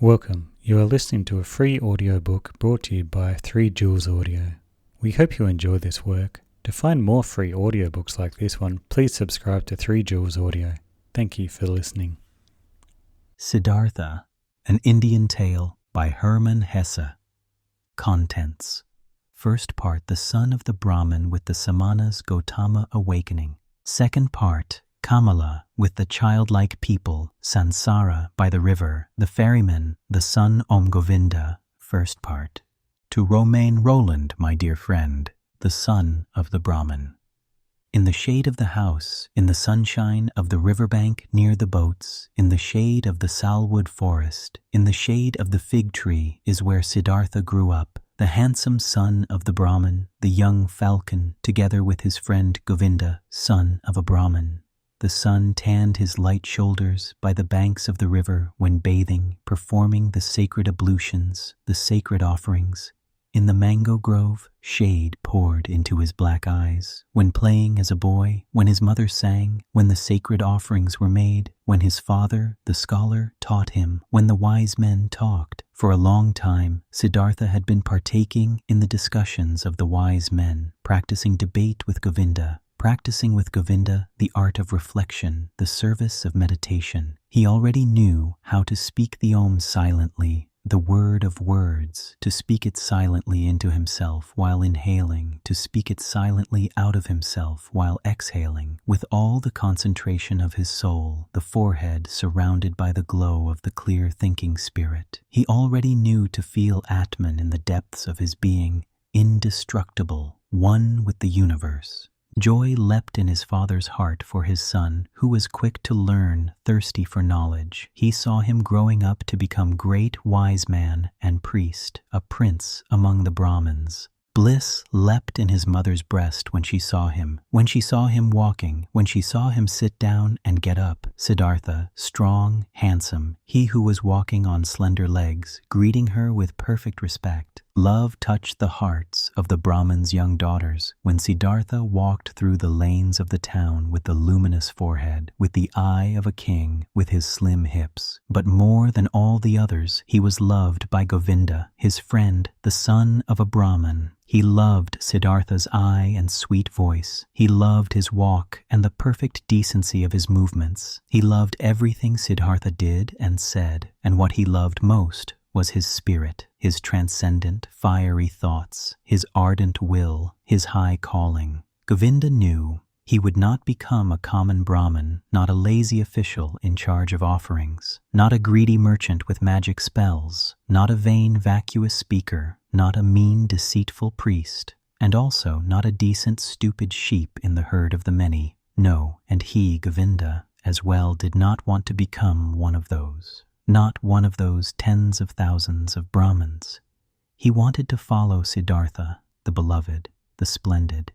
Welcome. You are listening to a free audiobook brought to you by 3 Jewels Audio. We hope you enjoy this work. To find more free audiobooks like this one, please subscribe to 3 Jewels Audio. Thank you for listening. Siddhartha, an Indian Tale by Herman Hesse. Contents. First part, the son of the Brahmin with the Samanas Gautama awakening. Second part, Kamala with the childlike people, Sansara by the river, the ferryman, the son Om Govinda. First part. To Romain Roland, my dear friend, the son of the Brahmin. In the shade of the house, in the sunshine of the riverbank near the boats, in the shade of the salwood forest, in the shade of the fig tree is where Siddhartha grew up, the handsome son of the Brahmin, the young falcon, together with his friend Govinda, son of a Brahmin. The sun tanned his light shoulders by the banks of the river when bathing, performing the sacred ablutions, the sacred offerings. In the mango grove, shade poured into his black eyes. When playing as a boy, when his mother sang, when the sacred offerings were made, when his father, the scholar, taught him, when the wise men talked. For a long time, Siddhartha had been partaking in the discussions of the wise men, practicing debate with Govinda, the art of reflection, the service of meditation. He already knew how to speak the Om silently, the word of words, to speak it silently into himself while inhaling, to speak it silently out of himself while exhaling, with all the concentration of his soul, the forehead surrounded by the glow of the clear thinking spirit. He already knew to feel Atman in the depths of his being, indestructible, one with the universe. Joy leapt in his father's heart for his son, who was quick to learn, thirsty for knowledge. He saw him growing up to become great wise man and priest, a prince among the Brahmins. Bliss leapt in his mother's breast when she saw him walking, when she saw him sit down and get up. Siddhartha, strong, handsome, he who was walking on slender legs, greeting her with perfect respect. Love touched the hearts of the Brahmin's young daughters when Siddhartha walked through the lanes of the town with the luminous forehead, with the eye of a king, with his slim hips. But more than all the others, he was loved by Govinda, his friend, the son of a Brahmin. He loved Siddhartha's eye and sweet voice. He loved his walk and the perfect decency of his movements. He loved everything Siddhartha did and said, and what he loved most was his spirit, his transcendent, fiery thoughts, his ardent will, his high calling. Govinda knew he would not become a common Brahmin, not a lazy official in charge of offerings, not a greedy merchant with magic spells, not a vain, vacuous speaker, not a mean, deceitful priest, and also not a decent, stupid sheep in the herd of the many. No, and he, Govinda, as well did not want to become one of those. Not one of those tens of thousands of Brahmins. He wanted to follow Siddhartha, the beloved, the splendid,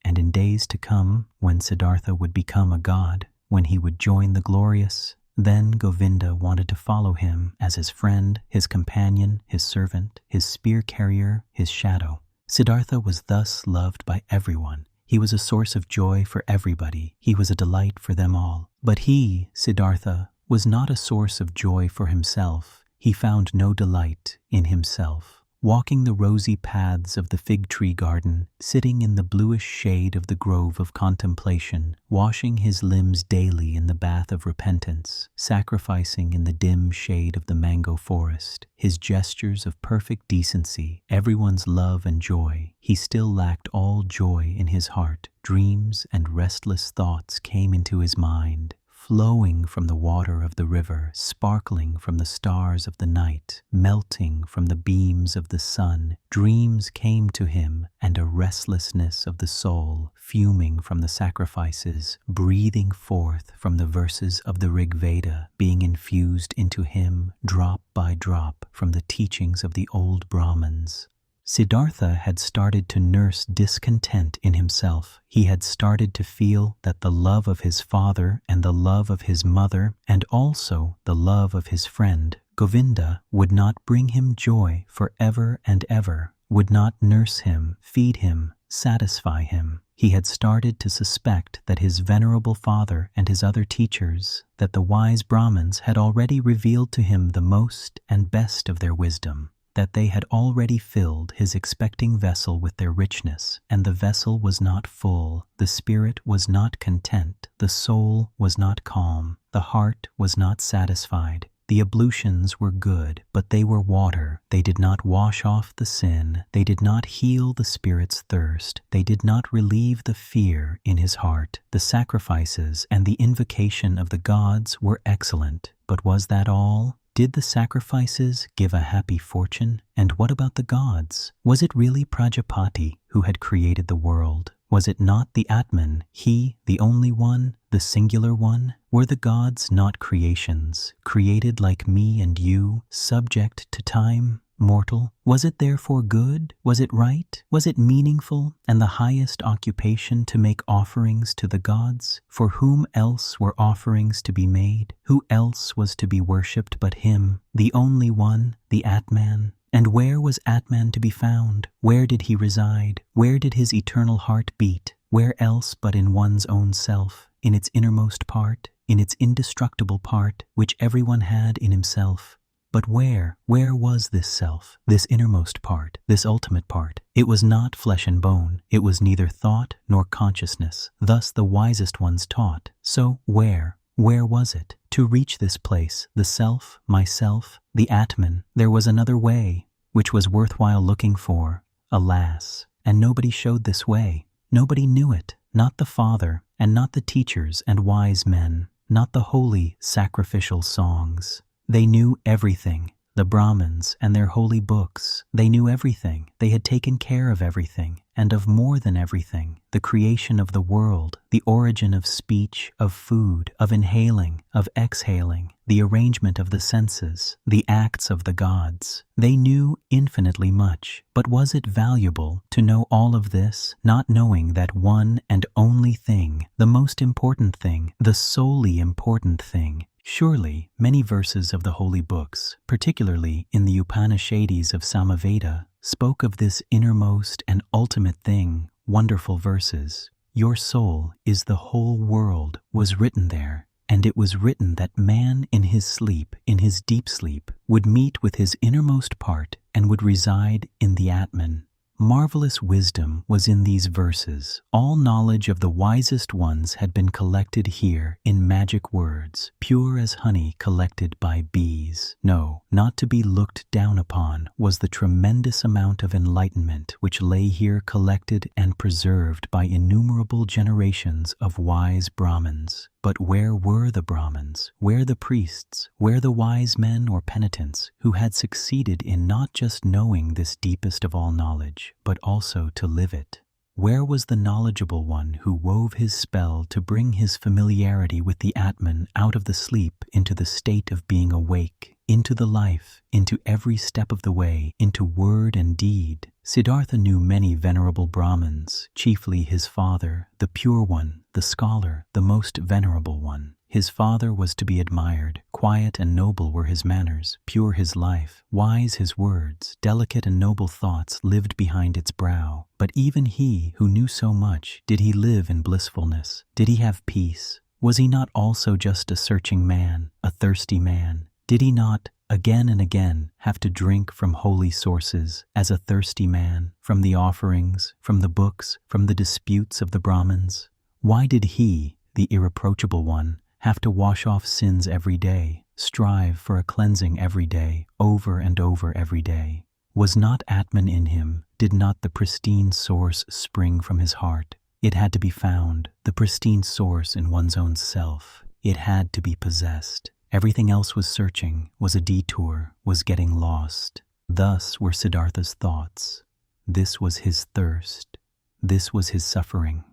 and in days to come, when Siddhartha would become a god, when he would join the glorious, then Govinda wanted to follow him as his friend, his companion, his servant, his spear carrier, his shadow. Siddhartha was thus loved by everyone. He was a source of joy for everybody. He was a delight for them all. But he, Siddhartha, was not a source of joy for himself. He found no delight in himself. Walking the rosy paths of the fig tree garden, sitting in the bluish shade of the grove of contemplation, washing his limbs daily in the bath of repentance, sacrificing in the dim shade of the mango forest, his gestures of perfect decency, everyone's love and joy, he still lacked all joy in his heart. Dreams and restless thoughts came into his mind, flowing from the water of the river, sparkling from the stars of the night, melting from the beams of the sun. Dreams came to him, and a restlessness of the soul, fuming from the sacrifices, breathing forth from the verses of the Rig Veda, being infused into him, drop by drop, from the teachings of the old Brahmins. Siddhartha had started to nurse discontent in himself. He had started to feel that the love of his father and the love of his mother and also the love of his friend, Govinda, would not bring him joy forever and ever, would not nurse him, feed him, satisfy him. He had started to suspect that his venerable father and his other teachers, that the wise Brahmins had already revealed to him the most and best of their wisdom, that they had already filled his expecting vessel with their richness, and the vessel was not full, the spirit was not content, the soul was not calm, the heart was not satisfied. The ablutions were good, but they were water. They did not wash off the sin. They did not heal the spirit's thirst. They did not relieve the fear in his heart. The sacrifices and the invocation of the gods were excellent, but was that all? Did the sacrifices give a happy fortune? And what about the gods? Was it really Prajapati who had created the world? Was it not the Atman, he, the only one, the singular one? Were the gods not creations, created like me and you, subject to time, mortal? Was it therefore good? Was it right? Was it meaningful and the highest occupation to make offerings to the gods? For whom else were offerings to be made? Who else was to be worshipped but him, the only one, the Atman? And where was Atman to be found? Where did he reside? Where did his eternal heart beat? Where else but in one's own self, in its innermost part, in its indestructible part, which everyone had in himself? But where was this self, this innermost part, this ultimate part? It was not flesh and bone. It was neither thought nor consciousness. Thus the wisest ones taught. So where was it? To reach this place, the self, myself, the Atman, there was another way, which was worthwhile looking for, alas, and nobody showed this way. Nobody knew it, not the Father, and not the teachers and wise men, not the holy sacrificial songs. They knew everything, the Brahmins and their holy books. They knew everything. They had taken care of everything, and of more than everything, the creation of the world, the origin of speech, of food, of inhaling, of exhaling, the arrangement of the senses, the acts of the gods. They knew infinitely much, but was it valuable to know all of this, not knowing that one and only thing, the most important thing, the solely important thing? Surely, many verses of the holy books, particularly in the Upanishadis of Samaveda, spoke of this innermost and ultimate thing. Wonderful verses. Your soul is the whole world was written there, and it was written that man in his sleep, in his deep sleep, would meet with his innermost part and would reside in the Atman. Marvelous wisdom was in these verses. All knowledge of the wisest ones had been collected here in magic words, pure as honey collected by bees. No, not to be looked down upon was the tremendous amount of enlightenment which lay here collected and preserved by innumerable generations of wise Brahmins. But where were the Brahmins? Where the priests? Where the wise men or penitents who had succeeded in not just knowing this deepest of all knowledge, but also to live it? Where was the knowledgeable one who wove his spell to bring his familiarity with the Atman out of the sleep into the state of being awake, into the life, into every step of the way, into word and deed? Siddhartha knew many venerable Brahmins, chiefly his father, the pure one, the scholar, the most venerable one. His father was to be admired. Quiet and noble were his manners, pure his life, wise his words, delicate and noble thoughts lived behind its brow. But even he who knew so much, did he live in blissfulness? Did he have peace? Was he not also just a searching man, a thirsty man? Did he not, again and again, have to drink from holy sources as a thirsty man, from the offerings, from the books, from the disputes of the Brahmins? Why did he, the irreproachable one, have to wash off sins every day, strive for a cleansing every day, over and over every day? Was not Atman in him? Did not the pristine source spring from his heart? It had to be found, the pristine source in one's own self. It had to be possessed. Everything else was searching, was a detour, was getting lost. Thus were Siddhartha's thoughts. This was his thirst. This was his suffering.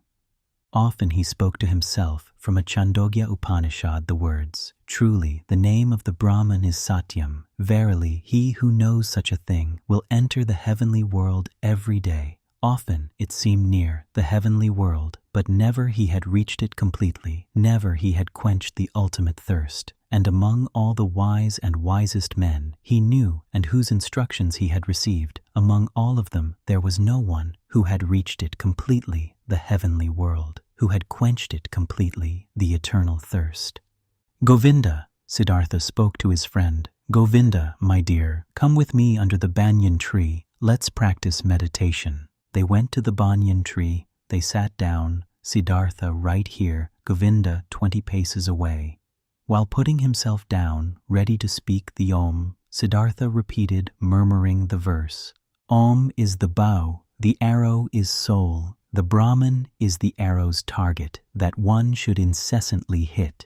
Often he spoke to himself from a Chandogya Upanishad the words, "Truly, the name of the Brahman is Satyam. Verily, he who knows such a thing will enter the heavenly world every day." Often it seemed near, the heavenly world, but never he had reached it completely. Never he had quenched the ultimate thirst. And among all the wise and wisest men he knew and whose instructions he had received, among all of them there was no one who had reached it completely. the heavenly world, who had quenched it completely, the eternal thirst. Govinda, Siddhartha spoke to his friend. Govinda, my dear, come with me under the banyan tree. Let's practice meditation. They went to the banyan tree. They sat down, Siddhartha right here, Govinda 20 paces away. While putting himself down, ready to speak the Om, Siddhartha repeated, murmuring the verse. Om is the bow, the arrow is soul, the Brahman is the arrow's target that one should incessantly hit.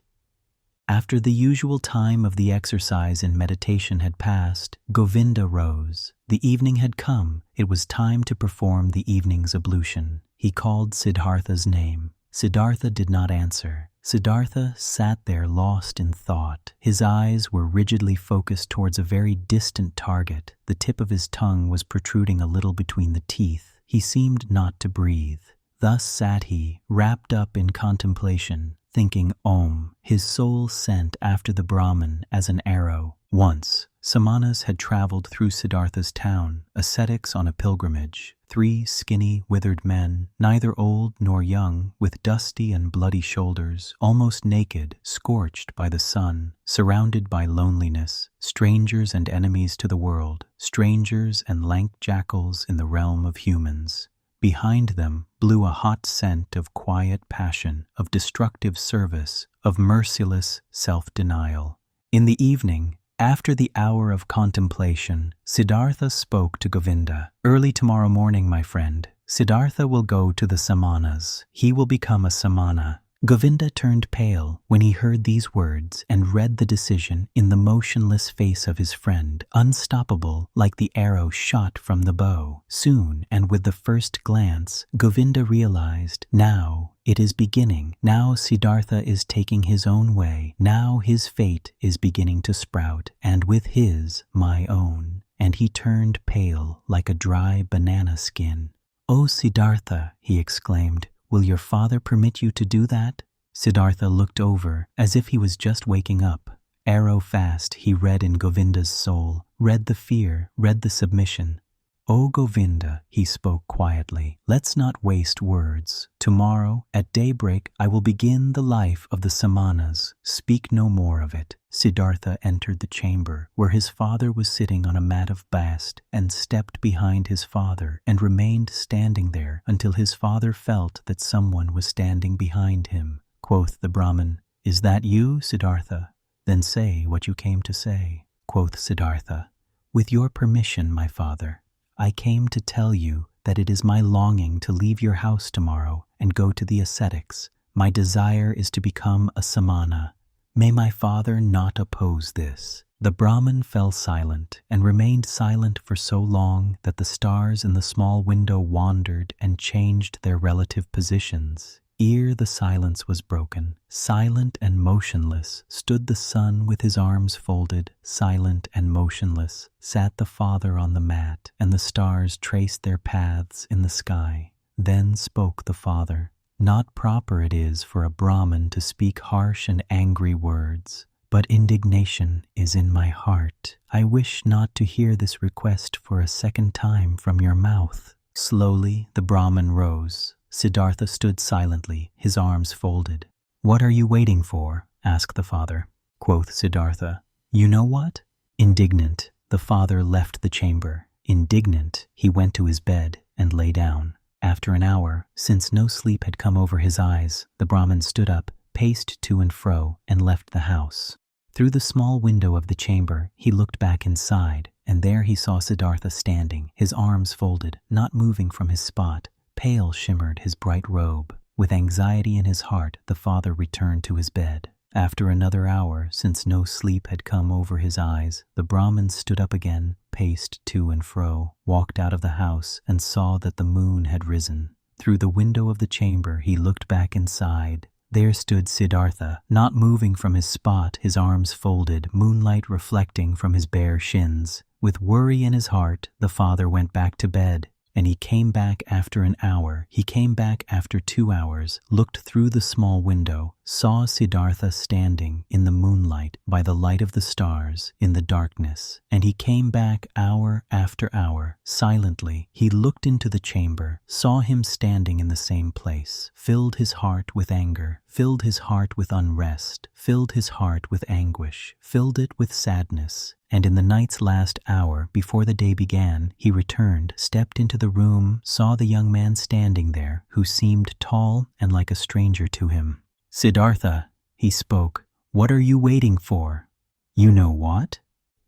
After the usual time of the exercise and meditation had passed, Govinda rose. The evening had come. It was time to perform the evening's ablution. He called Siddhartha's name. Siddhartha did not answer. Siddhartha sat there lost in thought. His eyes were rigidly focused towards a very distant target. The tip of his tongue was protruding a little between the teeth. He seemed not to breathe. Thus sat he, wrapped up in contemplation, thinking Om, his soul sent after the Brahman as an arrow. Once, samanas had traveled through Siddhartha's town, ascetics on a pilgrimage. 3 skinny, withered men, neither old nor young, with dusty and bloody shoulders, almost naked, scorched by the sun, surrounded by loneliness, strangers and enemies to the world, strangers and lank jackals in the realm of humans. Behind them blew a hot scent of quiet passion, of destructive service, of merciless self-denial. In the evening, after the hour of contemplation, Siddhartha spoke to Govinda. Early tomorrow morning, my friend, Siddhartha will go to the samanas. He will become a samana. Govinda turned pale when he heard these words and read the decision in the motionless face of his friend, unstoppable like the arrow shot from the bow. Soon, and with the first glance, Govinda realized, now it is beginning. Now Siddhartha is taking his own way. Now his fate is beginning to sprout, and with his, my own. And he turned pale like a dry banana skin. "Oh, Siddhartha," he exclaimed, "will your father permit you to do that?" Siddhartha looked over as if he was just waking up. Arrow fast, he read in Govinda's soul, read the fear, read the submission. "Oh Govinda," he spoke quietly, "let's not waste words. Tomorrow, at daybreak, I will begin the life of the samanas. Speak no more of it." Siddhartha entered the chamber where his father was sitting on a mat of bast and stepped behind his father and remained standing there until his father felt that someone was standing behind him. Quoth the Brahman, "Is that you, Siddhartha? Then say what you came to say." Quoth Siddhartha, "With your permission, my father, I came to tell you that it is my longing to leave your house tomorrow and go to the ascetics. My desire is to become a samana. May my father not oppose this." The Brahman fell silent and remained silent for so long that the stars in the small window wandered and changed their relative positions. Ere the silence was broken, silent and motionless, stood the sun with his arms folded. Silent and motionless sat the father on the mat, and the stars traced their paths in the sky. Then spoke the father, "Not proper it is for a Brahman to speak harsh and angry words, but indignation is in my heart. I wish not to hear this request for a second time from your mouth." Slowly the Brahman rose. Siddhartha stood silently, his arms folded. "What are you waiting for?" asked the father. Quoth Siddhartha, "You know what?" Indignant, the father left the chamber. Indignant, he went to his bed and lay down. After an hour, since no sleep had come over his eyes, the Brahman stood up, paced to and fro, and left the house. Through the small window of the chamber, he looked back inside, and there he saw Siddhartha standing, his arms folded, not moving from his spot. Pale shimmered his bright robe. With anxiety in his heart, the father returned to his bed. After another hour, since no sleep had come over his eyes, the Brahman stood up again, paced to and fro, walked out of the house, and saw that the moon had risen. Through the window of the chamber, he looked back inside. There stood Siddhartha, not moving from his spot, his arms folded, moonlight reflecting from his bare shins. With worry in his heart, the father went back to bed. And he came back after an hour, he came back after 2 hours, looked through the small window, saw Siddhartha standing in the moonlight by the light of the stars in the darkness. And he came back hour after hour, silently. He looked into the chamber, saw him standing in the same place, filled his heart with anger, filled his heart with unrest, filled his heart with anguish, filled it with sadness. And in the night's last hour, before the day began, he returned, stepped into the room, saw the young man standing there, who seemed tall and like a stranger to him. "Siddhartha," he spoke, "what are you waiting for?" "You know what?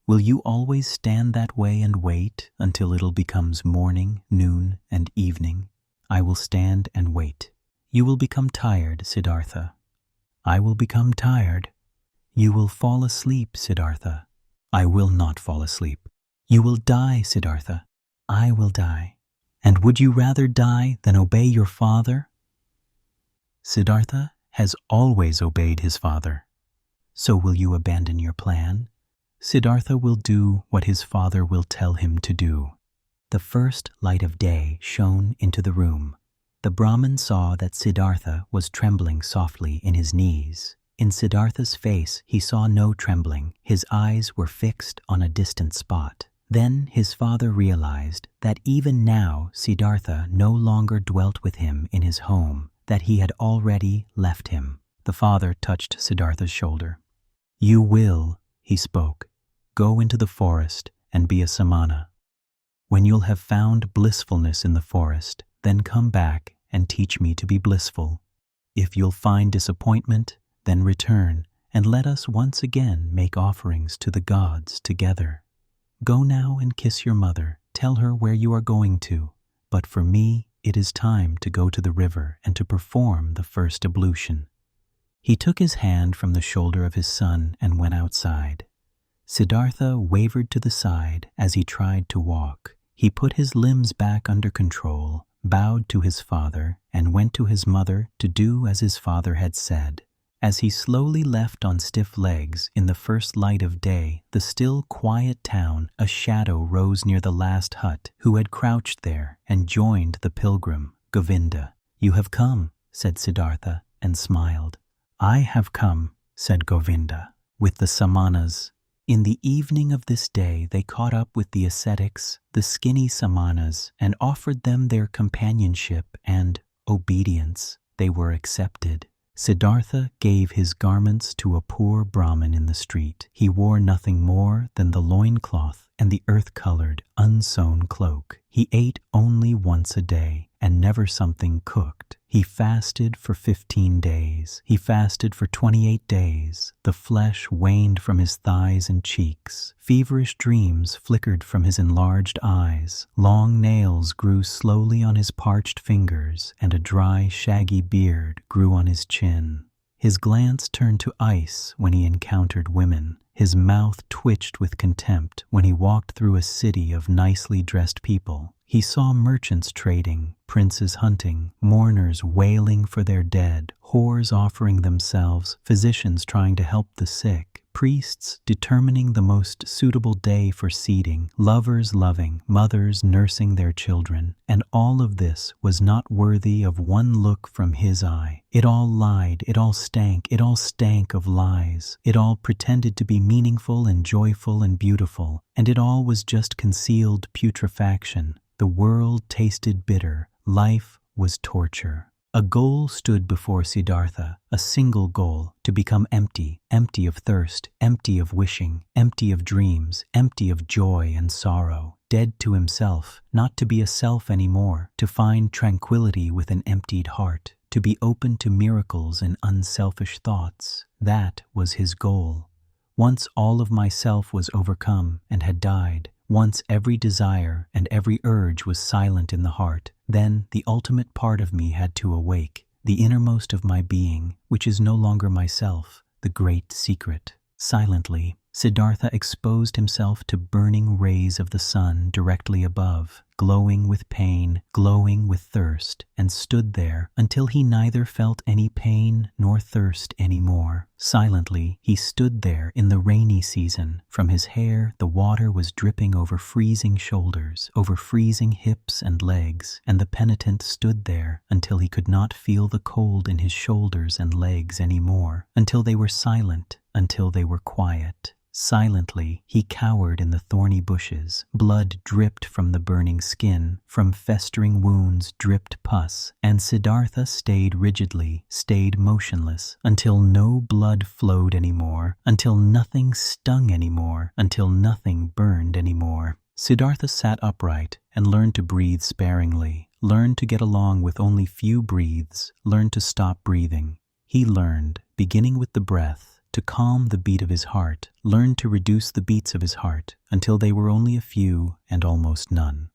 Will you always stand that way and wait until it becomes morning, noon, and evening? I will stand and wait. You will become tired, Siddhartha. I will become tired. You will fall asleep, Siddhartha. I will not fall asleep. You will die, Siddhartha. I will die. And would you rather die than obey your father?" Siddhartha has always obeyed his father. So will you abandon your plan? Siddhartha will do what his father will tell him to do. The first light of day shone into the room. The Brahmin saw that Siddhartha was trembling softly in his knees. In Siddhartha's face he saw no trembling. His eyes were fixed on a distant spot. Then his father realized that even now Siddhartha no longer dwelt with him in his home, that he had already left him. The father touched Siddhartha's shoulder. "You will," he spoke, "go into the forest and be a samana. When you'll have found blissfulness in the forest, then come back and teach me to be blissful. If you'll find disappointment, then return, and let us once again make offerings to the gods together. Go now and kiss your mother, tell her where you are going to, but for me it is time to go to the river and to perform the first ablution." He took his hand from the shoulder of his son and went outside. Siddhartha wavered to the side as he tried to walk. He put his limbs back under control, bowed to his father, and went to his mother to do as his father had said. As he slowly left on stiff legs in the first light of day, the still quiet town, a shadow rose near the last hut, who had crouched there and joined the pilgrim, Govinda. "You have come," said Siddhartha, and smiled. "I have come," said Govinda, "with the samanas." In the evening of this day they caught up with the ascetics, the skinny samanas, and offered them their companionship and obedience. They were accepted. Siddhartha gave his garments to a poor Brahmin in the street. He wore nothing more than the loincloth and the earth-colored, unsewn cloak. He ate only once a day, and never something cooked. He fasted for 15 days. He fasted for 28 days. The flesh waned from his thighs and cheeks. Feverish dreams flickered from his enlarged eyes. Long nails grew slowly on his parched fingers, and a dry, shaggy beard grew on his chin. His glance turned to ice when he encountered women. His mouth twitched with contempt when he walked through a city of nicely dressed people. He saw merchants trading, princes hunting, mourners wailing for their dead, whores offering themselves, physicians trying to help the sick, priests determining the most suitable day for seeding, lovers loving, mothers nursing their children. And all of this was not worthy of one look from his eye. It all lied, it all stank of lies. It all pretended to be meaningful and joyful and beautiful, and it all was just concealed putrefaction. The world tasted bitter. Life was torture. A goal stood before Siddhartha, a single goal, to become empty, empty of thirst, empty of wishing, empty of dreams, empty of joy and sorrow, dead to himself, not to be a self anymore, to find tranquility with an emptied heart, to be open to miracles and unselfish thoughts. That was his goal. Once all of myself was overcome and had died, once every desire and every urge was silent in the heart, then the ultimate part of me had to awake, the innermost of my being, which is no longer myself, the great secret. Silently, Siddhartha exposed himself to burning rays of the sun directly above, glowing with pain, glowing with thirst, and stood there until he neither felt any pain nor thirst any more. Silently, he stood there in the rainy season. From his hair, the water was dripping over freezing shoulders, over freezing hips and legs, and the penitent stood there until he could not feel the cold in his shoulders and legs any more, until they were silent, until they were quiet. Silently, he cowered in the thorny bushes. Blood dripped from the burning skin. From festering wounds dripped pus, and Siddhartha stayed rigidly, stayed motionless, until no blood flowed anymore, until nothing stung anymore, until nothing burned anymore. Siddhartha sat upright and learned to breathe sparingly, learned to get along with only few breaths, learned to stop breathing. He learned, beginning with the breath, to calm the beat of his heart, learned to reduce the beats of his heart until they were only a few and almost none.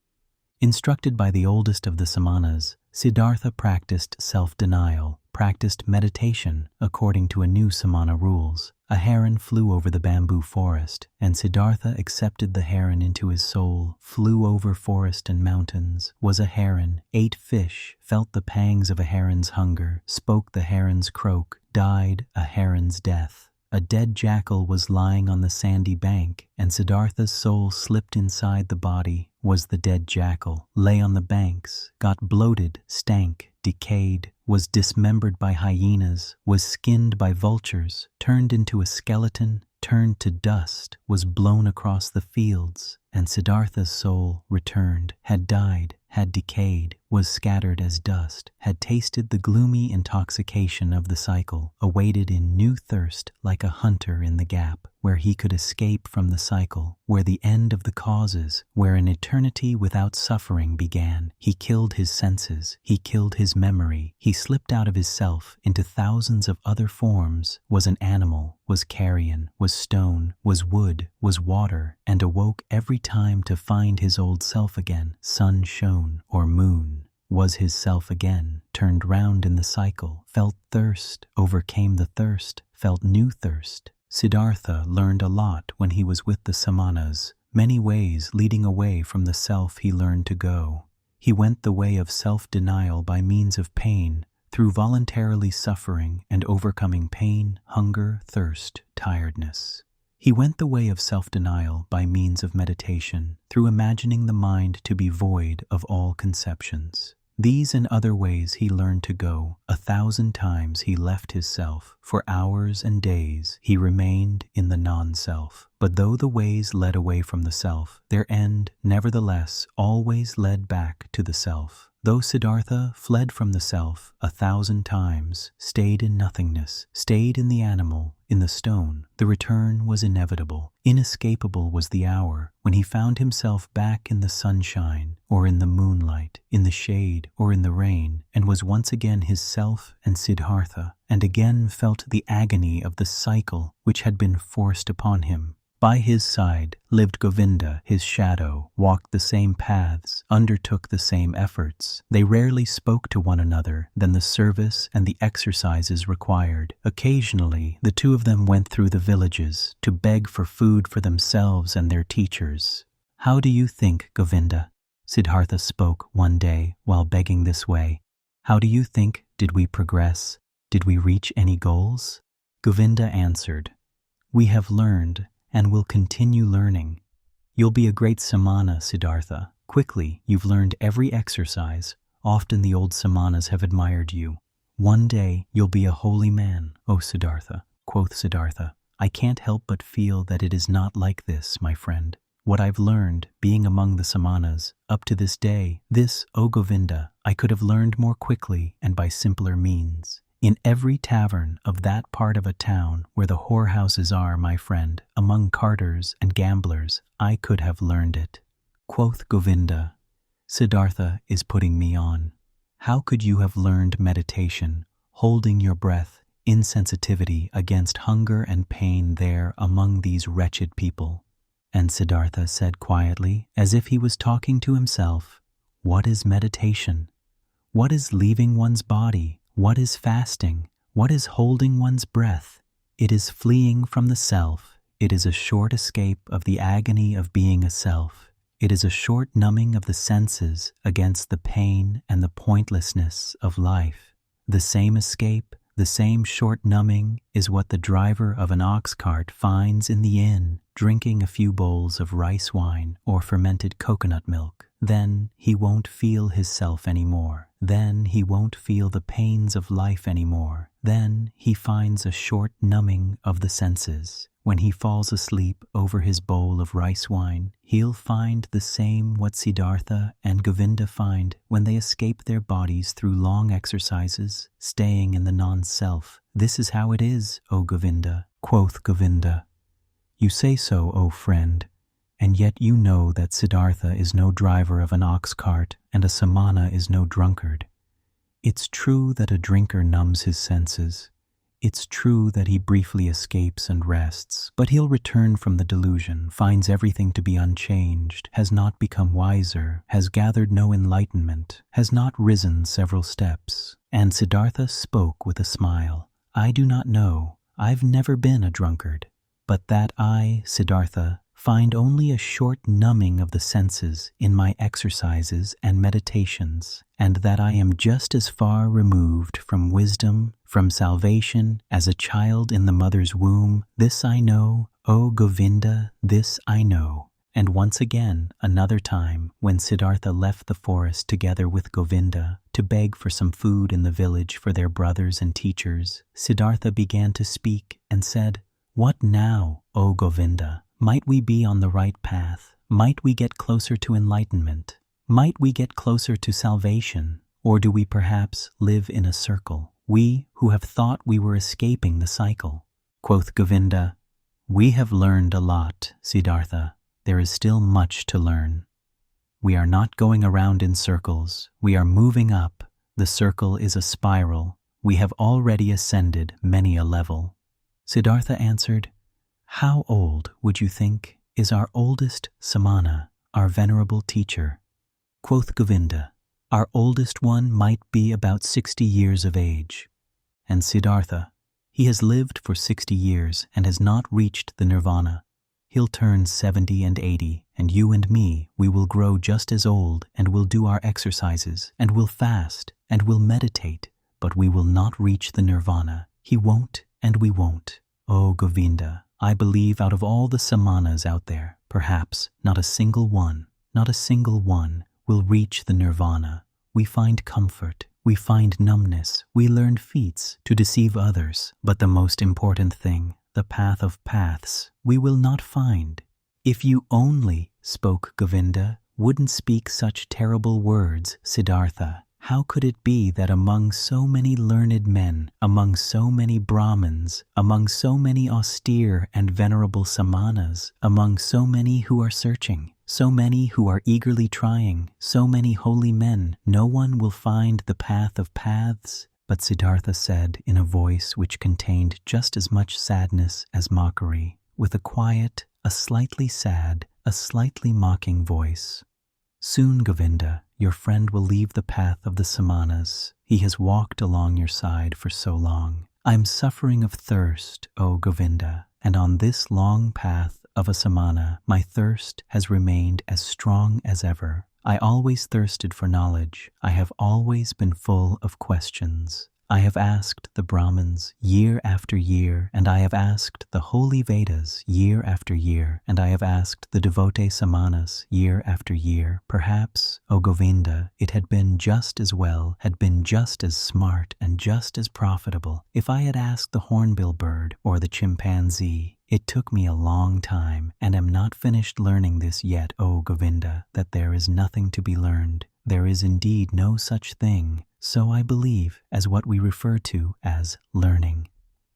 Instructed by the oldest of the samanas, Siddhartha practiced self-denial, practiced meditation according to a new samana rules. A heron flew over the bamboo forest, and Siddhartha accepted the heron into his soul, flew over forest and mountains, was a heron, ate fish, felt the pangs of a heron's hunger, spoke the heron's croak, died a heron's death. A dead jackal was lying on the sandy bank, and Siddhartha's soul slipped inside the body, was the dead jackal, lay on the banks, got bloated, stank, decayed, was dismembered by hyenas, was skinned by vultures, turned into a skeleton, turned to dust, was blown across the fields, and Siddhartha's soul returned, had died, had decayed, was scattered as dust, had tasted the gloomy intoxication of the cycle, awaited in new thirst like a hunter in the gap, where he could escape from the cycle, where the end of the causes, where an eternity without suffering began. He killed his senses, he killed his memory, he slipped out of his self into thousands of other forms, was an animal, was carrion, was stone, was wood, was water, and awoke every time to find his old self again. Sun shone, or moon, was his self again, turned round in the cycle, felt thirst, overcame the thirst, felt new thirst. Siddhartha learned a lot when he was with the samanas, many ways leading away from the self he learned to go. He went the way of self-denial by means of pain, through voluntarily suffering and overcoming pain, hunger, thirst, tiredness. He went the way of self-denial by means of meditation, through imagining the mind to be void of all conceptions. These and other ways he learned to go. 1,000 times he left his self. For hours and days he remained in the non-self. But though the ways led away from the self, their end, nevertheless, always led back to the self. Though Siddhartha fled from the self 1,000 times, stayed in nothingness, stayed in the animal, in the stone, the return was inevitable. Inescapable was the hour when he found himself back in the sunshine, or in the moonlight, in the shade, or in the rain, and was once again his self and Siddhartha, and again felt the agony of the cycle which had been forced upon him. By his side lived Govinda, his shadow, walked the same paths, undertook the same efforts. They rarely spoke to one another than the service and the exercises required. Occasionally, the two of them went through the villages to beg for food for themselves and their teachers. "How do you think, Govinda?" Siddhartha spoke one day while begging this way. "How do you think, did we progress? Did we reach any goals?" Govinda answered, "We have learned and will continue learning. You'll be a great samana, Siddhartha. Quickly, you've learned every exercise. Often the old samanas have admired you. One day, you'll be a holy man, O Siddhartha." Quoth Siddhartha, "I can't help but feel that it is not like this, my friend. What I've learned, being among the samanas, up to this day, this, O Govinda, I could have learned more quickly and by simpler means. In every tavern of that part of a town where the whorehouses are, my friend, among carters and gamblers, I could have learned it." Quoth Govinda, "Siddhartha is putting me on. How could you have learned meditation, holding your breath, insensitivity against hunger and pain there among these wretched people?" And Siddhartha said quietly, as if he was talking to himself, "What is meditation? What is leaving one's body? What is fasting? What is holding one's breath? It is fleeing from the self. It is a short escape of the agony of being a self. It is a short numbing of the senses against the pain and the pointlessness of life. The same escape, the same short numbing is what the driver of an ox cart finds in the inn, drinking a few bowls of rice wine or fermented coconut milk. Then he won't feel his self anymore. Then he won't feel the pains of life anymore. Then he finds a short numbing of the senses. When he falls asleep over his bowl of rice wine, he'll find the same what Siddhartha and Govinda find when they escape their bodies through long exercises, staying in the non-self. This is how it is, O Govinda. Quoth Govinda, "You say so, O friend, and yet you know that Siddhartha is no driver of an ox cart and a samana is no drunkard. It's true that a drinker numbs his senses. It's true that he briefly escapes and rests, but he'll return from the delusion, finds everything to be unchanged, has not become wiser, has gathered no enlightenment, has not risen several steps." And Siddhartha spoke with a smile. "I do not know. I've never been a drunkard. But that I, Siddhartha, find only a short numbing of the senses in my exercises and meditations, and that I am just as far removed from wisdom, from salvation, as a child in the mother's womb. This I know, O Govinda, this I know." And once again, another time, when Siddhartha left the forest together with Govinda to beg for some food in the village for their brothers and teachers, Siddhartha began to speak and said, "What now, O Govinda? Might we be on the right path? Might we get closer to enlightenment? Might we get closer to salvation? Or do we perhaps live in a circle? We who have thought we were escaping the cycle." Quoth Govinda, "We have learned a lot, Siddhartha. There is still much to learn. We are not going around in circles. We are moving up. The circle is a spiral. We have already ascended many a level." Siddhartha answered, "How old, would you think, is our oldest samana, our venerable teacher?" Quoth Govinda, "Our oldest one might be about 60 years of age." And Siddhartha, "He has lived for 60 years and has not reached the nirvana. He'll turn 70 and 80, and you and me, we will grow just as old, and will do our exercises, and will fast, and will meditate, but we will not reach the nirvana. He won't, and we won't. Oh Govinda, I believe out of all the samanas out there, perhaps not a single one will reach the nirvana. We find comfort, we find numbness, we learn feats to deceive others, but the most important thing, the path of paths, we will not find. If you only, spoke Govinda, wouldn't speak such terrible words, Siddhartha, how could it be that among so many learned men, among so many Brahmins, among so many austere and venerable samanas, among so many who are searching, so many who are eagerly trying, so many holy men, no one will find the path of paths? But Siddhartha said in a voice which contained just as much sadness as mockery, with a quiet, a slightly sad, a slightly mocking voice, "Soon, Govinda, your friend will leave the path of the samanas. He has walked along your side for so long. I'm suffering of thirst, O Govinda, and on this long path of a samana, my thirst has remained as strong as ever. I always thirsted for knowledge. I have always been full of questions. I have asked the Brahmins year after year, and I have asked the holy Vedas year after year, and I have asked the devotee samanas year after year. Perhaps, O Govinda, it had been just as well, had been just as smart and just as profitable if I had asked the hornbill bird or the chimpanzee. It took me a long time, and am not finished learning this yet, O Govinda, that there is nothing to be learned. There is indeed no such thing, so I believe, as what we refer to as learning.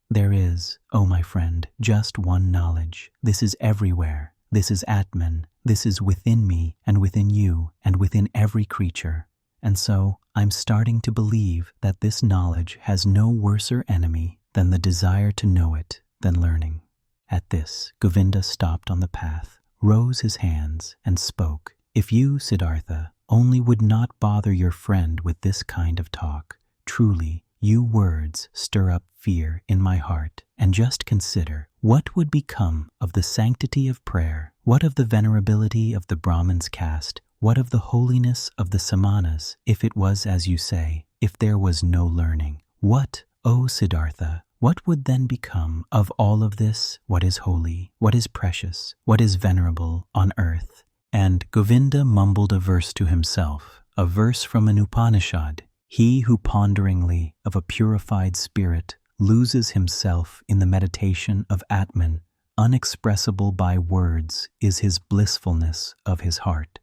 There is, O my friend, just one knowledge. This is everywhere. This is Atman. This is within me and within you and within every creature. And so I'm starting to believe that this knowledge has no worser enemy than the desire to know it than learning." At this, Govinda stopped on the path, rose his hands, and spoke. "If you, Siddhartha, only would not bother your friend with this kind of talk, truly, you words stir up fear in my heart. And just consider, What would become of the sanctity of prayer? What of the venerability of the Brahman's caste? What of the holiness of the samanas, if it was as you say, if there was no learning? What, O Siddhartha, what would then become of all of this, what is holy, what is precious, what is venerable on earth? And Govinda mumbled a verse to himself, a verse from an Upanishad. He who ponderingly of a purified spirit loses himself in the meditation of Atman, unexpressible by words, is his blissfulness of his heart.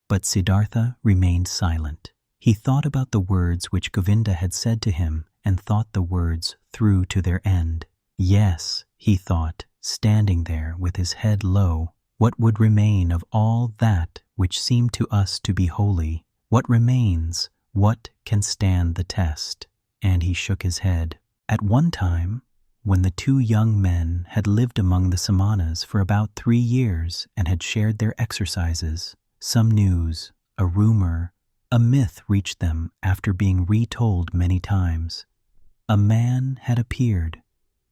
But Siddhartha remained silent. He thought about the words which Govinda had said to him and thought the words through to their end. Yes, he thought, standing there with his head low, what would remain of all that which seemed to us to be holy? What remains? What can stand the test? And he shook his head. At one time, when the two young men had lived among the samanas for about 3 years and had shared their exercises, some news, a rumor, a myth reached them after being retold many times. A man had appeared,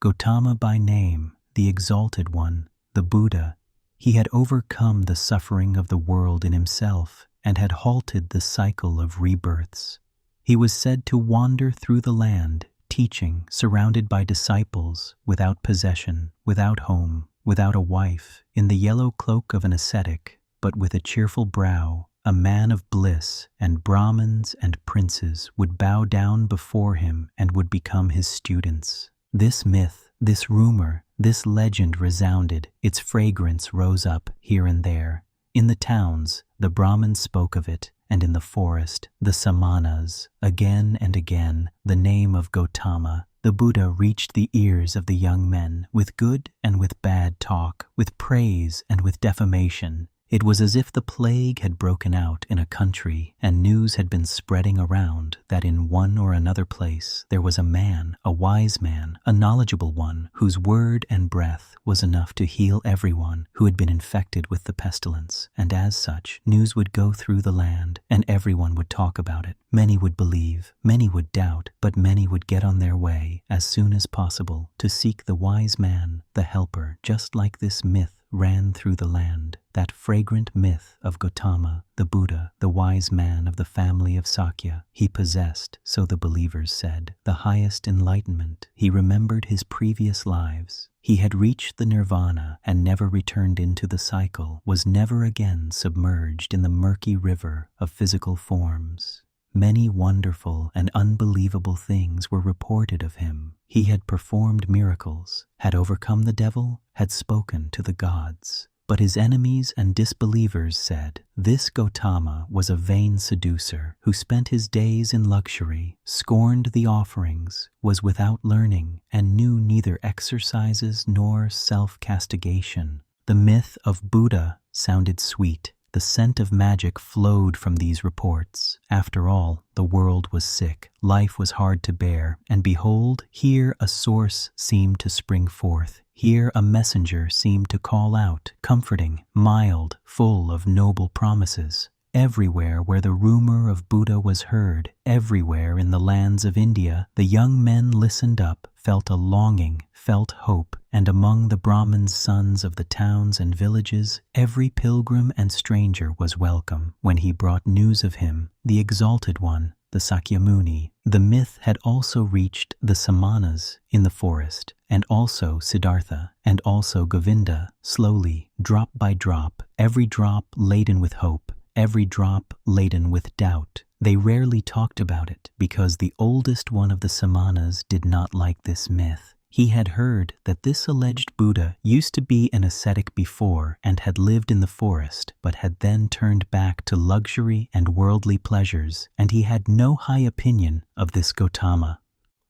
Gautama by name, the Exalted One, the Buddha. He had overcome the suffering of the world in himself and had halted the cycle of rebirths. He was said to wander through the land, teaching, surrounded by disciples, without possession, without home, without a wife, in the yellow cloak of an ascetic, but with a cheerful brow, a man of bliss, and Brahmins and princes would bow down before him and would become his students. This myth, this rumor, this legend resounded, its fragrance rose up here and there. In the towns, the Brahmins spoke of it, and in the forest, the samanas. Again and again, the name of Gautama, the Buddha, reached the ears of the young men, with good and with bad talk, with praise and with defamation. It was as if the plague had broken out in a country, and news had been spreading around that in one or another place there was a man, a wise man, a knowledgeable one, whose word and breath was enough to heal everyone who had been infected with the pestilence. And as such, news would go through the land, and everyone would talk about it. Many would believe, many would doubt, but many would get on their way as soon as possible to seek the wise man, the helper, just like this myth ran through the land, that fragrant myth of Gautama, the Buddha, the wise man of the family of Sakya. He possessed, so the believers said, the highest enlightenment. He remembered his previous lives. He had reached the nirvana and never returned into the cycle, was never again submerged in the murky river of physical forms. Many wonderful and unbelievable things were reported of him. He had performed miracles, had overcome the devil, had spoken to the gods. But his enemies and disbelievers said, this Gautama was a vain seducer who spent his days in luxury, scorned the offerings, was without learning, and knew neither exercises nor self-castigation. The myth of Buddha sounded sweet. The scent of magic flowed from these reports. After all, the world was sick, life was hard to bear, and behold, here a source seemed to spring forth. Here a messenger seemed to call out, comforting, mild, full of noble promises. Everywhere where the rumor of Buddha was heard, everywhere in the lands of India, the young men listened up, felt a longing, felt hope, and among the Brahmins' sons of the towns and villages, every pilgrim and stranger was welcome when he brought news of him, the Exalted One, the Sakyamuni. The myth had also reached the samanas in the forest, and also Siddhartha, and also Govinda, slowly, drop by drop, every drop laden with hope, every drop laden with doubt. They rarely talked about it because the oldest one of the samanas did not like this myth. He had heard that this alleged Buddha used to be an ascetic before and had lived in the forest, but had then turned back to luxury and worldly pleasures, and he had no high opinion of this Gautama.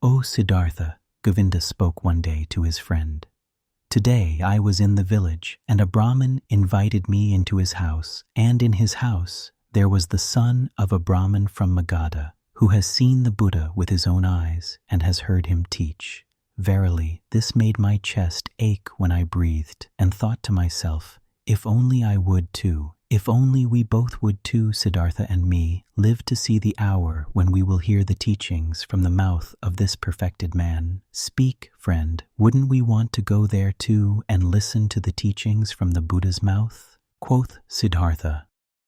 "O Siddhartha," Govinda spoke one day to his friend, "today I was in the village, and a Brahmin invited me into his house, and in his house there was the son of a Brahmin from Magadha, who has seen the Buddha with his own eyes and has heard him teach. Verily, this made my chest ache when I breathed, and thought to myself, if only I would too, If only we both would too, Siddhartha and me, live to see the hour when we will hear the teachings from the mouth of this perfected man. Speak, friend, wouldn't we want to go there too and listen to the teachings from the Buddha's mouth? Quoth Siddhartha,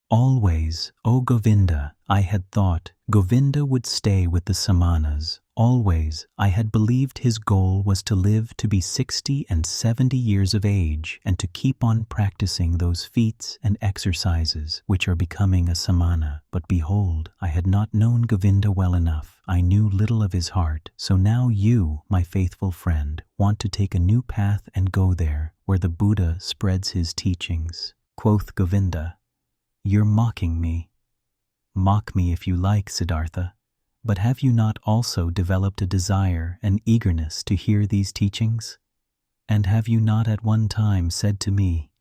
always, O Govinda, I had thought Govinda would stay with the Samanas. Always, I had believed his goal was to live to be 60 and 70 years of age and to keep on practicing those feats and exercises which are becoming a samana. But behold, I had not known Govinda well enough. I knew little of his heart. So now you, my faithful friend, want to take a new path and go there, where the Buddha spreads his teachings. Quoth Govinda, you're mocking me. Mock me if you like, Siddhartha. But have you not also developed a desire and eagerness to hear these teachings? And have you not at one time said to me,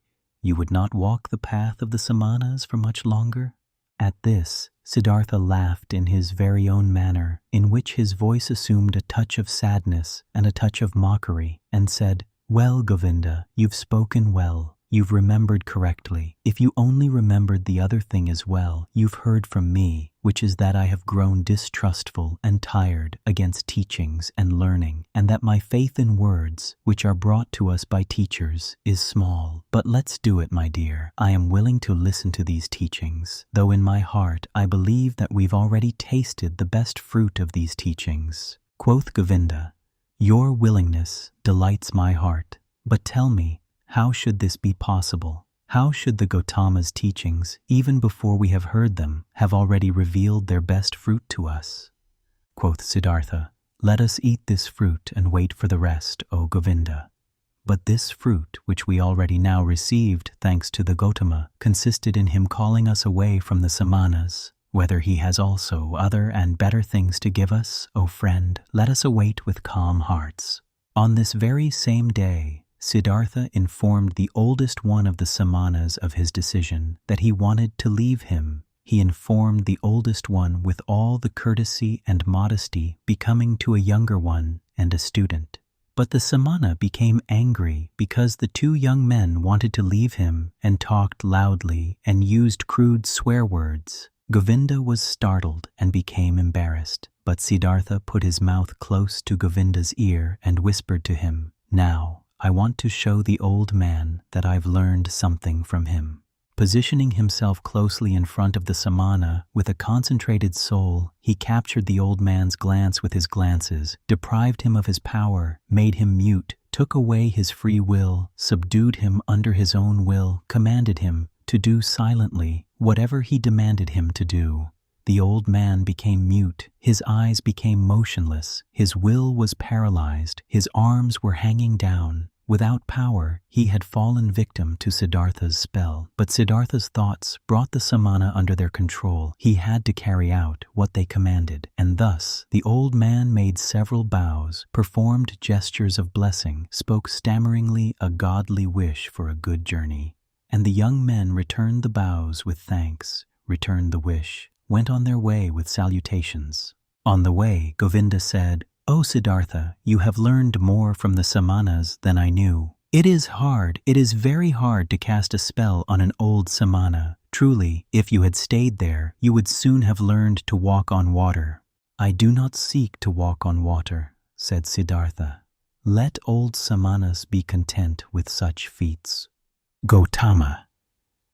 you would not walk the path of the samanas for much longer? At this, Siddhartha laughed in his very own manner, in which his voice assumed a touch of sadness and a touch of mockery, and said, well, Govinda, you've spoken well. You've remembered correctly. If you only remembered the other thing as well, you've heard from me, which is that I have grown distrustful and tired against teachings and learning, and that my faith in words, which are brought to us by teachers, is small. But let's do it, my dear. I am willing to listen to these teachings, though in my heart I believe that we've already tasted the best fruit of these teachings. Quoth Govinda, your willingness delights my heart. But tell me, how should this be possible? How should the Gautama's teachings, even before we have heard them, have already revealed their best fruit to us? Quoth Siddhartha, let us eat this fruit and wait for the rest, O Govinda. But this fruit, which we already now received thanks to the Gautama, consisted in him calling us away from the samanas. Whether he has also other and better things to give us, O friend, let us await with calm hearts. On this very same day, Siddhartha informed the oldest one of the samanas of his decision, that he wanted to leave him. He informed the oldest one with all the courtesy and modesty becoming to a younger one and a student. But the samana became angry because the two young men wanted to leave him and talked loudly and used crude swear words. Govinda was startled and became embarrassed, but Siddhartha put his mouth close to Govinda's ear and whispered to him, now, I want to show the old man that I've learned something from him. Positioning himself closely in front of the samana with a concentrated soul, he captured the old man's glance with his glances, deprived him of his power, made him mute, took away his free will, subdued him under his own will, commanded him to do silently whatever he demanded him to do. The old man became mute, his eyes became motionless, his will was paralyzed, his arms were hanging down. Without power, he had fallen victim to Siddhartha's spell. But Siddhartha's thoughts brought the samana under their control. He had to carry out what they commanded, and thus the old man made several bows, performed gestures of blessing, spoke stammeringly a godly wish for a good journey. And the young men returned the bows with thanks, returned the wish, went on their way with salutations. On the way, Govinda said, O Siddhartha, you have learned more from the samanas than I knew. It is very hard to cast a spell on an old samana. Truly, if you had stayed there, you would soon have learned to walk on water. I do not seek to walk on water, said Siddhartha. Let old samanas be content with such feats. Gautama.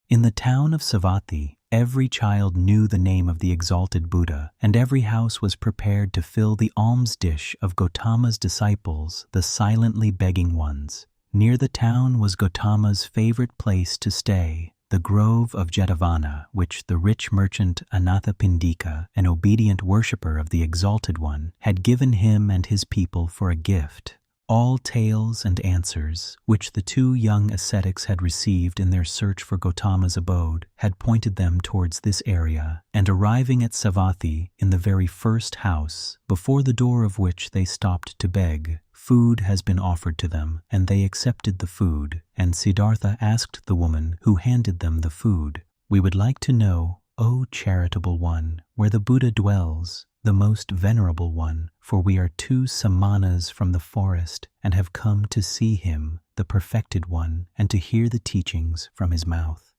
In the town of Savatthi, every child knew the name of the exalted Buddha, and every house was prepared to fill the alms dish of Gautama's disciples, the silently begging ones. Near the town was Gautama's favorite place to stay, the grove of Jetavana, which the rich merchant Anathapindika, an obedient worshipper of the Exalted One, had given him and his people for a gift. All tales and answers, which the two young ascetics had received in their search for Gautama's abode, had pointed them towards this area, and arriving at Savatthi in the very first house, before the door of which they stopped to beg, food has been offered to them, and they accepted the food, and Siddhartha asked the woman who handed them the food, We would like to know, O charitable one, where the Buddha dwells, the most venerable one, for we are two samanas from the forest and have come to see him, the perfected one, and to hear the teachings from his mouth.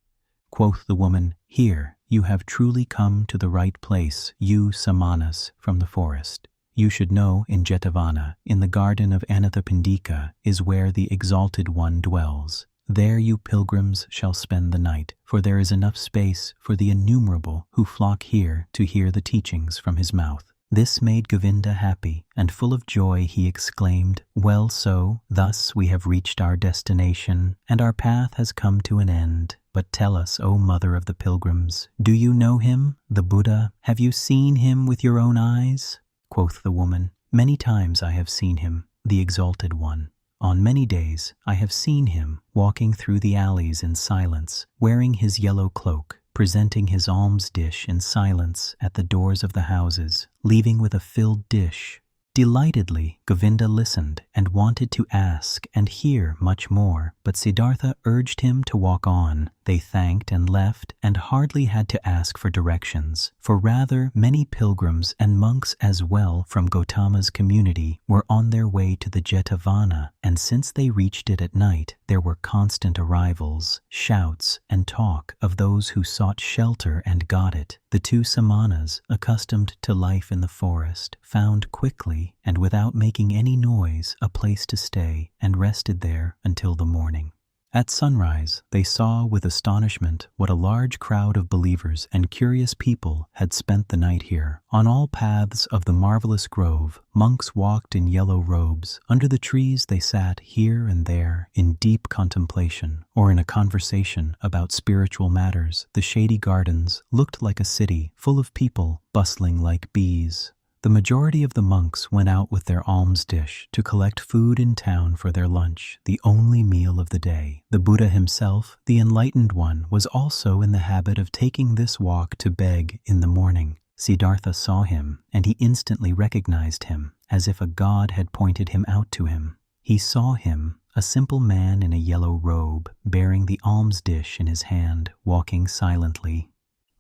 Quoth the woman, "Here, you have truly come to the right place, you Samanas from the forest. You should know in Jetavana, in the garden of Anathapindika, is where the Exalted One dwells. There you pilgrims shall spend the night, for there is enough space for the innumerable who flock here to hear the teachings from his mouth." This made Govinda happy, and full of joy he exclaimed, "Well so, thus we have reached our destination, and our path has come to an end. But tell us, O mother of the pilgrims, do you know him, the Buddha? Have you seen him with your own eyes?" Quoth the woman, "Many times I have seen him, the Exalted One. On many days I have seen him walking through the alleys in silence, wearing his yellow cloak, presenting his alms dish in silence at the doors of the houses, leaving with a filled dish." Delightedly, Govinda listened and wanted to ask and hear much more, but Siddhartha urged him to walk on. They thanked and left, and hardly had to ask for directions, for rather many pilgrims and monks as well from Gautama's community were on their way to the Jetavana, and since they reached it at night, there were constant arrivals, shouts, and talk of those who sought shelter and got it. The two Samanas, accustomed to life in the forest, found quickly and without making any noise a place to stay, and rested there until the morning. At sunrise, they saw with astonishment what a large crowd of believers and curious people had spent the night here. On all paths of the marvelous grove, monks walked in yellow robes. Under the trees they sat here and there in deep contemplation or in a conversation about spiritual matters. The shady gardens looked like a city full of people bustling like bees. The majority of the monks went out with their alms dish to collect food in town for their lunch, the only meal of the day. The Buddha himself, the enlightened one, was also in the habit of taking this walk to beg in the morning. Siddhartha saw him, and he instantly recognized him, as if a god had pointed him out to him. He saw him, a simple man in a yellow robe, bearing the alms dish in his hand, walking silently.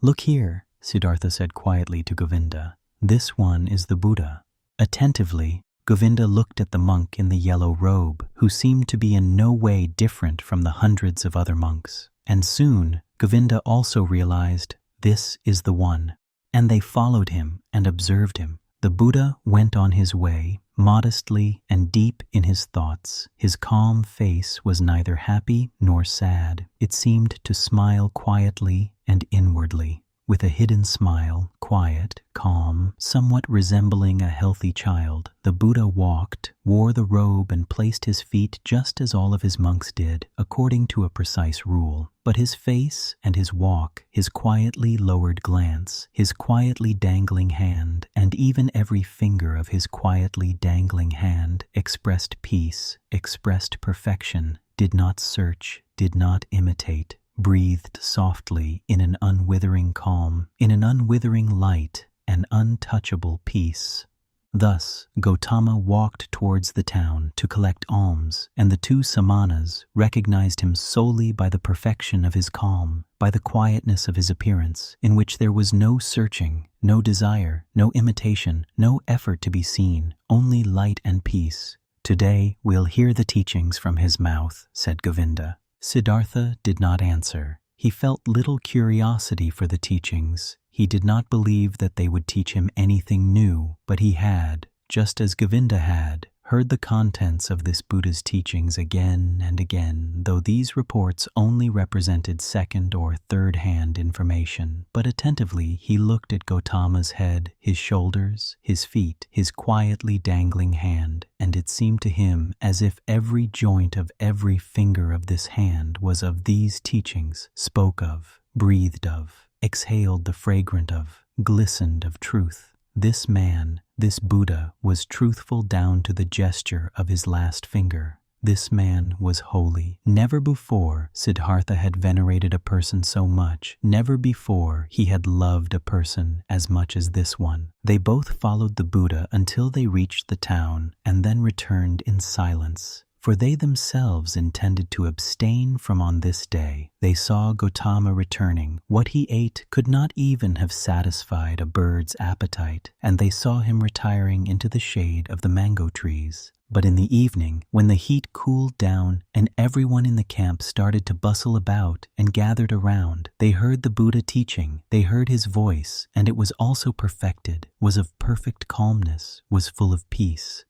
"Look here," Siddhartha said quietly to Govinda. "This one is the Buddha." Attentively, Govinda looked at the monk in the yellow robe, who seemed to be in no way different from the hundreds of other monks. And soon, Govinda also realized, this is the one. And they followed him and observed him. The Buddha went on his way, modestly and deep in his thoughts. His calm face was neither happy nor sad. It seemed to smile quietly and inwardly. With a hidden smile, quiet, calm, somewhat resembling a healthy child, the Buddha walked, wore the robe and placed his feet just as all of his monks did, according to a precise rule. But his face and his walk, his quietly lowered glance, his quietly dangling hand, and even every finger of his quietly dangling hand expressed peace, expressed perfection, did not search, did not imitate, breathed softly in an unwithering calm, in an unwithering light, an untouchable peace. Thus, Gautama walked towards the town to collect alms, and the two Samanas recognized him solely by the perfection of his calm, by the quietness of his appearance, in which there was no searching, no desire, no imitation, no effort to be seen, only light and peace. "Today we'll hear the teachings from his mouth," said Govinda. Siddhartha did not answer. He felt little curiosity for the teachings. He did not believe that they would teach him anything new, but he had, just as Govinda had, heard the contents of this Buddha's teachings again and again, though these reports only represented second or third-hand information. But attentively he looked at Gautama's head, his shoulders, his feet, his quietly dangling hand, and it seemed to him as if every joint of every finger of this hand was of these teachings, spoke of, breathed of, exhaled the fragrant of, glistened of truth. This man, this Buddha, was truthful down to the gesture of his last finger. This man was holy. Never before Siddhartha had venerated a person so much. Never before he had loved a person as much as this one. They both followed the Buddha until they reached the town and then returned in silence. for they themselves intended to abstain from on this day. They saw Gautama returning. What he ate could not even have satisfied a bird's appetite, and they saw him retiring into the shade of the mango trees. But in the evening, when the heat cooled down and everyone in the camp started to bustle about and gathered around, they heard the Buddha teaching. They heard his voice, and it was also perfected, was of perfect calmness, was full of peace.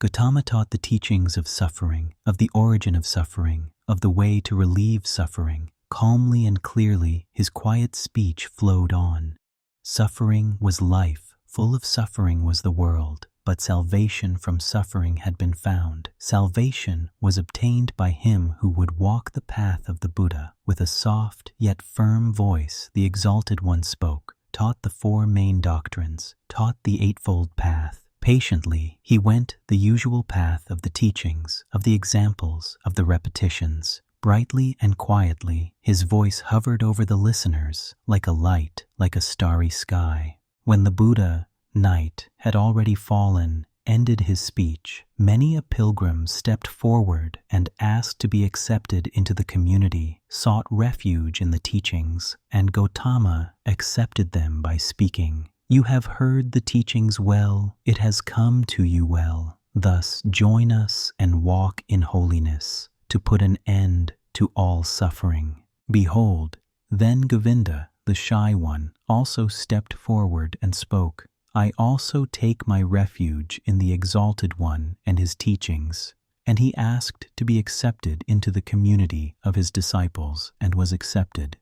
Gautama taught the teachings of suffering, of the origin of suffering, of the way to relieve suffering. Calmly and clearly, his quiet speech flowed on. Suffering was life, full of suffering was the world. But salvation from suffering had been found. Salvation was obtained by him who would walk the path of the Buddha. With a soft yet firm voice, the Exalted One spoke, taught the 4 main doctrines, taught the Eightfold Path. Patiently, he went the usual path of the teachings, of the examples, of the repetitions. Brightly and quietly, his voice hovered over the listeners, like a light, like a starry sky. When the Buddha, night had already fallen, ended his speech, many a pilgrim stepped forward and asked to be accepted into the community, sought refuge in the teachings, and Gautama accepted them by speaking. You have heard the teachings well, it has come to you well. Thus join us and walk in holiness, to put an end to all suffering. Behold, then Govinda, the shy one, also stepped forward and spoke. I also take my refuge in the Exalted One and his teachings. And he asked to be accepted into the community of his disciples and was accepted.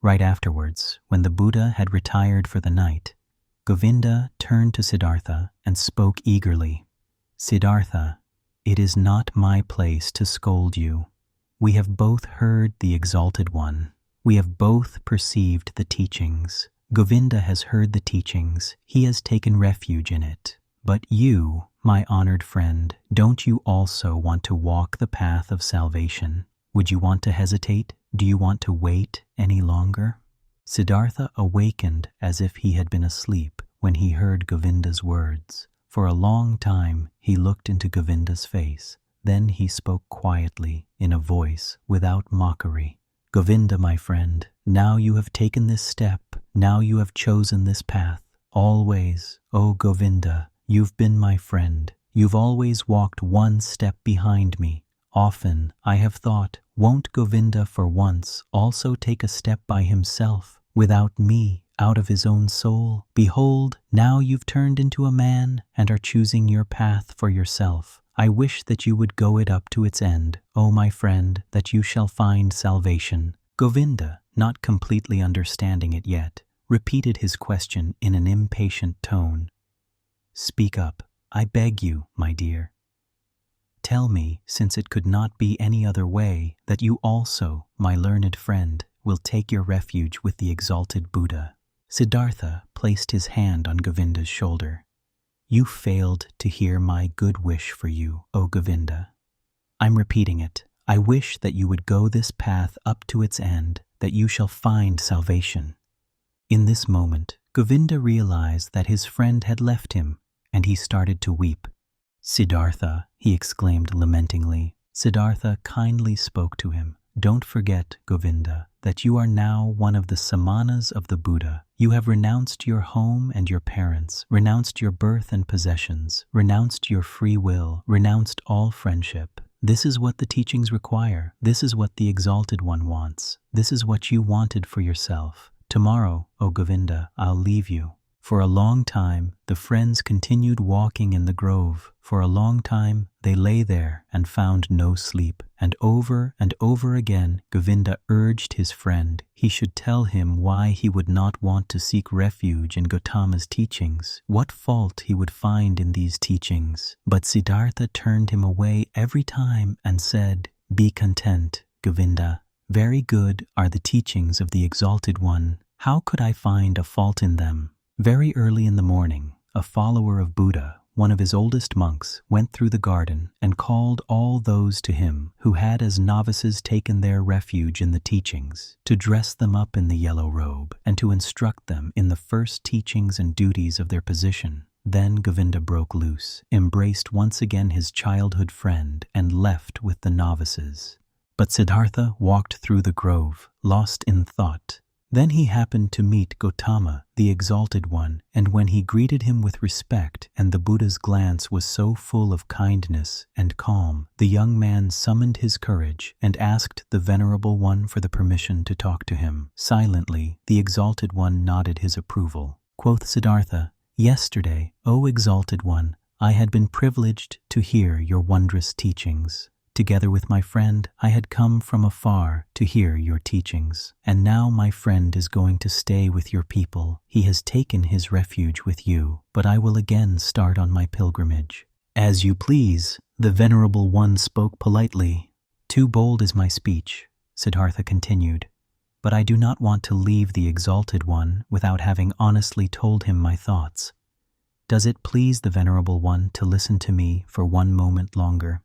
Right afterwards, when the Buddha had retired for the night, Govinda turned to Siddhartha and spoke eagerly. Siddhartha, it is not my place to scold you. We have both heard the Exalted One. We have both perceived the teachings. Govinda has heard the teachings. He has taken refuge in it. But you, my honored friend, don't you also want to walk the path of salvation? Would you want to hesitate? Do you want to wait any longer? Siddhartha awakened as if he had been asleep when he heard Govinda's words. For a long time he looked into Govinda's face. Then he spoke quietly, in a voice without mockery. Govinda, my friend, now you have taken this step. Now you have chosen this path. Always, O Govinda, you've been my friend. You've always walked one step behind me. Often I have thought, won't Govinda for once also take a step by himself, without me, out of his own soul? Behold, now you've turned into a man and are choosing your path for yourself. I wish that you would go it up to its end, O my friend, that you shall find salvation. Govinda, not completely understanding it yet, repeated his question in an impatient tone. Speak up, I beg you, my dear. Tell me, since it could not be any other way, that you also, my learned friend, will take your refuge with the Exalted Buddha. Siddhartha placed his hand on Govinda's shoulder. You failed to hear my good wish for you, O Govinda. I'm repeating it. I wish that you would go this path up to its end, that you shall find salvation. In this moment, Govinda realized that his friend had left him, and he started to weep. Siddhartha, he exclaimed lamentingly. Siddhartha kindly spoke to him. Don't forget, Govinda, that you are now one of the samanas of the Buddha. You have renounced your home and your parents, renounced your birth and possessions, renounced your free will, renounced all friendship. This is what the teachings require. This is what the Exalted One wants. This is what you wanted for yourself. Tomorrow, O Govinda, I'll leave you. For a long time, the friends continued walking in the grove. For a long time, they lay there and found no sleep. And over again, Govinda urged his friend he should tell him why he would not want to seek refuge in Gautama's teachings, what fault he would find in these teachings. But Siddhartha turned him away every time and said, Be content, Govinda. Very good are the teachings of the Exalted One. How could I find a fault in them? Very early in the morning, a follower of Buddha, one of his oldest monks, went through the garden and called all those to him who had as novices taken their refuge in the teachings, to dress them up in the yellow robe and to instruct them in the first teachings and duties of their position. Then Govinda broke loose, embraced once again his childhood friend, and left with the novices. But Siddhartha walked through the grove, lost in thought. Then he happened to meet Gautama, the Exalted One, and when he greeted him with respect and the Buddha's glance was so full of kindness and calm, the young man summoned his courage and asked the Venerable One for the permission to talk to him. Silently, the Exalted One nodded his approval. Quoth Siddhartha, "Yesterday, O Exalted One, I had been privileged to hear your wondrous teachings. Together with my friend, I had come from afar to hear your teachings. And now my friend is going to stay with your people. He has taken his refuge with you, but I will again start on my pilgrimage." "As you please," the Venerable One spoke politely. "Too bold is my speech," Siddhartha continued, "but I do not want to leave the Exalted One without having honestly told him my thoughts. Does it please the Venerable One to listen to me for one moment longer?"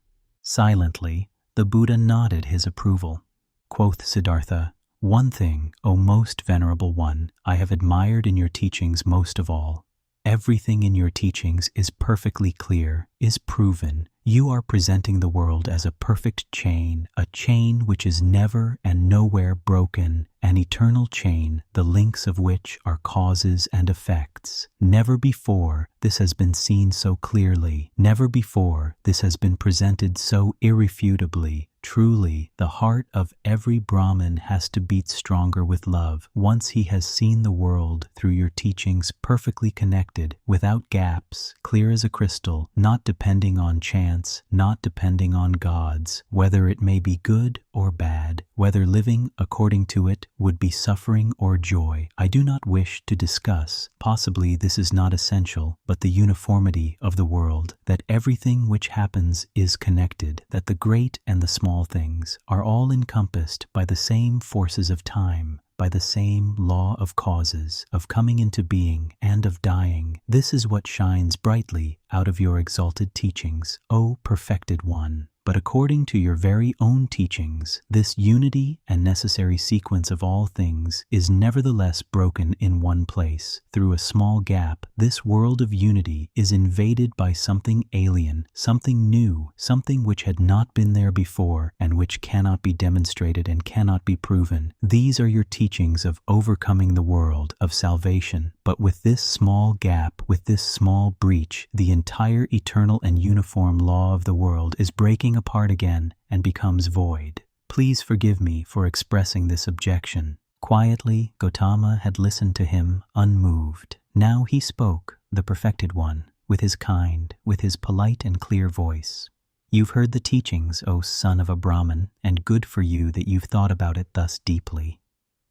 Silently, the Buddha nodded his approval. Quoth Siddhartha, "One thing, O most Venerable One, I have admired in your teachings most of all. Everything in your teachings is perfectly clear, is proven. You are presenting the world as a perfect chain, a chain which is never and nowhere broken, an eternal chain, the links of which are causes and effects. Never before this has been seen so clearly. Never before this has been presented so irrefutably. Truly, the heart of every Brahmin has to beat stronger with love once he has seen the world through your teachings perfectly connected, without gaps, clear as a crystal, not depending on chance, not depending on gods, whether it may be good or bad, whether living according to it would be suffering or joy. I do not wish to discuss, possibly this is not essential, but the uniformity of the world, that everything which happens is connected, that the great and the small things are all encompassed by the same forces of time, by the same law of causes, of coming into being and of dying. This is what shines brightly out of your exalted teachings, O Perfected One. But according to your very own teachings, this unity and necessary sequence of all things is nevertheless broken in one place. Through a small gap, this world of unity is invaded by something alien, something new, something which had not been there before and which cannot be demonstrated and cannot be proven. These are your teachings of overcoming the world, of salvation. But with this small gap, with this small breach, the entire eternal and uniform law of the world is breaking apart again and becomes void. Please forgive me for expressing this objection. Quietly, Gautama had listened to him, unmoved. Now he spoke, the Perfected One, with his kind, with his polite and clear voice. "You've heard the teachings, O son of a Brahmin, and good for you that you've thought about it thus deeply.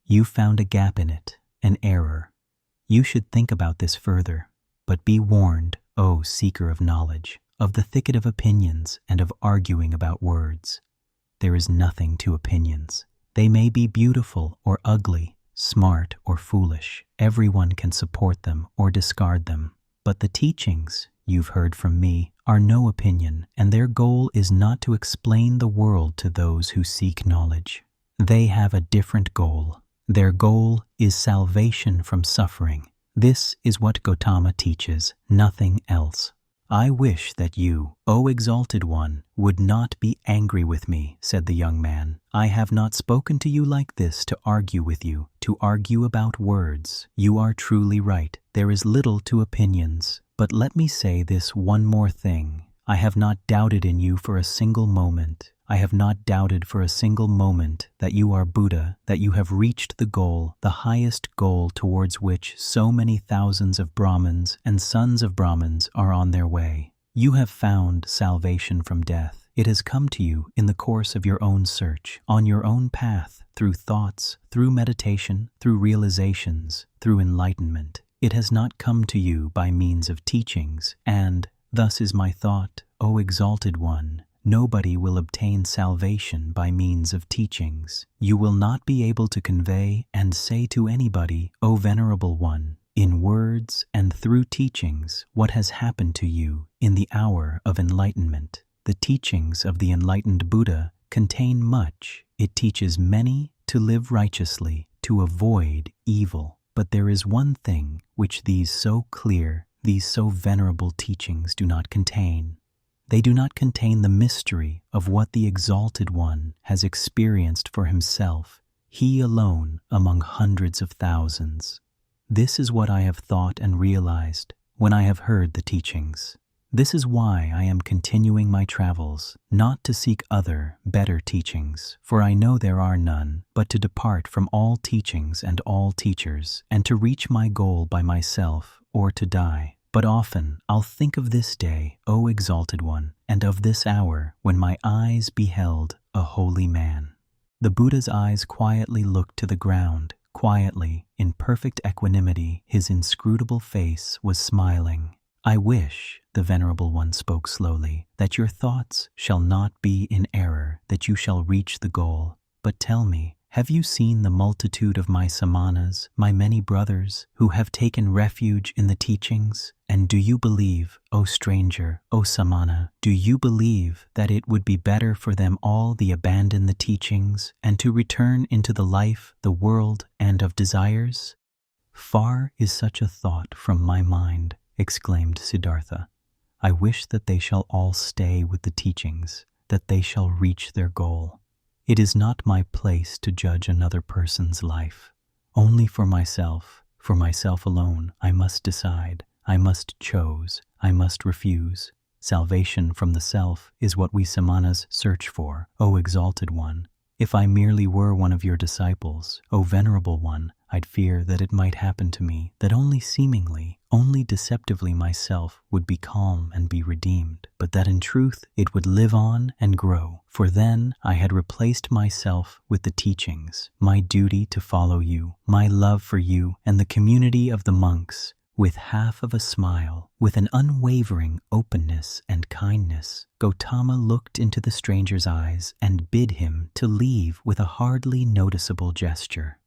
You've found a gap in it, an error. You should think about this further, but be warned, O seeker of knowledge, of the thicket of opinions and of arguing about words. There is nothing to opinions. They may be beautiful or ugly, smart or foolish. Everyone can support them or discard them. But the teachings you've heard from me are no opinion, and their goal is not to explain the world to those who seek knowledge. They have a different goal. Their goal is salvation from suffering. This is what Gautama teaches, nothing else. I wish that you, O Exalted One, would not be angry with me," said the young man. "I have not spoken to you like this to argue with you, to argue about words. You are truly right. There is little to opinions. But let me say this one more thing. I have not doubted in you for a single moment. I have not doubted for a single moment that you are Buddha, that you have reached the goal, the highest goal towards which so many thousands of Brahmins and sons of Brahmins are on their way. You have found salvation from death. It has come to you in the course of your own search, on your own path, through thoughts, through meditation, through realizations, through enlightenment. It has not come to you by means of teachings, and thus is my thought, O Exalted One. Nobody will obtain salvation by means of teachings. You will not be able to convey and say to anybody, O Venerable One, in words and through teachings, what has happened to you in the hour of enlightenment. The teachings of the enlightened Buddha contain much. It teaches many to live righteously, to avoid evil. But there is one thing which these so clear, these so venerable teachings do not contain. They do not contain the mystery of what the Exalted One has experienced for himself, he alone among hundreds of thousands. This is what I have thought and realized when I have heard the teachings. This is why I am continuing my travels, not to seek other, better teachings, for I know there are none, but to depart from all teachings and all teachers, and to reach my goal by myself, or to die. But often I'll think of this day, O Exalted One, and of this hour when my eyes beheld a holy man. The Buddha's eyes quietly looked to the ground. Quietly, in perfect equanimity, his inscrutable face was smiling. I wish, the Venerable One spoke slowly, that your thoughts shall not be in error, that you shall reach the goal. But tell me, have you seen the multitude of my samanas, my many brothers, who have taken refuge in the teachings? And do you believe, O stranger, O samana, do you believe that it would be better for them all to abandon the teachings and to return into the life, the world, and of desires? Far is such a thought from my mind, exclaimed Siddhartha. I wish that they shall all stay with the teachings, that they shall reach their goal. It is not my place to judge another person's life. Only for myself alone, I must decide, I must choose, I must refuse. Salvation from the self is what we samanas search for, O Exalted One. If I merely were one of your disciples, O Venerable One, I'd fear that it might happen to me, that only seemingly, only deceptively myself would be calm and be redeemed, but that in truth it would live on and grow. For then I had replaced myself with the teachings, my duty to follow you, my love for you, and the community of the monks. With half of a smile, with an unwavering openness and kindness, Gautama looked into the stranger's eyes and bid him to leave with a hardly noticeable gesture.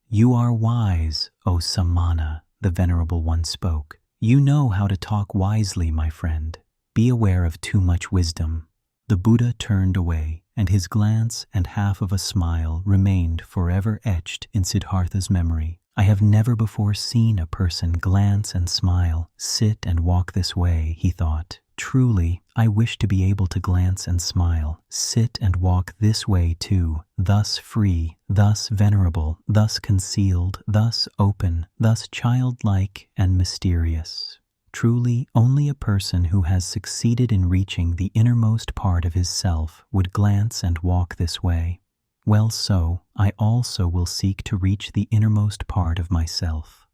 You are wise, O Samana, the Venerable One spoke. You know how to talk wisely, my friend. Be aware of too much wisdom. The Buddha turned away, and his glance and half of a smile remained forever etched in Siddhartha's memory. I have never before seen a person glance and smile, sit and walk this way, he thought. Truly, I wish to be able to glance and smile, sit and walk this way too, thus free, thus venerable, thus concealed, thus open, thus childlike and mysterious. Truly, only a person who has succeeded in reaching the innermost part of his self would glance and walk this way. Well, so, I also will seek to reach the innermost part of myself.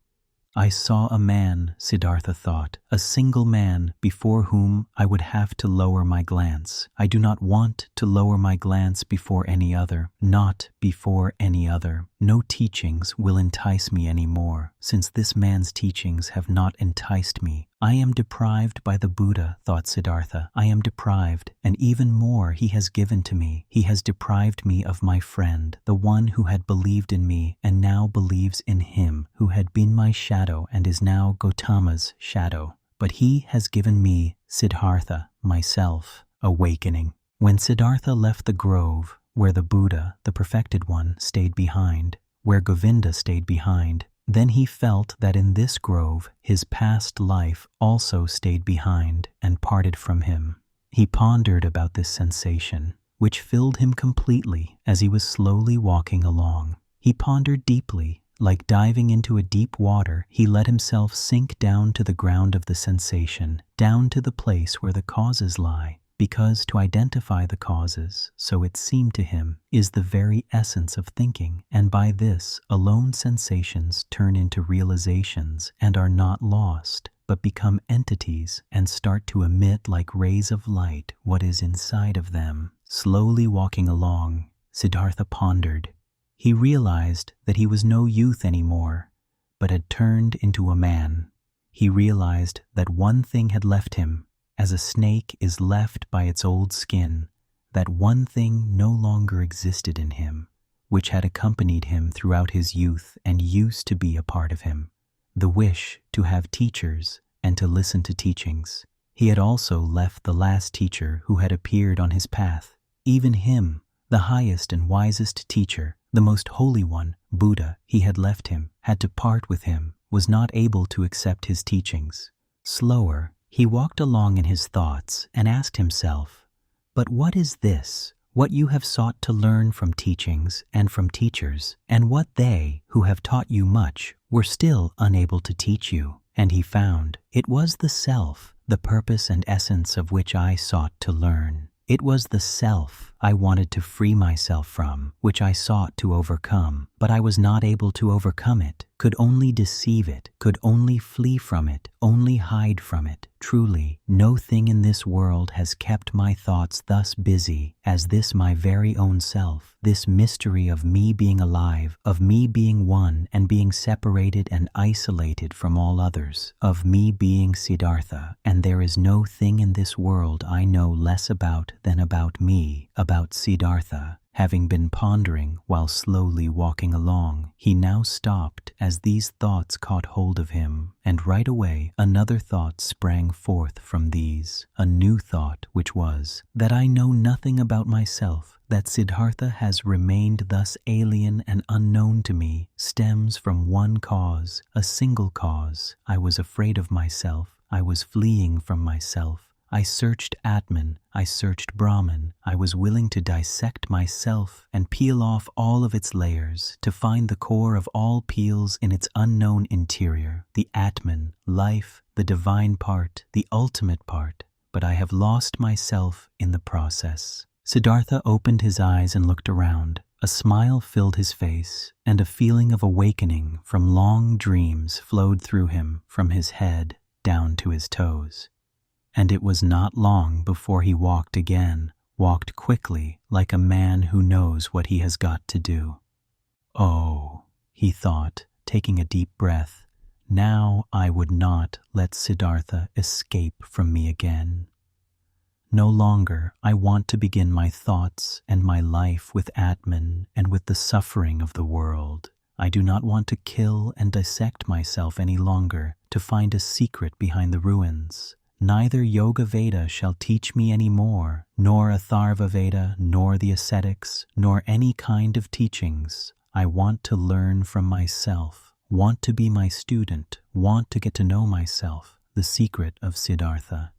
I saw a man, Siddhartha thought, a single man before whom I would have to lower my glance. I do not want to lower my glance before any other, not before any other. No teachings will entice me any more, since this man's teachings have not enticed me. I am deprived by the Buddha, thought Siddhartha. I am deprived, and even more he has given to me. He has deprived me of my friend, the one who had believed in me and now believes in him, who had been my shadow and is now Gautama's shadow. But he has given me, Siddhartha, myself, awakening. When Siddhartha left the grove, where the Buddha, the perfected one, stayed behind, where Govinda stayed behind, then he felt that in this grove his past life also stayed behind and parted from him. He pondered about this sensation, which filled him completely as he was slowly walking along. He pondered deeply. Like diving into a deep water, he let himself sink down to the ground of the sensation, down to the place where the causes lie, because to identify the causes, so it seemed to him, is the very essence of thinking, and by this alone sensations turn into realizations and are not lost, but become entities and start to emit like rays of light what is inside of them. Slowly walking along, Siddhartha pondered. He realized that he was no youth anymore, but had turned into a man. He realized that one thing had left him, as a snake is left by its old skin. That one thing no longer existed in him, which had accompanied him throughout his youth and used to be a part of him. The wish to have teachers and to listen to teachings. He had also left the last teacher who had appeared on his path. Even him, the highest and wisest teacher, the most holy one, Buddha, he had left him, had to part with him, was not able to accept his teachings. Slower, he walked along in his thoughts and asked himself, "But what is this, what you have sought to learn from teachings and from teachers, and what they, who have taught you much, were still unable to teach you?" And he found, it was the self, the purpose and essence of which I sought to learn. It was the self I wanted to free myself from, which I sought to overcome, but I was not able to overcome it, could only deceive it, could only flee from it, only hide from it. Truly, no thing in this world has kept my thoughts thus busy as this my very own self, this mystery of me being alive, of me being one and being separated and isolated from all others, of me being Siddhartha, and there is no thing in this world I know less about than about me, about Siddhartha. Having been pondering while slowly walking along, he now stopped as these thoughts caught hold of him, and right away another thought sprang forth from these, a new thought, which was, that I know nothing about myself, that Siddhartha has remained thus alien and unknown to me, stems from one cause, a single cause. I was afraid of myself, I was fleeing from myself. I searched Atman, I searched Brahman, I was willing to dissect myself and peel off all of its layers, to find the core of all peels in its unknown interior, the Atman, life, the divine part, the ultimate part, but I have lost myself in the process. Siddhartha opened his eyes and looked around. A smile filled his face, and a feeling of awakening from long dreams flowed through him from his head down to his toes. And it was not long before he walked again, walked quickly like a man who knows what he has got to do. "Oh," he thought, taking a deep breath, "now I would not let Siddhartha escape from me again. No longer I want to begin my thoughts and my life with Atman and with the suffering of the world. I do not want to kill and dissect myself any longer to find a secret behind the ruins. Neither Yoga Veda shall teach me any more, nor Atharva Veda, nor the ascetics, nor any kind of teachings. I want to learn from myself, want to be my student, want to get to know myself, the secret of Siddhartha."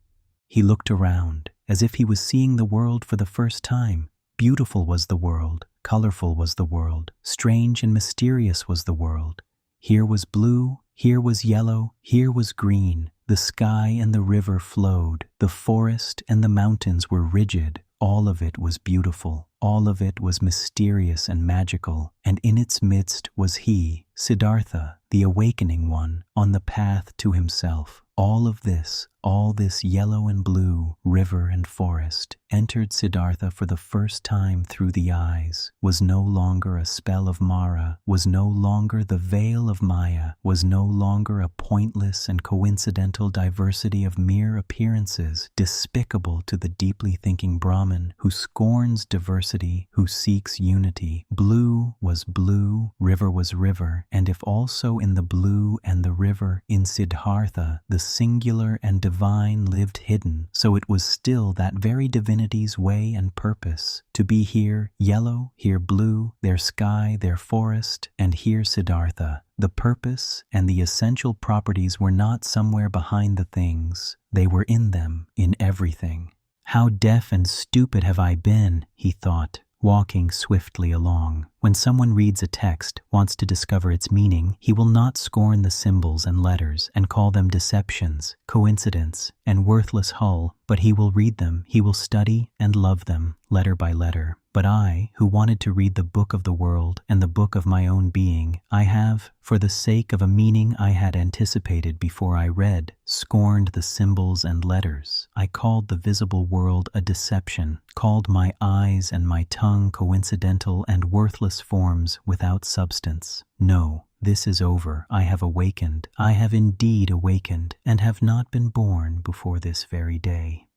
He looked around, as if he was seeing the world for the first time. Beautiful was the world, colorful was the world, strange and mysterious was the world. Here was blue, here was yellow, here was green. The sky and the river flowed, the forest and the mountains were rigid. All of it was beautiful, all of it was mysterious and magical, and in its midst was he, Siddhartha, the awakening one, on the path to himself. All of this, all this yellow and blue, river and forest, entered Siddhartha for the first time through the eyes, was no longer a spell of Mara, was no longer the veil of Maya, was no longer a pointless and coincidental diversity of mere appearances, despicable to the deeply thinking Brahmin who scorns diversity, who seeks unity. Blue was blue, river was river, and if also in the blue and the river, in Siddhartha, the singular and divine lived hidden, so it was still that very divinity's way and purpose, to be here yellow, here blue, there sky, there forest, and here Siddhartha. The purpose and the essential properties were not somewhere behind the things, they were in them, in everything. "How deaf and stupid have I been," he thought, walking swiftly along. When someone reads a text, wants to discover its meaning, he will not scorn the symbols and letters and call them deceptions, coincidence, and worthless hull, but he will read them, he will study and love them, letter by letter. But I, who wanted to read the book of the world and the book of my own being, I have, for the sake of a meaning I had anticipated before I read, scorned the symbols and letters. I called the visible world a deception, called my eyes and my tongue coincidental and worthless forms without substance. No, this is over. I have awakened. I have indeed awakened, and have not been born before this very day.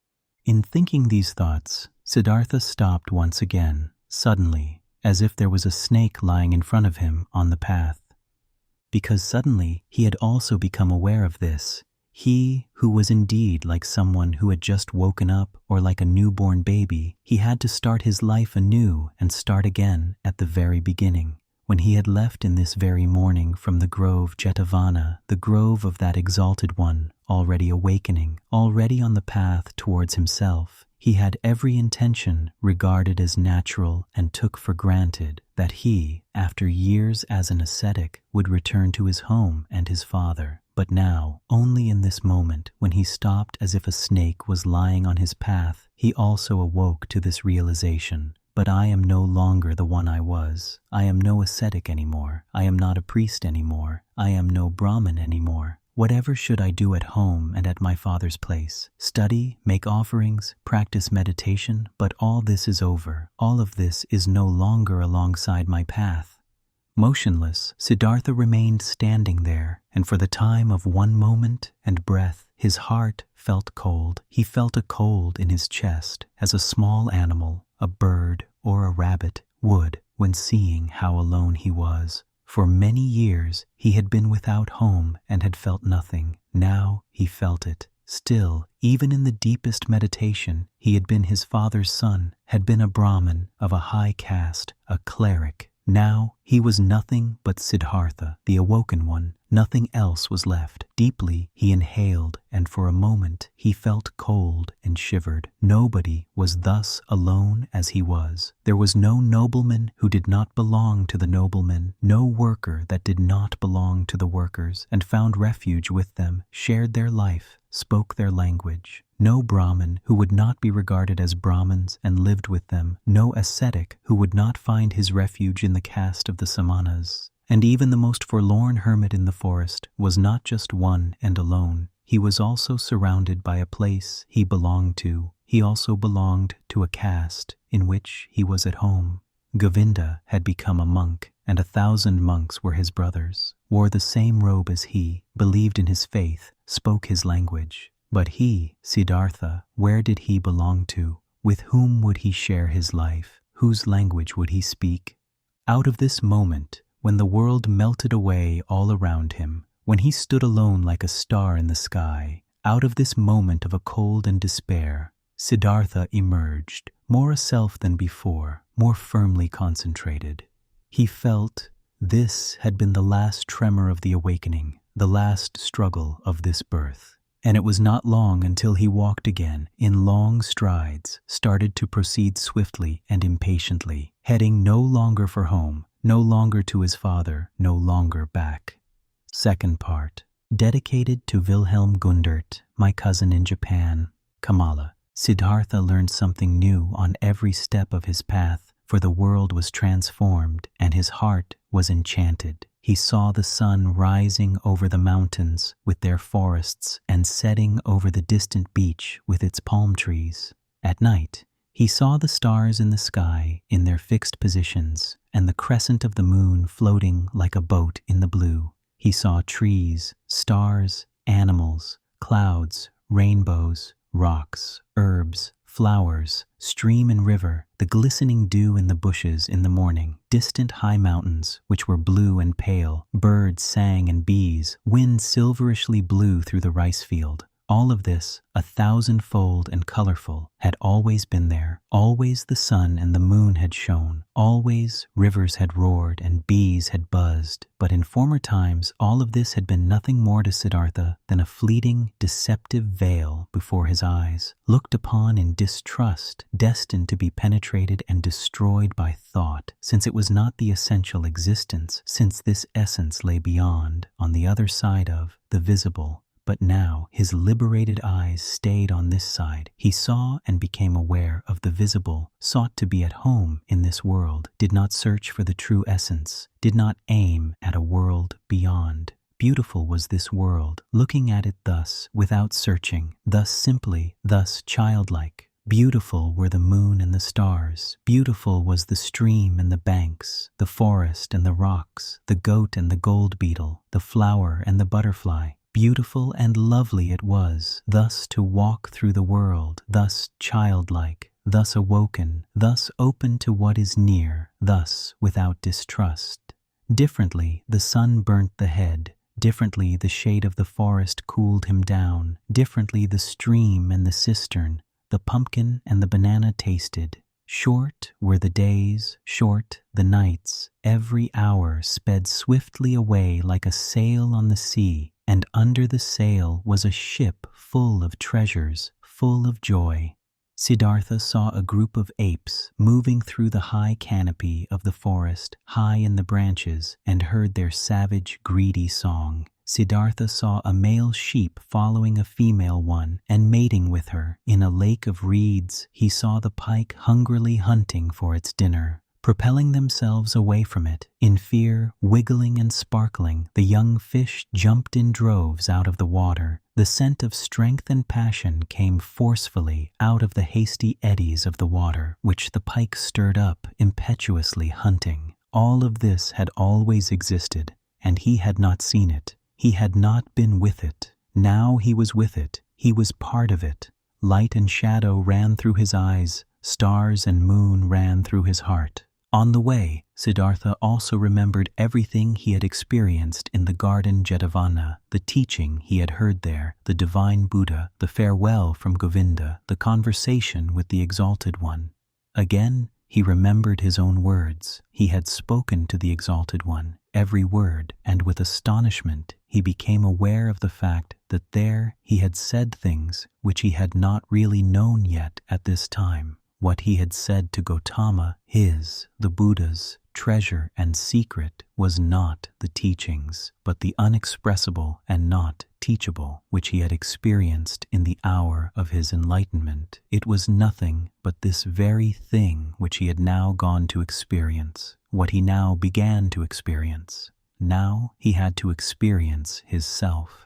In thinking these thoughts, Siddhartha stopped once again, suddenly, as if there was a snake lying in front of him on the path. Because suddenly he had also become aware of this. He, who was indeed like someone who had just woken up or like a newborn baby, he had to start his life anew and start again at the very beginning. When he had left in this very morning from the grove Jetavana, the grove of that exalted one, already awakening, already on the path towards himself. He had every intention regarded as natural and took for granted that he, after years as an ascetic, would return to his home and his father. But now, only in this moment, when he stopped as if a snake was lying on his path, he also awoke to this realization. But I am no longer the one I was. I am no ascetic anymore. I am not a priest anymore. I am no Brahmin anymore. Whatever should I do at home and at my father's place? Study, make offerings, practice meditation, but all this is over. All of this is no longer alongside my path. Motionless, Siddhartha remained standing there, and for the time of one moment and breath, his heart felt cold. He felt a cold in his chest, as a small animal, a bird or a rabbit, would when seeing how alone he was. For many years he had been without home and had felt nothing. Now he felt it. Still, even in the deepest meditation, he had been his father's son, had been a Brahmin of a high caste, a cleric. Now he was nothing but Siddhartha, the awoken one. Nothing else was left. Deeply he inhaled, and for a moment he felt cold and shivered. Nobody was thus alone as he was. There was no nobleman who did not belong to the noblemen, no worker that did not belong to the workers, and found refuge with them, shared their life, spoke their language. No Brahmin who would not be regarded as Brahmins and lived with them. No ascetic who would not find his refuge in the caste of the Samanas. And even the most forlorn hermit in the forest was not just one and alone. He was also surrounded by a place he belonged to. He also belonged to a caste in which he was at home. Govinda had become a monk, and 1,000 monks were his brothers, wore the same robe as he, believed in his faith, spoke his language. But he, Siddhartha, where did he belong to? With whom would he share his life? Whose language would he speak? Out of this moment, when the world melted away all around him, when he stood alone like a star in the sky, out of this moment of a cold and despair, Siddhartha emerged, more a self than before, more firmly concentrated. He felt this had been the last tremor of the awakening, the last struggle of this birth. And it was not long until he walked again, in long strides, started to proceed swiftly and impatiently, heading no longer for home, no longer to his father, no longer back. Second part, dedicated to Wilhelm Gundert, my cousin in Japan. Kamala. Siddhartha learned something new on every step of his path, for the world was transformed and his heart was enchanted. He saw the sun rising over the mountains with their forests and setting over the distant beach with its palm trees. At night, he saw the stars in the sky in their fixed positions and the crescent of the moon floating like a boat in the blue. He saw trees, stars, animals, clouds, rainbows, rocks, herbs, flowers, stream and river, the glistening dew in the bushes in the morning, distant high mountains, which were blue and pale, birds sang and bees, wind silverishly blew through the rice field. All of this, 1,000-fold and colorful, had always been there. Always the sun and the moon had shone. Always rivers had roared and bees had buzzed. But in former times, all of this had been nothing more to Siddhartha than a fleeting, deceptive veil before his eyes, looked upon in distrust, destined to be penetrated and destroyed by thought, since it was not the essential existence, since this essence lay beyond, on the other side of, the visible. But now his liberated eyes stayed on this side. He saw and became aware of the visible, sought to be at home in this world, did not search for the true essence, did not aim at a world beyond. Beautiful was this world, looking at it thus, without searching, thus simply, thus childlike. Beautiful were the moon and the stars. Beautiful was the stream and the banks, the forest and the rocks, the goat and the gold beetle, the flower and the butterfly. Beautiful and lovely it was, thus to walk through the world, thus childlike, thus awoken, thus open to what is near, thus without distrust. Differently the sun burnt the head, differently the shade of the forest cooled him down, differently the stream and the cistern, the pumpkin and the banana tasted. Short were the days, short the nights, every hour sped swiftly away like a sail on the sea. and under the sail was a ship full of treasures, full of joy. Siddhartha saw a group of apes moving through the high canopy of the forest, high in the branches, and heard their savage, greedy song. Siddhartha saw a male sheep following a female one and mating with her. In a lake of reeds, he saw the pike hungrily hunting for its dinner. Propelling themselves away from it, in fear, wiggling and sparkling, the young fish jumped in droves out of the water. The scent of strength and passion came forcefully out of the hasty eddies of the water, which the pike stirred up, impetuously hunting. All of this had always existed, and he had not seen it. He had not been with it. Now he was with it. He was part of it. Light and shadow ran through his eyes. Stars and moon ran through his heart. On the way, Siddhartha also remembered everything he had experienced in the garden Jetavana, the teaching he had heard there, the divine Buddha, the farewell from Govinda, the conversation with the Exalted One. Again, he remembered his own words. He had spoken to the Exalted One, every word, and with astonishment he became aware of the fact that there he had said things which he had not really known yet at this time. What he had said to Gautama, his, the Buddha's, treasure and secret was not the teachings, but the unexpressible and not teachable, which he had experienced in the hour of his enlightenment. It was nothing but this very thing which he had now gone to experience, what he now began to experience. Now he had to experience his self.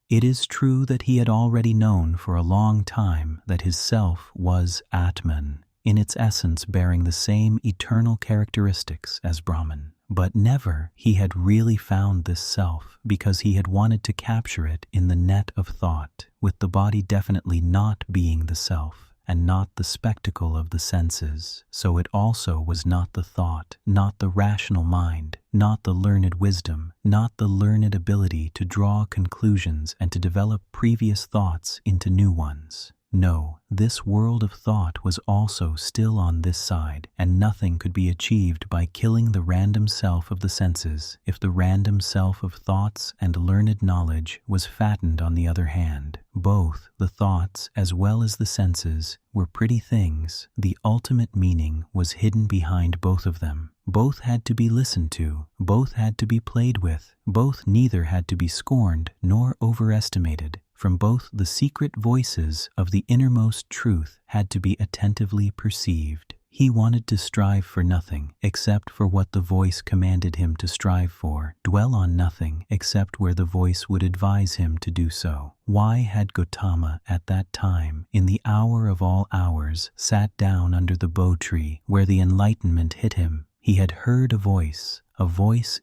It is true that he had already known for a long time that his self was Atman, in its essence bearing the same eternal characteristics as Brahman. But never he had really found this self because he had wanted to capture it in the net of thought, with the body definitely not being the self and not the spectacle of the senses. So it also was not the thought, not the rational mind, not the learned wisdom, not the learned ability to draw conclusions and to develop previous thoughts into new ones. No, this world of thought was also still on this side, and nothing could be achieved by killing the random self of the senses if the random self of thoughts and learned knowledge was fattened on the other hand. Both the thoughts as well as the senses were pretty things. The ultimate meaning was hidden behind both of them. Both had to be listened to, both had to be played with, both neither had to be scorned nor overestimated. From both the secret voices of the innermost truth had to be attentively perceived. He wanted to strive for nothing except for what the voice commanded him to strive for, dwell on nothing except where the voice would advise him to do so. Why had Gautama at that time, in the hour of all hours, sat down under the bo tree where the enlightenment hit him? He had heard a voice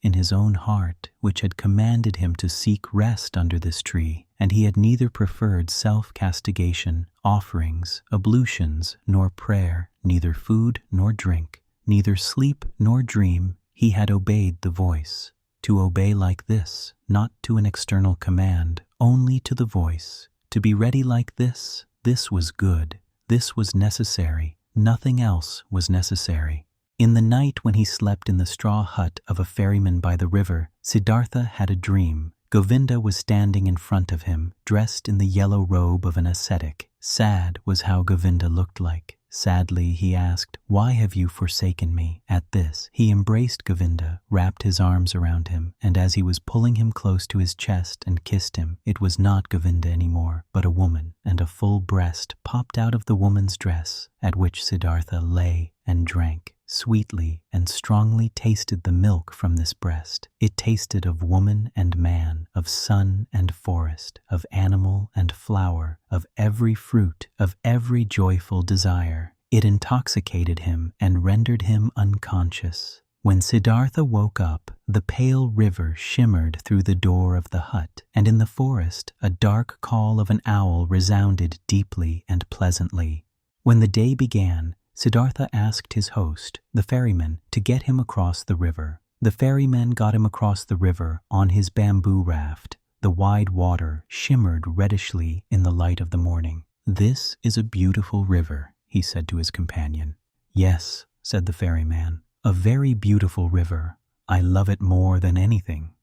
in his own heart which had commanded him to seek rest under this tree, and he had neither preferred self-castigation, offerings, ablutions, nor prayer, neither food nor drink, neither sleep nor dream. He had obeyed the voice. To obey like this, not to an external command, only to the voice. To be ready like this was good, this was necessary, nothing else was necessary. In the night when he slept in the straw hut of a ferryman by the river, Siddhartha had a dream. Govinda was standing in front of him, dressed in the yellow robe of an ascetic. Sad was how Govinda looked like. Sadly, he asked, "Why have you forsaken me?" At this, he embraced Govinda, wrapped his arms around him, and as he was pulling him close to his chest and kissed him, it was not Govinda anymore, but a woman, and a full breast popped out of the woman's dress, at which Siddhartha lay and drank. Sweetly and strongly tasted the milk from this breast. It tasted of woman and man, of sun and forest, of animal and flower, of every fruit, of every joyful desire. It intoxicated him and rendered him unconscious. When Siddhartha woke up, the pale river shimmered through the door of the hut, and in the forest a dark call of an owl resounded deeply and pleasantly. When the day began, Siddhartha asked his host, the ferryman, to get him across the river. The ferryman got him across the river on his bamboo raft. The wide water shimmered reddishly in the light of the morning. "This is a beautiful river," he said to his companion. "Yes," said the ferryman, "a very beautiful river. I love it more than anything.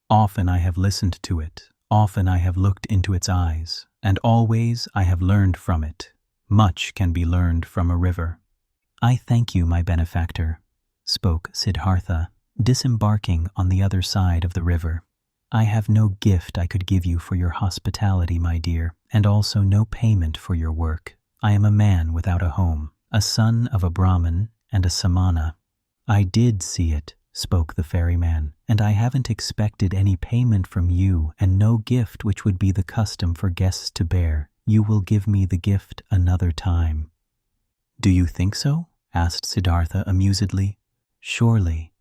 Often I have listened to it. Often I have looked into its eyes, and always I have learned from it. Much can be learned from a river. I thank you, my benefactor, spoke Siddhartha, disembarking on the other side of the river. I have no gift I could give you for your hospitality, my dear, and also no payment for your work. I am a man without a home, a son of a Brahmin and a samana. I did see it, spoke the ferryman, and I haven't expected any payment from you and no gift which would be the custom for guests to bear. You will give me the gift another time. Do you think so? Asked Siddhartha amusedly. Surely.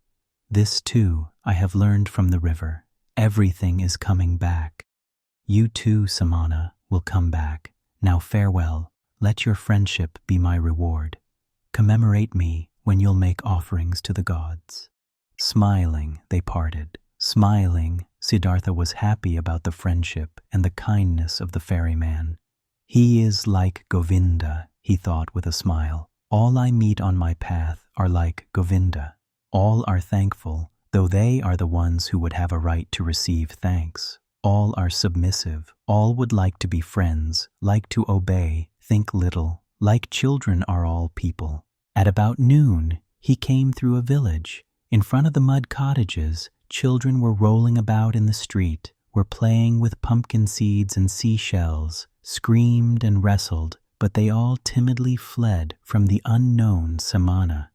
This too I have learned from the river. Everything is coming back. You too, samana, will come back. Now farewell. Let your friendship be my reward. Commemorate me when you'll make offerings to the gods. Smiling, they parted. Smiling, Siddhartha was happy about the friendship and the kindness of the ferryman. He is like Govinda, he thought with a smile. All I meet on my path are like Govinda. All are thankful, though they are the ones who would have a right to receive thanks. All are submissive. All would like to be friends, like to obey, think little. Like children are all people. At about noon, he came through a village. In front of the mud cottages, children were rolling about in the street, were playing with pumpkin seeds and seashells, screamed and wrestled, but they all timidly fled from the unknown samana.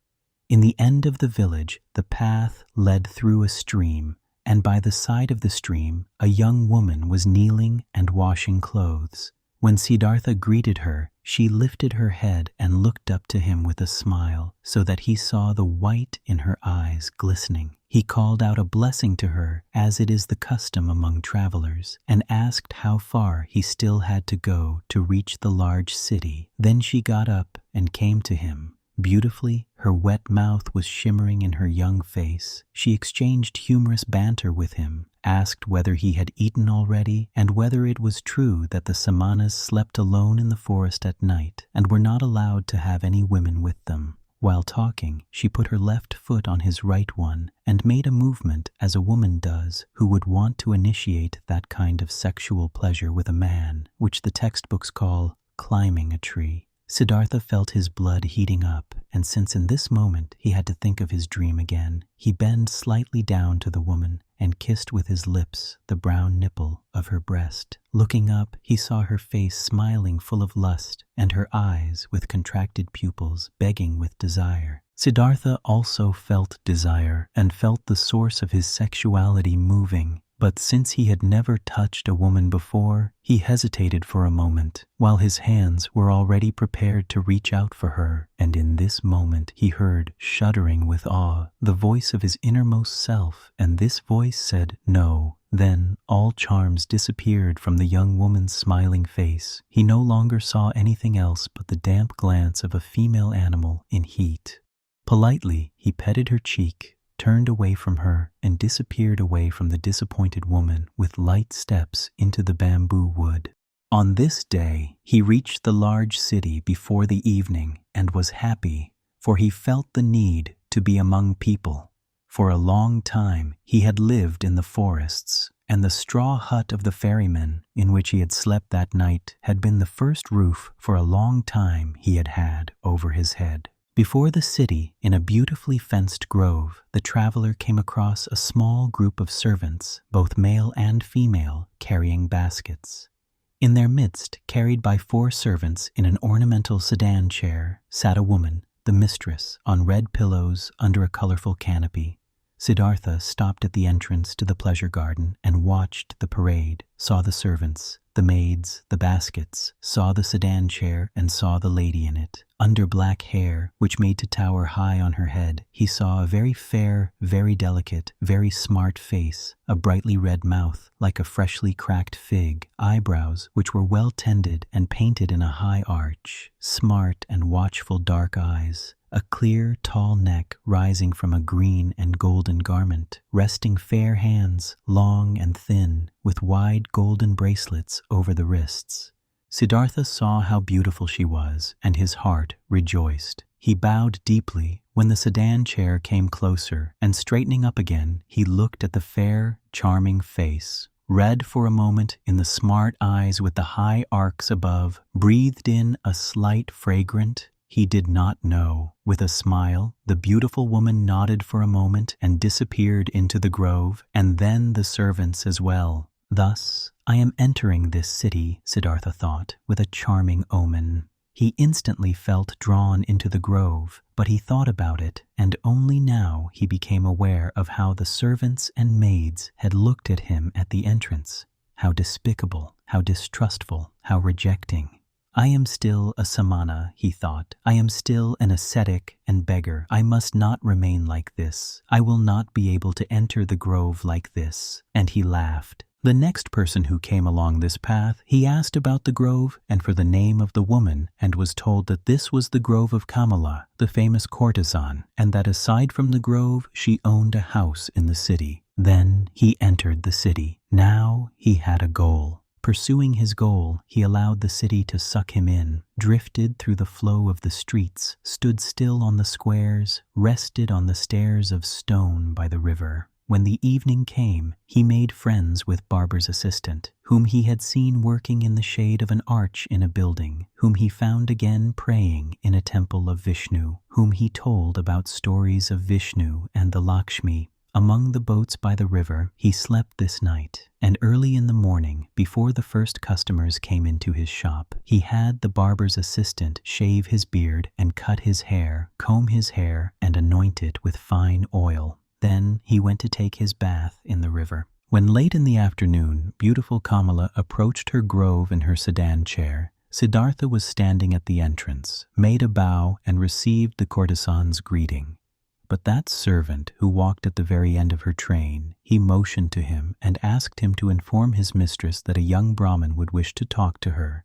In the end of the village, the path led through a stream, and by the side of the stream, a young woman was kneeling and washing clothes. When Siddhartha greeted her, she lifted her head and looked up to him with a smile, so that he saw the white in her eyes glistening. He called out a blessing to her, as it is the custom among travelers, and asked how far he still had to go to reach the large city. Then she got up and came to him. Beautifully, her wet mouth was shimmering in her young face. She exchanged humorous banter with him, asked whether he had eaten already, and whether it was true that the samanas slept alone in the forest at night and were not allowed to have any women with them. While talking, she put her left foot on his right one and made a movement as a woman does who would want to initiate that kind of sexual pleasure with a man, which the textbooks call climbing a tree. Siddhartha felt his blood heating up, and since in this moment he had to think of his dream again, he bent slightly down to the woman and kissed with his lips the brown nipple of her breast. Looking up, he saw her face smiling full of lust, and her eyes with contracted pupils begging with desire. Siddhartha also felt desire and felt the source of his sexuality moving. But since he had never touched a woman before, he hesitated for a moment, while his hands were already prepared to reach out for her, and in this moment he heard, shuddering with awe, the voice of his innermost self, and this voice said, "No." Then all charms disappeared from the young woman's smiling face. He no longer saw anything else but the damp glance of a female animal in heat. Politely, he petted her cheek, turned away from her, and disappeared away from the disappointed woman with light steps into the bamboo wood. On this day, he reached the large city before the evening and was happy, for he felt the need to be among people. For a long time, he had lived in the forests, and the straw hut of the ferryman in which he had slept that night had been the first roof for a long time he had had over his head. Before the city, in a beautifully fenced grove, the traveler came across a small group of servants, both male and female, carrying baskets. In their midst, carried by 4 servants in an ornamental sedan chair, sat a woman, the mistress, on red pillows under a colorful canopy. Siddhartha stopped at the entrance to the pleasure garden and watched the parade, saw the servants, the maids, the baskets, saw the sedan chair, and saw the lady in it. Under black hair, which made to tower high on her head, he saw a very fair, very delicate, very smart face, a brightly red mouth, like a freshly cracked fig, eyebrows, which were well tended and painted in a high arch, smart and watchful dark eyes, a clear, tall neck rising from a green and golden garment, resting fair hands, long and thin, with wide golden bracelets over the wrists. Siddhartha saw how beautiful she was, and his heart rejoiced. He bowed deeply when the sedan chair came closer, and straightening up again, he looked at the fair, charming face, read for a moment in the smart eyes with the high arcs above, breathed in a slight fragrant. He did not know. With a smile, the beautiful woman nodded for a moment and disappeared into the grove, and then the servants as well. Thus, I am entering this city, Siddhartha thought, with a charming omen. He instantly felt drawn into the grove, but he thought about it, and only now he became aware of how the servants and maids had looked at him at the entrance. How despicable, how distrustful, how rejecting. I am still a samana, he thought. I am still an ascetic and beggar. I must not remain like this. I will not be able to enter the grove like this. And he laughed. The next person who came along this path, he asked about the grove and for the name of the woman, and was told that this was the grove of Kamala, the famous courtesan, and that aside from the grove, she owned a house in the city. Then he entered the city. Now he had a goal. Pursuing his goal, he allowed the city to suck him in, drifted through the flow of the streets, stood still on the squares, rested on the stairs of stone by the river. When the evening came, he made friends with Barber's assistant, whom he had seen working in the shade of an arch in a building, whom he found again praying in a temple of Vishnu, whom he told about stories of Vishnu and the Lakshmi. Among the boats by the river, he slept this night, and early in the morning, before the first customers came into his shop, he had the barber's assistant shave his beard and cut his hair, comb his hair, and anoint it with fine oil. Then he went to take his bath in the river. When late in the afternoon, beautiful Kamala approached her grove in her sedan chair, Siddhartha was standing at the entrance, made a bow, and received the courtesan's greeting. But that servant who walked at the very end of her train, he motioned to him and asked him to inform his mistress that a young Brahmin would wish to talk to her.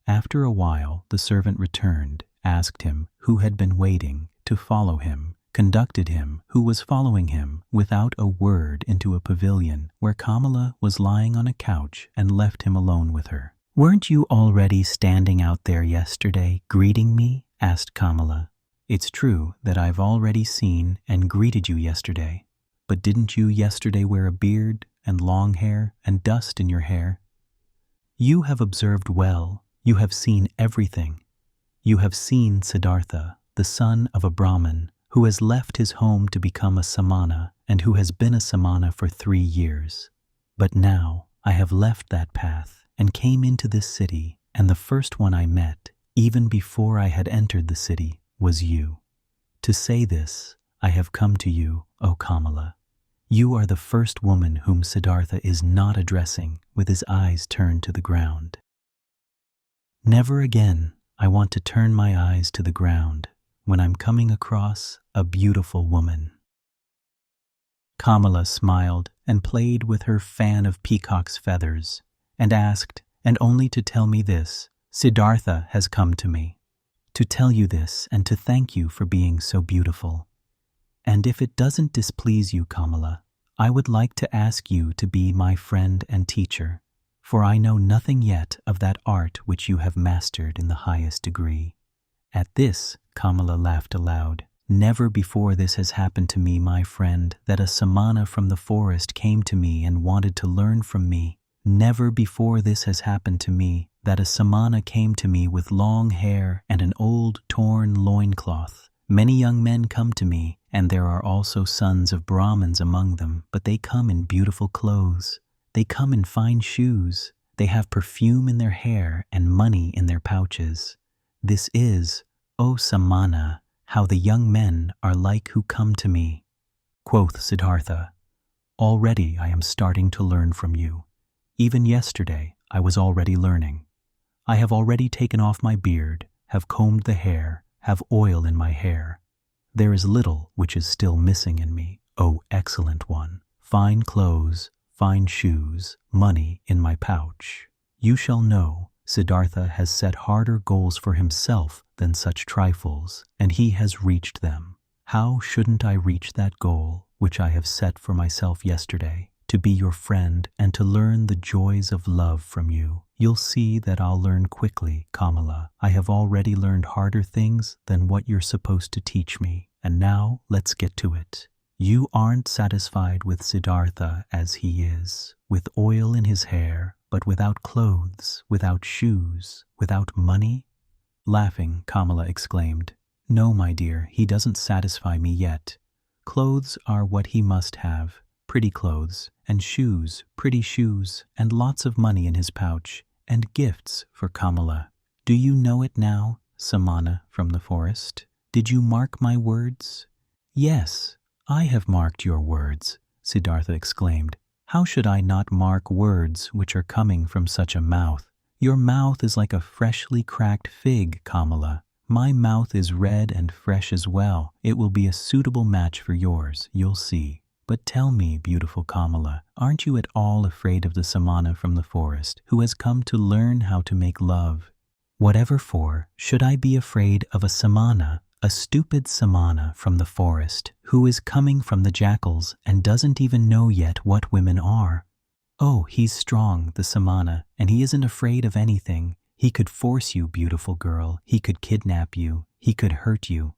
After a while, the servant returned, asked him, who had been waiting, to follow him, conducted him, who was following him, without a word into a pavilion where Kamala was lying on a couch, and left him alone with her. "Weren't you already standing out there yesterday, greeting me?" asked Kamala. "It's true that I've already seen and greeted you yesterday, but didn't you yesterday wear a beard and long hair and dust in your hair? You have observed well, you have seen everything. You have seen Siddhartha, the son of a Brahmin, who has left his home to become a samana, and who has been a samana for 3 years. But now I have left that path and came into this city, and the first one I met, even before I had entered the city, was you. To say this, I have come to you, O Kamala. You are the first woman whom Siddhartha is not addressing with his eyes turned to the ground. Never again I want to turn my eyes to the ground when I'm coming across a beautiful woman." Kamala smiled and played with her fan of peacock's feathers and asked, and only to tell me this, "Siddhartha has come to me. To tell you this and to thank you for being so beautiful. And if it doesn't displease you, Kamala, I would like to ask you to be my friend and teacher, for I know nothing yet of that art which you have mastered in the highest degree." At this, Kamala laughed aloud. "Never before this has happened to me, my friend, that a samana from the forest came to me and wanted to learn from me. Never before this has happened to me, that a samana came to me with long hair and an old torn loincloth. Many young men come to me, and there are also sons of Brahmins among them, but they come in beautiful clothes. They come in fine shoes. They have perfume in their hair and money in their pouches. This is, O samana, how the young men are like who come to me." Quoth Siddhartha, "Already I am starting to learn from you. Even yesterday I was already learning. I have already taken off my beard, have combed the hair, have oil in my hair. There is little which is still missing in me, O excellent one. Fine clothes, fine shoes, money in my pouch. You shall know Siddhartha has set harder goals for himself than such trifles, and he has reached them. How shouldn't I reach that goal which I have set for myself yesterday? To be your friend and to learn the joys of love from you. You'll see that I'll learn quickly, Kamala. I have already learned harder things than what you're supposed to teach me, and now let's get to it. You aren't satisfied with Siddhartha as he is, with oil in his hair, but without clothes, without shoes, without money? Laughing, Kamala exclaimed, No, my dear, he doesn't satisfy me yet. Clothes are what he must have, pretty clothes, and shoes, pretty shoes, and lots of money in his pouch, and gifts for Kamala. Do you know it now, Samana from the forest? Did you mark my words? Yes, I have marked your words, Siddhartha exclaimed. How should I not mark words which are coming from such a mouth? Your mouth is like a freshly cracked fig, Kamala. My mouth is red and fresh as well. It will be a suitable match for yours, you'll see. But tell me, beautiful Kamala, aren't you at all afraid of the samana from the forest, who has come to learn how to make love? Whatever for, should I be afraid of a samana, a stupid samana from the forest, who is coming from the jackals and doesn't even know yet what women are? Oh, he's strong, the samana, and he isn't afraid of anything. He could force you, beautiful girl. He could kidnap you. He could hurt you.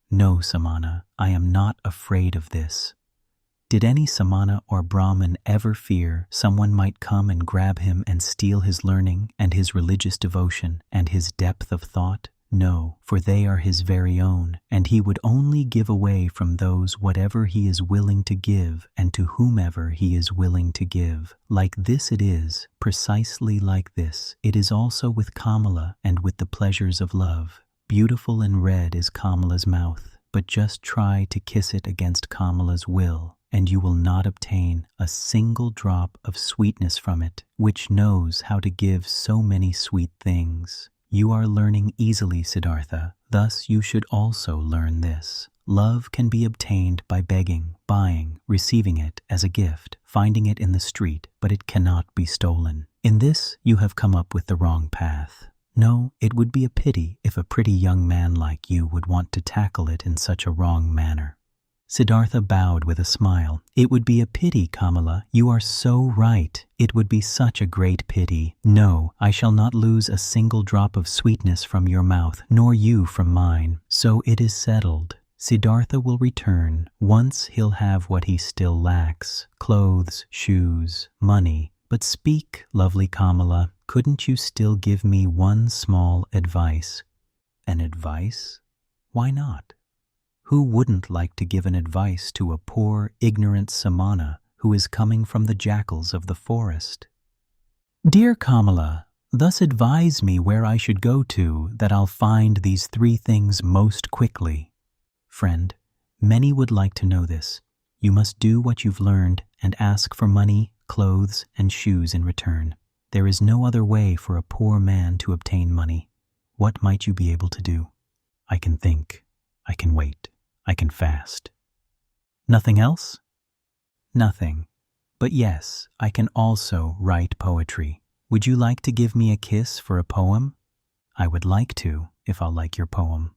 No, samana, I am not afraid of this. Did any samana or Brahmin ever fear someone might come and grab him and steal his learning and his religious devotion and his depth of thought? No, for they are his very own, and he would only give away from those whatever he is willing to give and to whomever he is willing to give. Like this it is, precisely like this, it is also with Kamala and with the pleasures of love. Beautiful and red is Kamala's mouth, but just try to kiss it against Kamala's will, and you will not obtain a single drop of sweetness from it, which knows how to give so many sweet things. You are learning easily, Siddhartha. Thus you should also learn this. Love can be obtained by begging, buying, receiving it as a gift, finding it in the street, but it cannot be stolen. In this you have come up with the wrong path. No, it would be a pity if a pretty young man like you would want to tackle it in such a wrong manner. Siddhartha bowed with a smile. It would be a pity, Kamala. You are so right. It would be such a great pity. No, I shall not lose a single drop of sweetness from your mouth, nor you from mine. So it is settled. Siddhartha will return. Once he'll have what he still lacks, clothes, shoes, money. But speak, lovely Kamala, couldn't you still give me one small advice? An advice? Why not? Who wouldn't like to give an advice to a poor, ignorant samana who is coming from the jackals of the forest? Dear Kamala, thus advise me where I should go to that I'll find these 3 things most quickly. Friend, many would like to know this. You must do what you've learned and ask for money, clothes, and shoes in return. There is no other way for a poor man to obtain money. What might you be able to do? I can think. I can wait. I can fast. Nothing else? Nothing. But yes, I can also write poetry. Would you like to give me a kiss for a poem? I would like to, if I'll like your poem.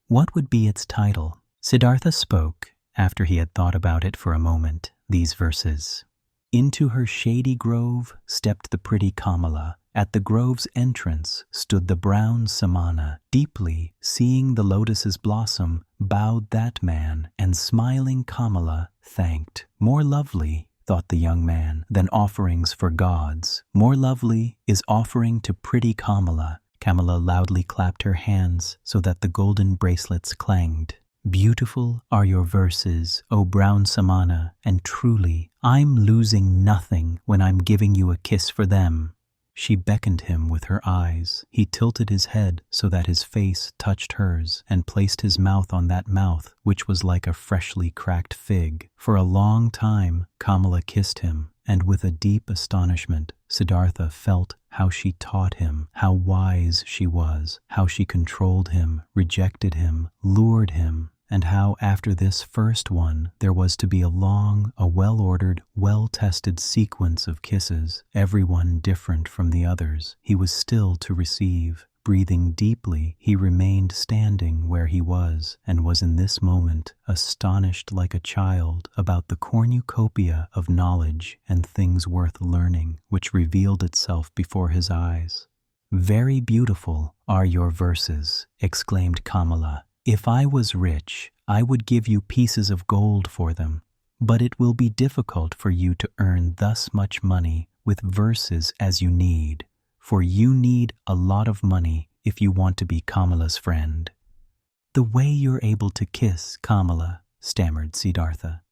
What would be its title? Siddhartha spoke, after he had thought about it for a moment, these verses. Into her shady grove stepped the pretty Kamala. At the grove's entrance stood the brown samana. Deeply, seeing the lotus's blossom, bowed that man, and smiling Kamala thanked. More lovely, thought the young man, than offerings for gods. More lovely is offering to pretty Kamala. Kamala loudly clapped her hands so that the golden bracelets clanged. Beautiful are your verses, O brown samana, and truly, I'm losing nothing when I'm giving you a kiss for them. She beckoned him with her eyes. He tilted his head so that his face touched hers and placed his mouth on that mouth, which was like a freshly cracked fig. For a long time, Kamala kissed him, and with a deep astonishment, Siddhartha felt how she taught him, how wise she was, how she controlled him, rejected him, lured him, and how after this first one there was to be a long, a well-ordered, well-tested sequence of kisses, every one different from the others. He was still to receive. Breathing deeply, he remained standing where he was, and was in this moment astonished like a child about the cornucopia of knowledge and things worth learning, which revealed itself before his eyes. Very beautiful are your verses, exclaimed Kamala. If I was rich, I would give you pieces of gold for them. but it will be difficult for you to earn thus much money with verses as you need, for you need a lot of money if you want to be Kamala's friend." "The way you're able to kiss Kamala," stammered Siddhartha.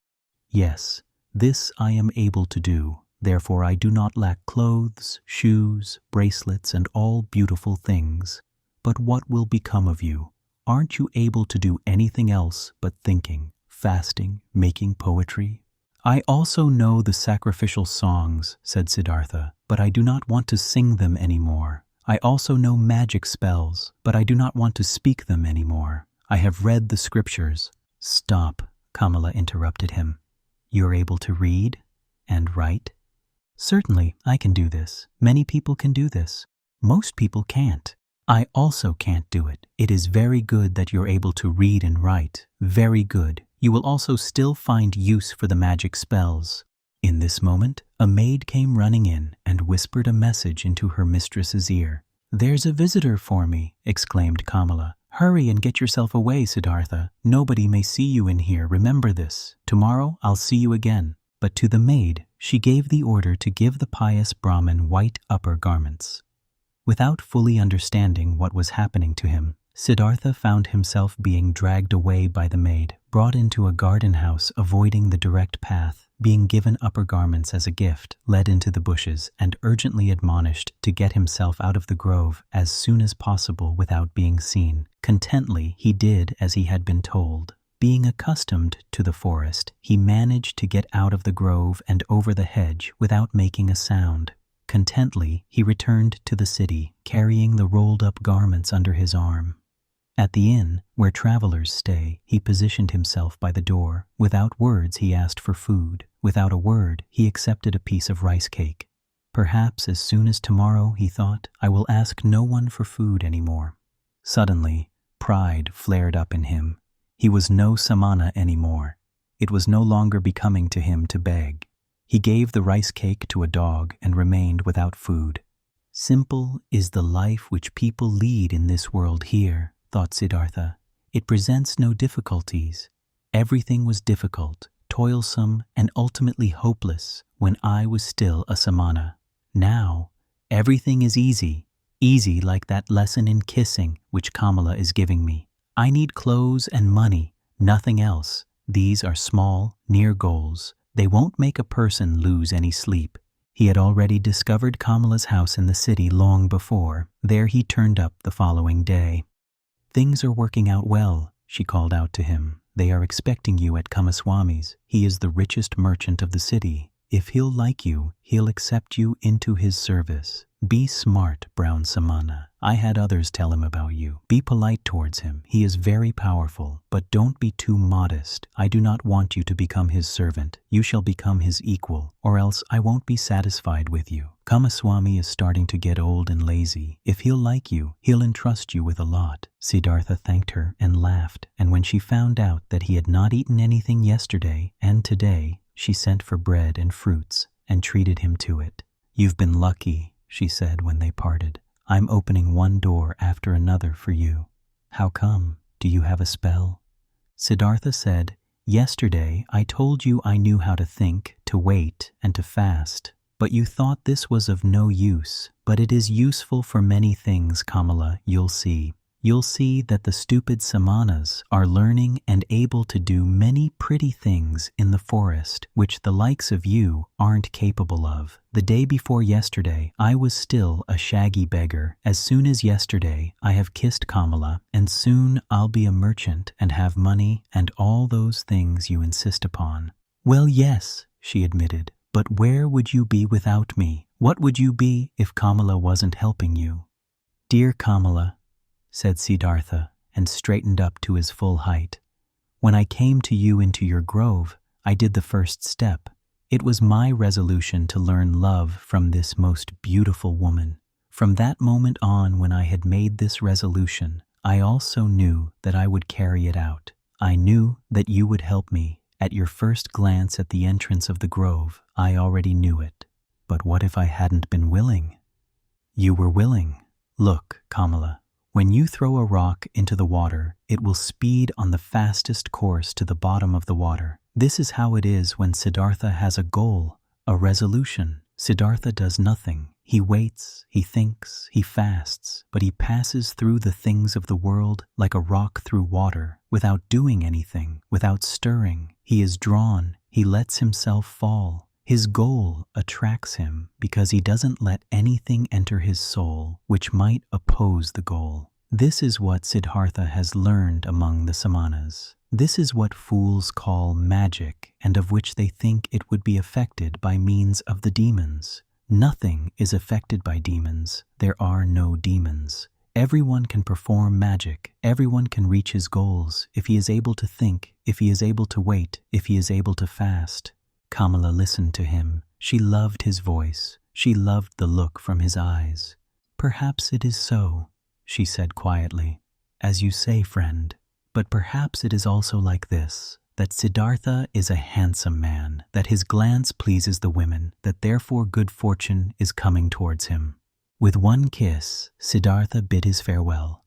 "Yes, this I am able to do. Therefore I do not lack clothes, shoes, bracelets, and all beautiful things. But what will become of you? Aren't you able to do anything else but thinking, fasting, making poetry?" "I also know the sacrificial songs," said Siddhartha, "but I do not want to sing them anymore. I also know magic spells, but I do not want to speak them anymore. I have read the scriptures." "Stop," Kamala interrupted him. "You're able to read and write?" "Certainly, I can do this. Many people can do this. Most people can't. I also can't do it. It is very good that you're able to read and write. Very good. You will also still find use for the magic spells." In this moment, a maid came running in and whispered a message into her mistress's ear. "There's a visitor for me," exclaimed Kamala. "Hurry and get yourself away, Siddhartha. Nobody may see you in here. Remember this. Tomorrow I'll see you again." But to the maid, she gave the order to give the pious Brahmin white upper garments. Without fully understanding what was happening to him, Siddhartha found himself being dragged away by the maid, brought into a garden house avoiding the direct path, being given upper garments as a gift, led into the bushes, and urgently admonished to get himself out of the grove as soon as possible without being seen. Contently, he did as he had been told. Being accustomed to the forest, he managed to get out of the grove and over the hedge without making a sound. Contently, he returned to the city, carrying the rolled-up garments under his arm. At the inn, where travelers stay, he positioned himself by the door. Without words, he asked for food. Without a word, he accepted a piece of rice cake. Perhaps as soon as tomorrow, he thought, I will ask no one for food anymore. Suddenly, pride flared up in him. He was no samana anymore. It was no longer becoming to him to beg. He gave the rice cake to a dog and remained without food. Simple is the life which people lead in this world here, thought Siddhartha. It presents no difficulties. Everything was difficult, toilsome, and ultimately hopeless when I was still a samana. Now, everything is easy, easy like that lesson in kissing which Kamala is giving me. I need clothes and money, nothing else. These are small, near goals. They won't make a person lose any sleep. He had already discovered Kamala's house in the city long before. There he turned up the following day. "Things are working out well," she called out to him. "They are expecting you at Kamaswami's. He is the richest merchant of the city. If he'll like you, he'll accept you into his service. Be smart, brown samana. I had others tell him about you. Be polite towards him. He is very powerful, but don't be too modest. I do not want you to become his servant. You shall become his equal, or else I won't be satisfied with you. Kamaswami is starting to get old and lazy. If he'll like you, he'll entrust you with a lot." Siddhartha thanked her and laughed, and when she found out that he had not eaten anything yesterday and today, she sent for bread and fruits and treated him to it. "You've been lucky," she said when they parted. "I'm opening one door after another for you. How come? Do you have a spell?" Siddhartha said, "Yesterday I told you I knew how to think, to wait, and to fast. But you thought this was of no use. But it is useful for many things, Kamala, you'll see. You'll see that the stupid samanas are learning and able to do many pretty things in the forest, which the likes of you aren't capable of. The day before yesterday, I was still a shaggy beggar. As soon as yesterday, I have kissed Kamala, and soon I'll be a merchant and have money and all those things you insist upon." "Well, yes," she admitted, "but where would you be without me? What would you be if Kamala wasn't helping you?" "Dear Kamala," said Siddhartha, and straightened up to his full height. "When I came to you into your grove, I did the first step. It was my resolution to learn love from this most beautiful woman. From that moment on, when I had made this resolution, I also knew that I would carry it out. I knew that you would help me. At your first glance at the entrance of the grove, I already knew it. But what if I hadn't been willing?" "You were willing. Look, Kamala, when you throw a rock into the water, it will speed on the fastest course to the bottom of the water. This is how it is when Siddhartha has a goal, a resolution. Siddhartha does nothing. He waits, he thinks, he fasts, but he passes through the things of the world like a rock through water, without doing anything, without stirring. He is drawn, he lets himself fall. His goal attracts him because he doesn't let anything enter his soul which might oppose the goal. This is what Siddhartha has learned among the samanas. This is what fools call magic, and of which they think it would be affected by means of the demons. Nothing is affected by demons. There are no demons. Everyone can perform magic. Everyone can reach his goals if he is able to think, if he is able to wait, if he is able to fast. Kamala listened to him. She loved his voice. She loved the look from his eyes. "Perhaps it is so," she said quietly, "as you say, friend. But perhaps it is also like this, that Siddhartha is a handsome man, that his glance pleases the women, that therefore good fortune is coming towards him." With one kiss, Siddhartha bid his farewell.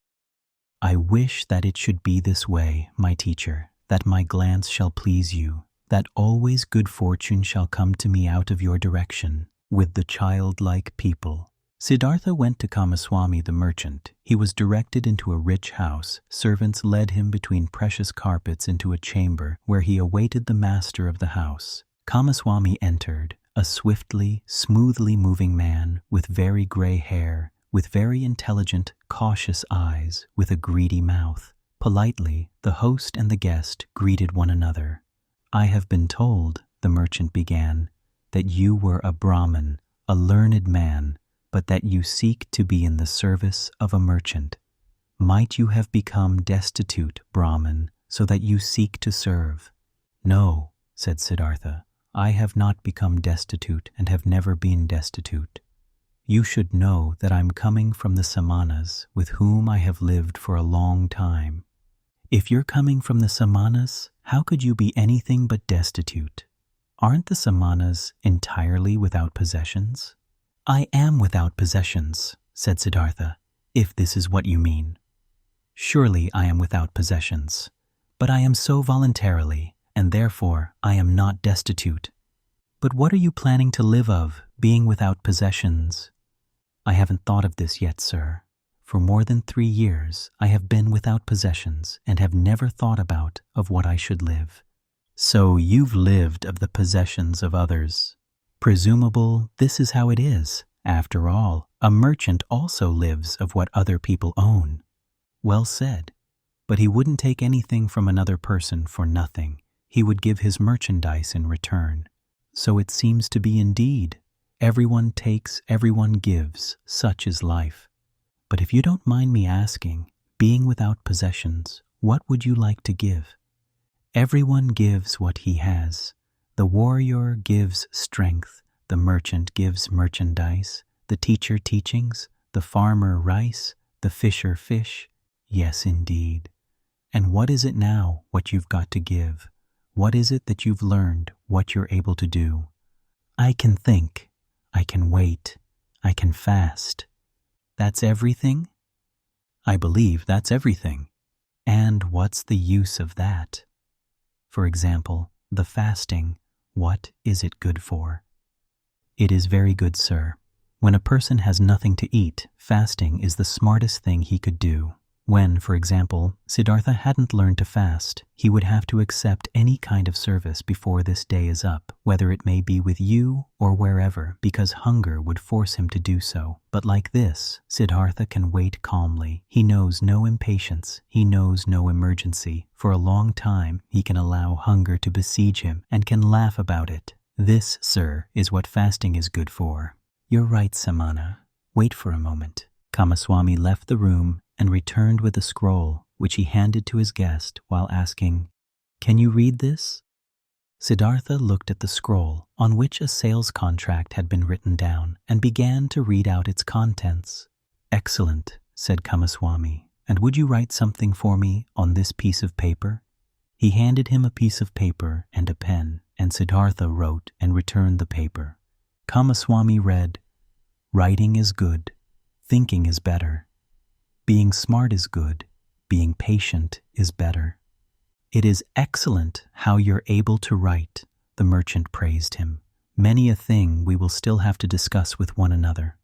"I wish that it should be this way, my teacher, that my glance shall please you, that always good fortune shall come to me out of your direction, with the childlike people." Siddhartha went to Kamaswami the merchant. He was directed into a rich house. Servants led him between precious carpets into a chamber where he awaited the master of the house. Kamaswami entered, a swiftly, smoothly moving man with very gray hair, with very intelligent, cautious eyes, with a greedy mouth. Politely, the host and the guest greeted one another. "I have been told," the merchant began, "that you were a Brahmin, a learned man, but that you seek to be in the service of a merchant. Might you have become destitute, Brahmin, so that you seek to serve?" "No," said Siddhartha, "I have not become destitute and have never been destitute. You should know that I'm coming from the samanas with whom I have lived for a long time." "If you're coming from the samanas, how could you be anything but destitute? Aren't the samanas entirely without possessions?" "I am without possessions," said Siddhartha, "if this is what you mean. Surely I am without possessions, but I am so voluntarily, and therefore I am not destitute." "But what are you planning to live of, being without possessions?" "I haven't thought of this yet, sir. For more than 3 years I have been without possessions and have never thought about of what I should live." "So you've lived of the possessions of others. Presumable this is how it is. After all, a merchant also lives of what other people own." "Well said. But he wouldn't take anything from another person for nothing. He would give his merchandise in return. So it seems to be indeed. Everyone takes, everyone gives. Such is life. But if you don't mind me asking, being without possessions, what would you like to give?" "Everyone gives what he has. The warrior gives strength, the merchant gives merchandise, the teacher teachings, the farmer rice, the fisher fish. Yes, indeed. And what is it now, what you've got to give? What is it that you've learned, what you're able to do?" "I can think. I can wait. I can fast." "That's everything?" "I believe that's everything." "And what's the use of that? For example, the fasting. What is it good for?" "It is very good, sir. When a person has nothing to eat, fasting is the smartest thing he could do. When, for example, Siddhartha hadn't learned to fast, he would have to accept any kind of service before this day is up, whether it may be with you or wherever, because hunger would force him to do so. But like this, Siddhartha can wait calmly. He knows no impatience. He knows no emergency. For a long time, he can allow hunger to besiege him and can laugh about it. This, sir, is what fasting is good for." "You're right, Samana. Wait for a moment." Kamaswami left the room and returned with a scroll, which he handed to his guest while asking, "Can you read this?" Siddhartha looked at the scroll, on which a sales contract had been written down, and began to read out its contents. "Excellent," said Kamaswami, "and would you write something for me on this piece of paper?" He handed him a piece of paper and a pen, and Siddhartha wrote and returned the paper. Kamaswami read, "Writing is good. Thinking is better. Being smart is good. Being patient is better. "It is excellent how you're able to write," the merchant praised him. "Many a thing we will still have to discuss with one another.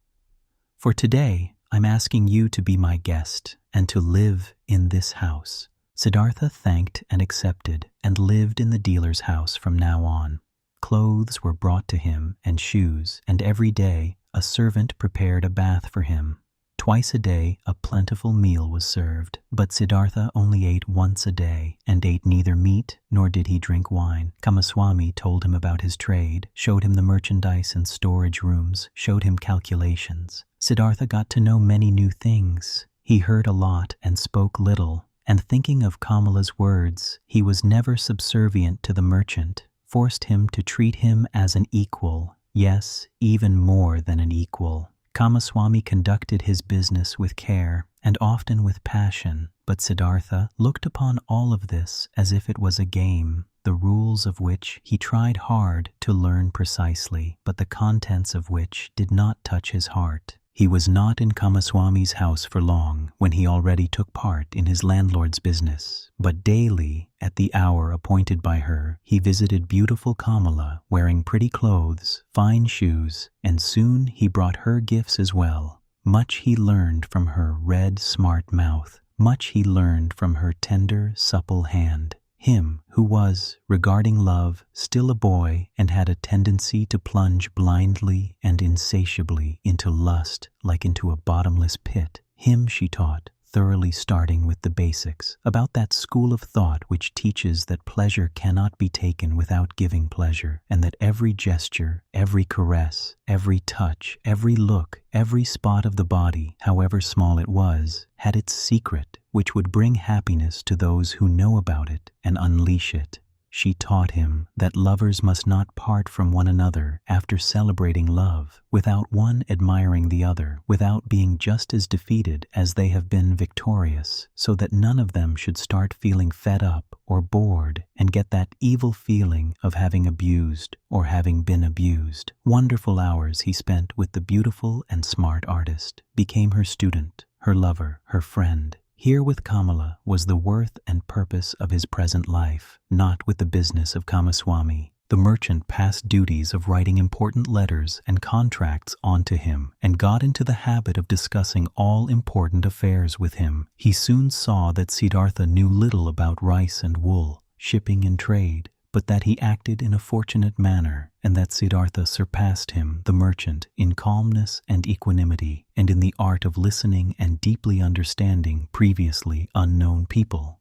For today, I'm asking you to be my guest and to live in this house." Siddhartha thanked and accepted and lived in the dealer's house from now on. Clothes were brought to him and shoes, and every day a servant prepared a bath for him. Twice a day a plentiful meal was served, but Siddhartha only ate once a day and ate neither meat nor did he drink wine. Kamaswami told him about his trade, showed him the merchandise and storage rooms, showed him calculations. Siddhartha got to know many new things. He heard a lot and spoke little, and thinking of Kamala's words, he was never subservient to the merchant, forced him to treat him as an equal, yes, even more than an equal. Kamaswami conducted his business with care and often with passion, but Siddhartha looked upon all of this as if it was a game, the rules of which he tried hard to learn precisely, but the contents of which did not touch his heart. He was not in Kamaswami's house for long when he already took part in his landlord's business, but daily, at the hour appointed by her, he visited beautiful Kamala, wearing pretty clothes, fine shoes, and soon he brought her gifts as well. Much he learned from her red, smart mouth, much he learned from her tender, supple hand. Him who was, regarding love, still a boy and had a tendency to plunge blindly and insatiably into lust like into a bottomless pit. Him she taught, thoroughly starting with the basics, about that school of thought which teaches that pleasure cannot be taken without giving pleasure, and that every gesture, every caress, every touch, every look, every spot of the body, however small it was, had its secret, which would bring happiness to those who know about it and unleash it. She taught him that lovers must not part from one another after celebrating love, without one admiring the other, without being just as defeated as they have been victorious, so that none of them should start feeling fed up or bored and get that evil feeling of having abused or having been abused. Wonderful hours he spent with the beautiful and smart artist, became her student, her lover, her friend. Here with Kamala was the worth and purpose of his present life, not with the business of Kamaswami. The merchant passed duties of writing important letters and contracts onto him and got into the habit of discussing all important affairs with him. He soon saw that Siddhartha knew little about rice and wool, shipping and trade, but that he acted in a fortunate manner, and that Siddhartha surpassed him, the merchant, in calmness and equanimity, and in the art of listening and deeply understanding previously unknown people.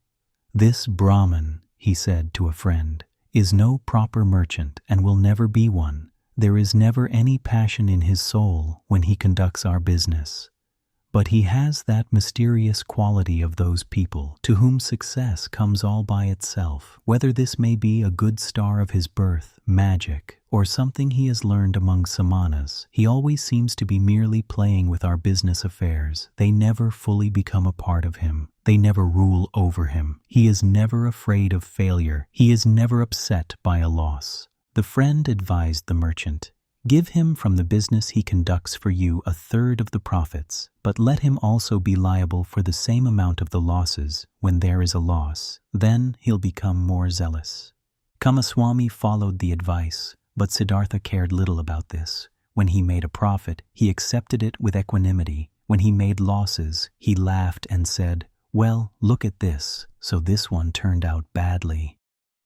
"This Brahman," he said to a friend, "is no proper merchant and will never be one. There is never any passion in his soul when he conducts our business. But he has that mysterious quality of those people to whom success comes all by itself, whether this may be a good star of his birth, magic, or something he has learned among samanas. He always seems to be merely playing with our business affairs. They never fully become a part of him. They never rule over him. He is never afraid of failure. He is never upset by a loss." The friend advised the merchant, "Give him from the business he conducts for you 1/3 of the profits, but let him also be liable for the same amount of the losses when there is a loss. Then he'll become more zealous." Kamaswami followed the advice, but Siddhartha cared little about this. When he made a profit, he accepted it with equanimity. When he made losses, he laughed and said, "Well, look at this, so this one turned out badly."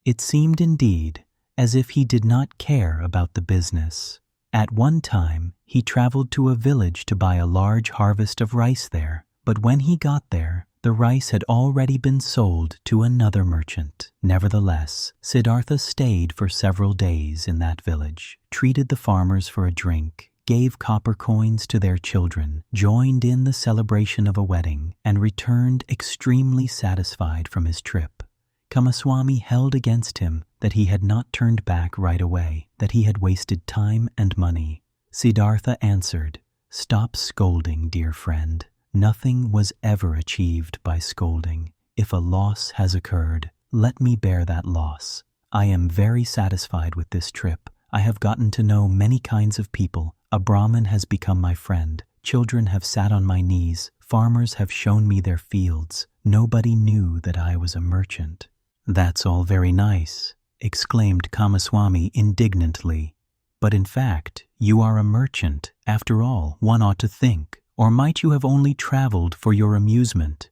It seemed indeed as if he did not care about the business. At one time, he traveled to a village to buy a large harvest of rice there, but when he got there, the rice had already been sold to another merchant. Nevertheless, Siddhartha stayed for several days in that village, treated the farmers for a drink, gave copper coins to their children, joined in the celebration of a wedding, and returned extremely satisfied from his trip. Kamaswami held against him that he had not turned back right away, that he had wasted time and money. Siddhartha answered, "Stop scolding, dear friend. Nothing was ever achieved by scolding. If a loss has occurred, let me bear that loss. I am very satisfied with this trip. I have gotten to know many kinds of people. A Brahmin has become my friend. Children have sat on my knees. Farmers have shown me their fields. Nobody knew that I was a merchant. "That's all very nice," exclaimed Kamaswami indignantly. "But in fact, you are a merchant, after all, one ought to think. Or might you have only traveled for your amusement?"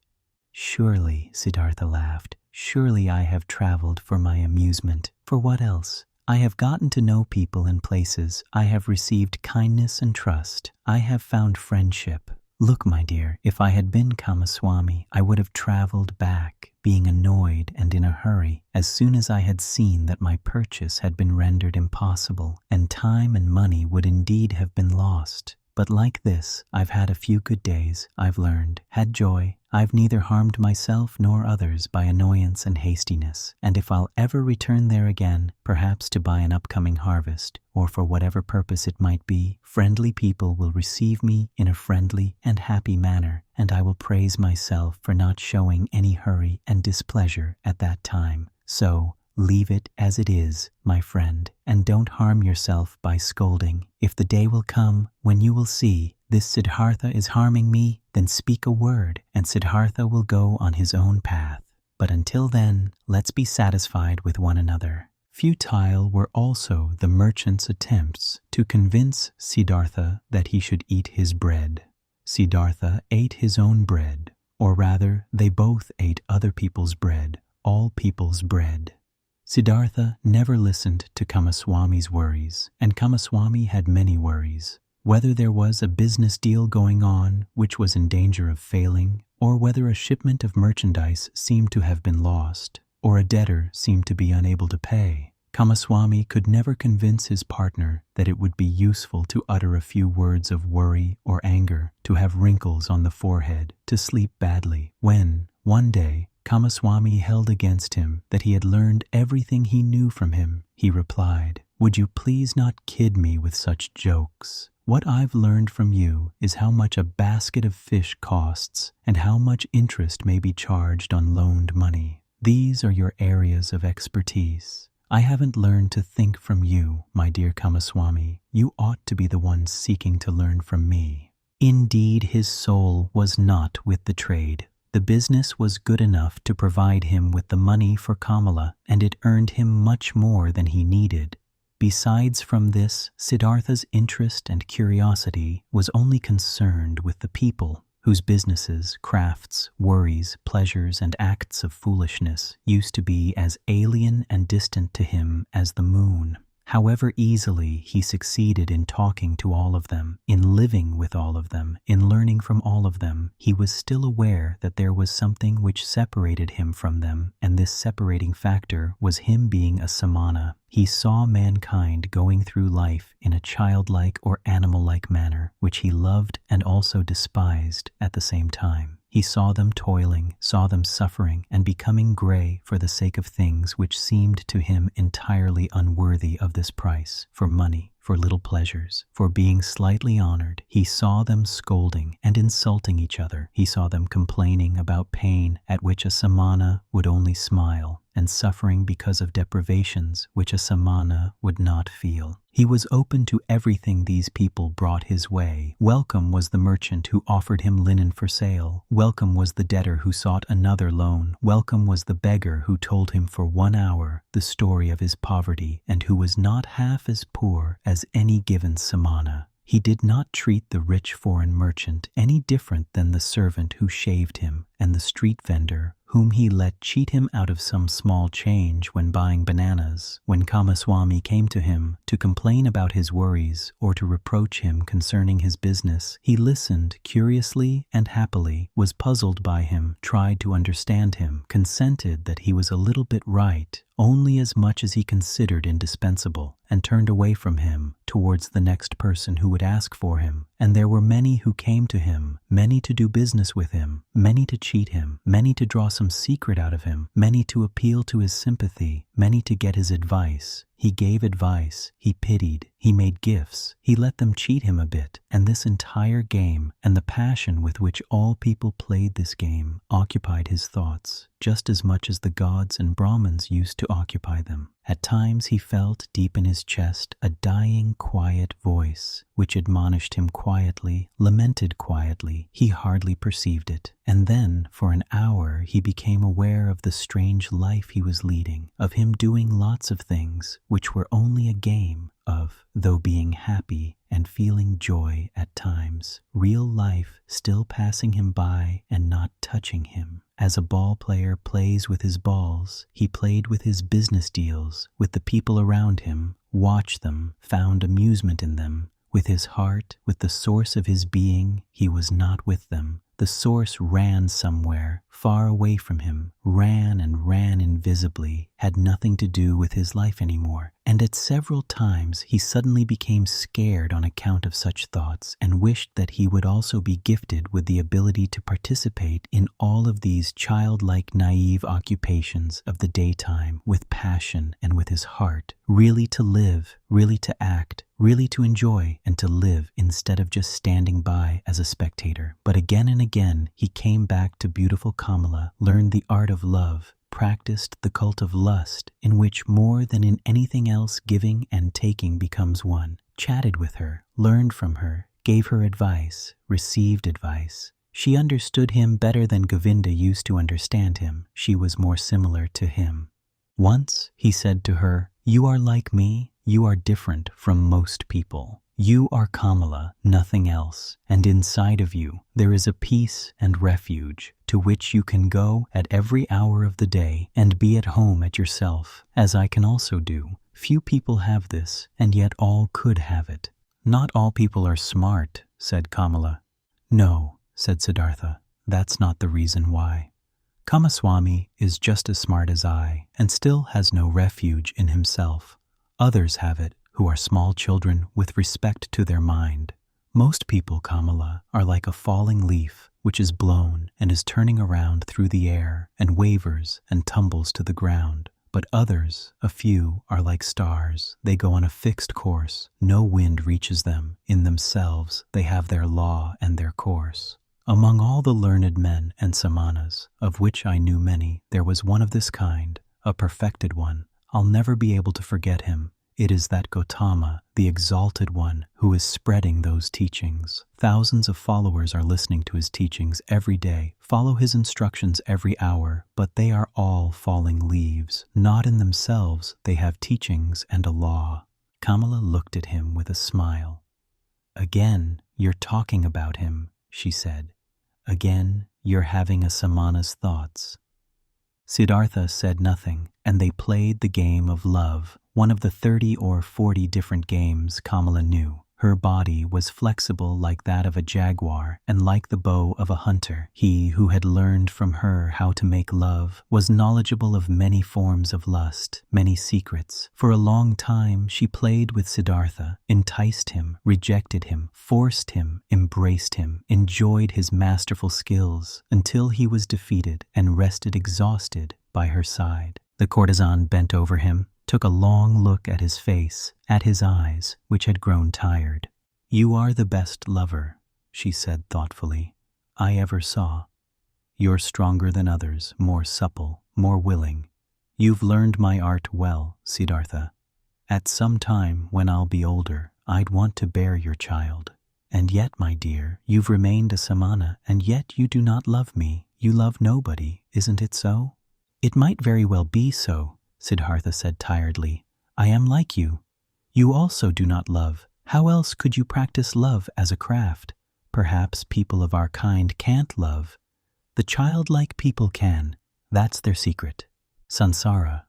"Surely," Siddhartha laughed, "surely I have traveled for my amusement. For what else? I have gotten to know people and places. I have received kindness and trust. I have found friendship. Look, my dear, if I had been Kamaswami, I would have traveled back, being annoyed and in a hurry, as soon as I had seen that my purchase had been rendered impossible, and time and money would indeed have been lost. But like this, I've had a few good days, I've learned, had joy. I've neither harmed myself nor others by annoyance and hastiness, and if I'll ever return there again, perhaps to buy an upcoming harvest, or for whatever purpose it might be, friendly people will receive me in a friendly and happy manner, and I will praise myself for not showing any hurry and displeasure at that time. So, leave it as it is, my friend, and don't harm yourself by scolding. If the day will come when you will see this Siddhartha is harming me, then speak a word, and Siddhartha will go on his own path. But until then, let's be satisfied with one another." Futile were also the merchant's attempts to convince Siddhartha that he should eat his bread. Siddhartha ate his own bread, or rather, they both ate other people's bread, all people's bread. Siddhartha never listened to Kamaswami's worries, and Kamaswami had many worries. Whether there was a business deal going on which was in danger of failing, or whether a shipment of merchandise seemed to have been lost, or a debtor seemed to be unable to pay, Kamaswami could never convince his partner that it would be useful to utter a few words of worry or anger, to have wrinkles on the forehead, to sleep badly, when, one day, Kamaswami held against him that he had learned everything he knew from him. He replied, "Would you please not kid me with such jokes? What I've learned from you is how much a basket of fish costs and how much interest may be charged on loaned money. These are your areas of expertise. I haven't learned to think from you, my dear Kamaswami. You ought to be the one seeking to learn from me." Indeed, his soul was not with the trade. The business was good enough to provide him with the money for Kamala, and it earned him much more than he needed. Besides from this, Siddhartha's interest and curiosity was only concerned with the people, whose businesses, crafts, worries, pleasures, and acts of foolishness used to be as alien and distant to him as the moon. However easily he succeeded in talking to all of them, in living with all of them, in learning from all of them, he was still aware that there was something which separated him from them, and this separating factor was him being a samana. He saw mankind going through life in a childlike or animal-like manner, which he loved and also despised at the same time. He saw them toiling, saw them suffering, and becoming gray for the sake of things which seemed to him entirely unworthy of this price, for money, for little pleasures, for being slightly honored. He saw them scolding and insulting each other. He saw them complaining about pain at which a samana would only smile, and suffering because of deprivations which a samana would not feel. He was open to everything these people brought his way. Welcome was the merchant who offered him linen for sale. Welcome was the debtor who sought another loan. Welcome was the beggar who told him for 1 hour the story of his poverty, and who was not half as poor as any given samana. He did not treat the rich foreign merchant any different than the servant who shaved him, and the street vendor whom he let cheat him out of some small change when buying bananas. When Kamaswami came to him to complain about his worries or to reproach him concerning his business, he listened curiously and happily, was puzzled by him, tried to understand him, consented that he was a little bit right, only as much as he considered indispensable, and turned away from him towards the next person who would ask for him. And there were many who came to him, many to do business with him, many to cheat him, many to draw some secret out of him, many to appeal to his sympathy, many to get his advice. He gave advice, he pitied, He made gifts. He let them cheat him a bit. And this entire game, and the passion with which all people played this game, occupied his thoughts, just as much as the gods and Brahmins used to occupy them. At times he felt deep in his chest a dying, quiet voice, which admonished him quietly, lamented quietly. He hardly perceived it. And then, for an hour, he became aware of the strange life he was leading, of him doing lots of things which were only a game, of, though being happy and feeling joy at times, real life still passing him by and not touching him. As a ball player plays with his balls, he played with his business deals, with the people around him, watched them, found amusement in them. With his heart, with the source of his being, he was not with them. The source ran somewhere, far away from him, ran and ran invisibly, had nothing to do with his life anymore. And at several times he suddenly became scared on account of such thoughts and wished that he would also be gifted with the ability to participate in all of these childlike naive occupations of the daytime with passion and with his heart, really to live, really to act, really to enjoy and to live instead of just standing by as a spectator. But again and again he came back to beautiful Kamala, learned the art of love, practiced the cult of lust, in which more than in anything else giving and taking becomes one, chatted with her, learned from her, gave her advice, received advice. She understood him better than Govinda used to understand him. She was more similar to him. Once he said to her, "You are like me, you are different from most people. You are Kamala, nothing else, and inside of you there is a peace and refuge to which you can go at every hour of the day and be at home at yourself, as I can also do. Few people have this, and yet all could have it." "Not all people are smart," said Kamala. "No," said Siddhartha, "that's not the reason why. Kamaswami is just as smart as I, and still has no refuge in himself. Others have it, who are small children with respect to their mind. Most people, Kamala, are like a falling leaf which is blown and is turning around through the air and wavers and tumbles to the ground. But others, a few, are like stars. They go on a fixed course. No wind reaches them. In themselves, they have their law and their course. Among all the learned men and samanas, of which I knew many, there was one of this kind, a perfected one. I'll never be able to forget him. It is that Gautama, the exalted one, who is spreading those teachings. Thousands of followers are listening to his teachings every day, follow his instructions every hour, but they are all falling leaves. Not in themselves, they have teachings and a law." Kamala looked at him with a smile. "Again, you're talking about him," she said. "Again, you're having a samana's thoughts." Siddhartha said nothing, and they played the game of love, one of the 30 or 40 different games Kamala knew. Her body was flexible like that of a jaguar and like the bow of a hunter. He who had learned from her how to make love was knowledgeable of many forms of lust, many secrets. For a long time she played with Siddhartha, enticed him, rejected him, forced him, embraced him, enjoyed his masterful skills, until he was defeated and rested exhausted by her side. The courtesan bent over him, took a long look at his face, at his eyes, which had grown tired. "You are the best lover," she said thoughtfully, "I ever saw. You're stronger than others, more supple, more willing. You've learned my art well, Siddhartha. At some time, when I'll be older, I'd want to bear your child. And yet, my dear, you've remained a samana, and yet you do not love me. You love nobody, isn't it so?" "It might very well be so," Siddhartha said tiredly. "I am like you. You also do not love. How else could you practice love as a craft? Perhaps people of our kind can't love. The childlike people can. That's their secret. Sansara."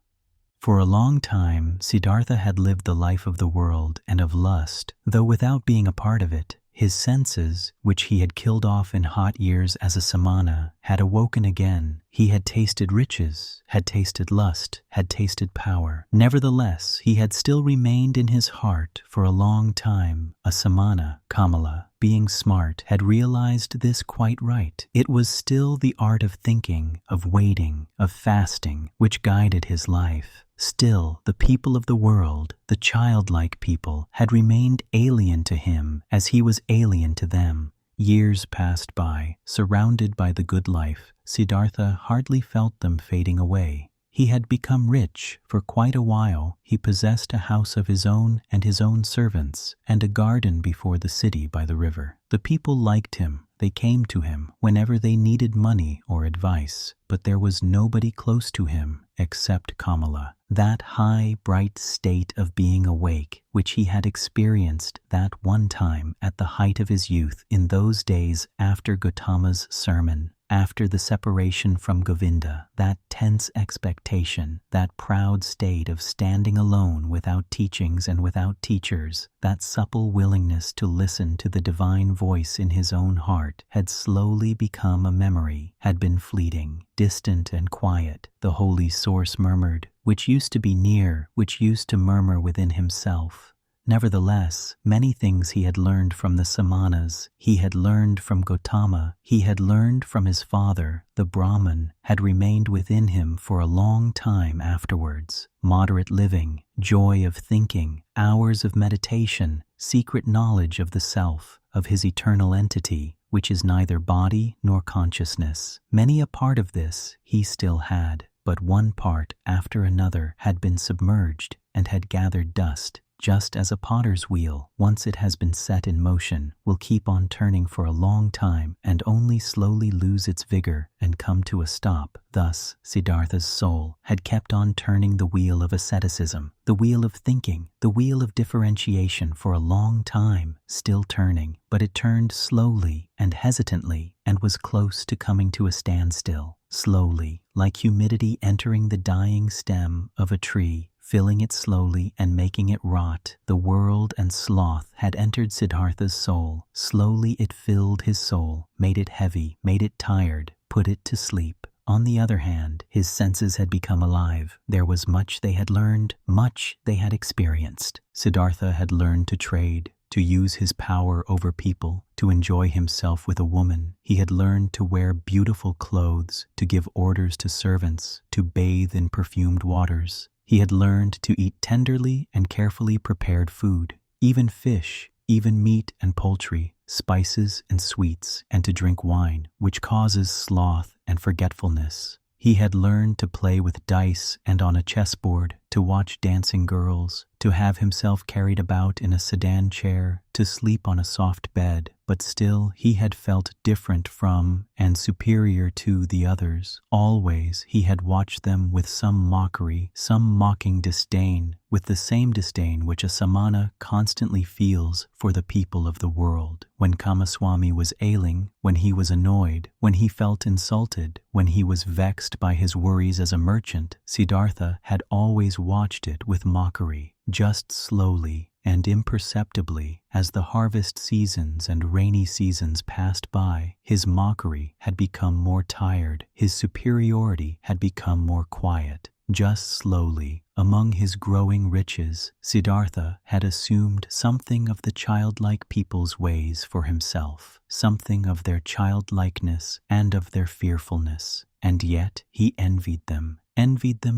For a long time, Siddhartha had lived the life of the world and of lust, though without being a part of it. His senses, which he had killed off in hot years as a samana, had awoken again. He had tasted riches, had tasted lust, had tasted power. Nevertheless, he had still remained in his heart for a long time a samana. Kamala, being smart, had realized this quite right. It was still the art of thinking, of waiting, of fasting, which guided his life. Still, the people of the world, the childlike people, had remained alien to him as he was alien to them. Years passed by, surrounded by the good life. Siddhartha hardly felt them fading away. He had become rich. For quite a while, he possessed a house of his own and his own servants, and a garden before the city by the river. The people liked him. They came to him whenever they needed money or advice, but there was nobody close to him except Kamala. That high, bright state of being awake, which he had experienced that one time at the height of his youth in those days after Gautama's sermon, after the separation from Govinda, that tense expectation, that proud state of standing alone without teachings and without teachers, that supple willingness to listen to the divine voice in his own heart had slowly become a memory, had been fleeting, distant and quiet. The holy source murmured, which used to be near, which used to murmur within himself. Nevertheless, many things he had learned from the samanas, he had learned from Gautama, he had learned from his father, the Brahman, had remained within him for a long time afterwards. Moderate living, joy of thinking, hours of meditation, secret knowledge of the self, of his eternal entity, which is neither body nor consciousness. Many a part of this he still had, but one part after another had been submerged and had gathered dust. Just as a potter's wheel, once it has been set in motion, will keep on turning for a long time and only slowly lose its vigor and come to a stop. Thus, Siddhartha's soul had kept on turning the wheel of asceticism, the wheel of thinking, the wheel of differentiation for a long time, still turning, but it turned slowly and hesitantly and was close to coming to a standstill, slowly, like humidity entering the dying stem of a tree, filling it slowly and making it rot. The world and sloth had entered Siddhartha's soul. Slowly it filled his soul, made it heavy, made it tired, put it to sleep. On the other hand, his senses had become alive. There was much they had learned, much they had experienced. Siddhartha had learned to trade, to use his power over people, to enjoy himself with a woman. He had learned to wear beautiful clothes, to give orders to servants, to bathe in perfumed waters. He had learned to eat tenderly and carefully prepared food, even fish, even meat and poultry, spices and sweets, and to drink wine, which causes sloth and forgetfulness. He had learned to play with dice and on a chessboard, to watch dancing girls, to have himself carried about in a sedan chair, to sleep on a soft bed, but still he had felt different from and superior to the others. Always he had watched them with some mockery, some mocking disdain, with the same disdain which a samana constantly feels for the people of the world. When Kamaswami was ailing, when he was annoyed, when he felt insulted, when he was vexed by his worries as a merchant, Siddhartha had always watched it with mockery. Just slowly and imperceptibly, as the harvest seasons and rainy seasons passed by, his mockery had become more tired, his superiority had become more quiet. Just slowly, among his growing riches, Siddhartha had assumed something of the childlike people's ways for himself, something of their childlikeness and of their fearfulness, and yet he envied them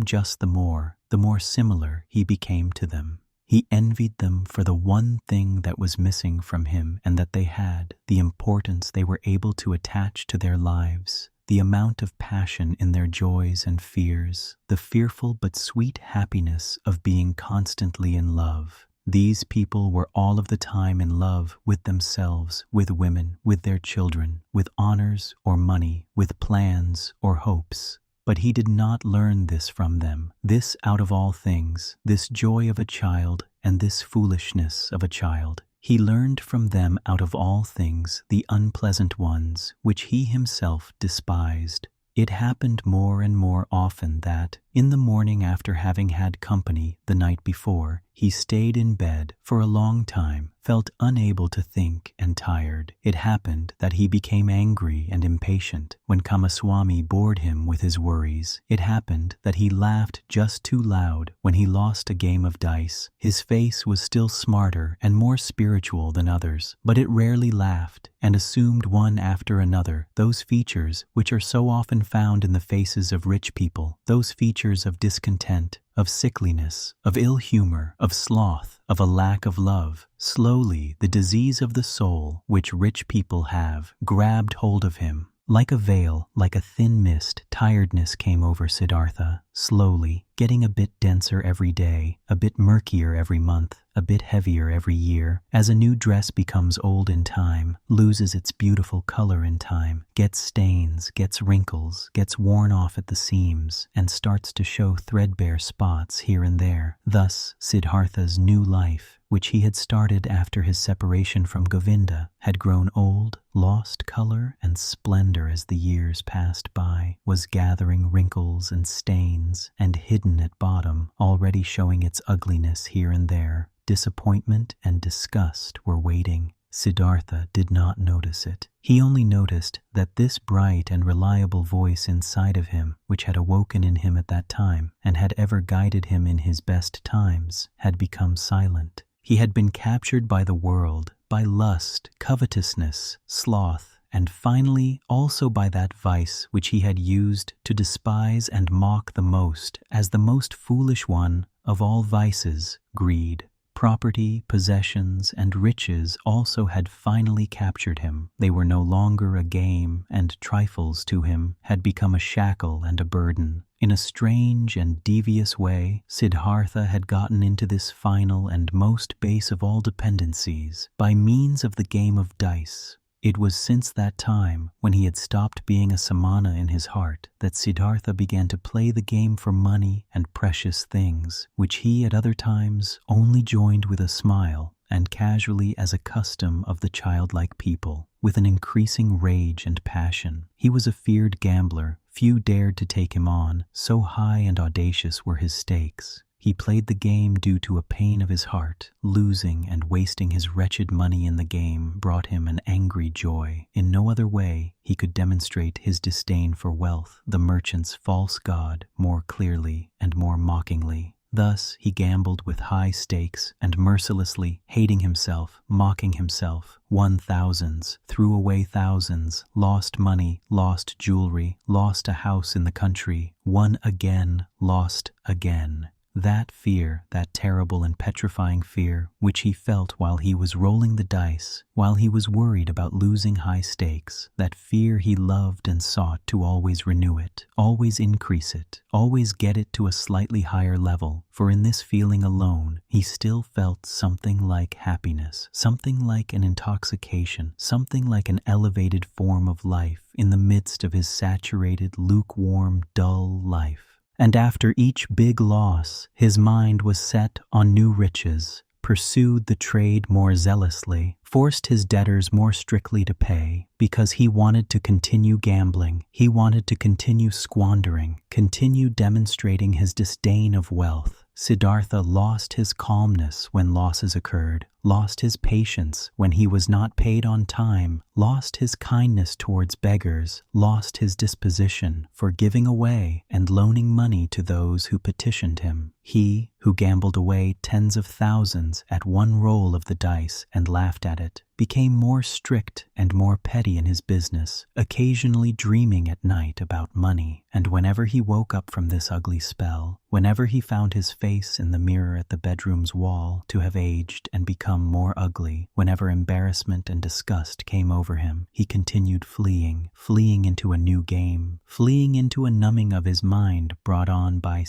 just the more similar he became to them. He envied them for the one thing that was missing from him and that they had, the importance they were able to attach to their lives, the amount of passion in their joys and fears, the fearful but sweet happiness of being constantly in love. These people were all of the time in love with themselves, with women, with their children, with honors or money, with plans or hopes. But he did not learn this from them, this out of all things, this joy of a child and this foolishness of a child. He learned from them out of all things the unpleasant ones, which he himself despised. It happened more and more often that, In the morning, after having had company the night before, he stayed in bed for a long time, felt unable to think and tired. It happened that he became angry and impatient when Kamaswami bored him with his worries. It happened that he laughed just too loud when he lost a game of dice. His face was still smarter and more spiritual than others, but it rarely laughed and assumed one after another those features which are so often found in the faces of rich people, those features of discontent, of sickliness, of ill humor, of sloth, of a lack of love. Slowly, the disease of the soul, which rich people have, grabbed hold of him. Like a veil, like a thin mist, tiredness came over Siddhartha, slowly, getting a bit denser every day, a bit murkier every month, a bit heavier every year, as a new dress becomes old in time, loses its beautiful color in time, gets stains, gets wrinkles, gets worn off at the seams, and starts to show threadbare spots here and there. Thus, Siddhartha's new life, which he had started after his separation from Govinda, had grown old, lost color and splendor as the years passed by, was gathering wrinkles and stains, and hidden at bottom, already showing its ugliness here and there. Disappointment and disgust were waiting. Siddhartha did not notice it. He only noticed that this bright and reliable voice inside of him, which had awoken in him at that time and had ever guided him in his best times, had become silent. He had been captured by the world, by lust, covetousness, sloth, and finally also by that vice which he had used to despise and mock the most as the most foolish one of all vices, greed. Property, possessions, and riches also had finally captured him. They were no longer a game, and trifles to him had become a shackle and a burden. In a strange and devious way, Siddhartha had gotten into this final and most base of all dependencies by means of the game of dice. It was since that time, when he had stopped being a samana in his heart, that Siddhartha began to play the game for money and precious things, which he at other times only joined with a smile and casually as a custom of the childlike people. With an increasing rage and passion, he was a feared gambler. Few dared to take him on, so high and audacious were his stakes. He played the game due to a pain of his heart. Losing and wasting his wretched money in the game brought him an angry joy. In no other way he could demonstrate his disdain for wealth, the merchant's false god, more clearly and more mockingly. Thus he gambled with high stakes and mercilessly, hating himself, mocking himself, won thousands, threw away thousands, lost money, lost jewelry, lost a house in the country, won again, lost again. That fear, that terrible and petrifying fear, which he felt while he was rolling the dice, while he was worried about losing high stakes, that fear he loved and sought to always renew it, always increase it, always get it to a slightly higher level, for in this feeling alone, he still felt something like happiness, something like an intoxication, something like an elevated form of life in the midst of his saturated, lukewarm, dull life. And after each big loss, his mind was set on new riches, pursued the trade more zealously, forced his debtors more strictly to pay, because he wanted to continue gambling, he wanted to continue squandering, continue demonstrating his disdain of wealth. Siddhartha lost his calmness when losses occurred, lost his patience when he was not paid on time, lost his kindness towards beggars, lost his disposition for giving away and loaning money to those who petitioned him. He, who gambled away tens of thousands at one roll of the dice and laughed at it, became more strict and more petty in his business, occasionally dreaming at night about money. And whenever he woke up from this ugly spell, whenever he found his face in the mirror at the bedroom's wall to have aged and become more ugly, whenever embarrassment and disgust came over him, he continued fleeing into a new game, fleeing into a numbing of his mind brought on by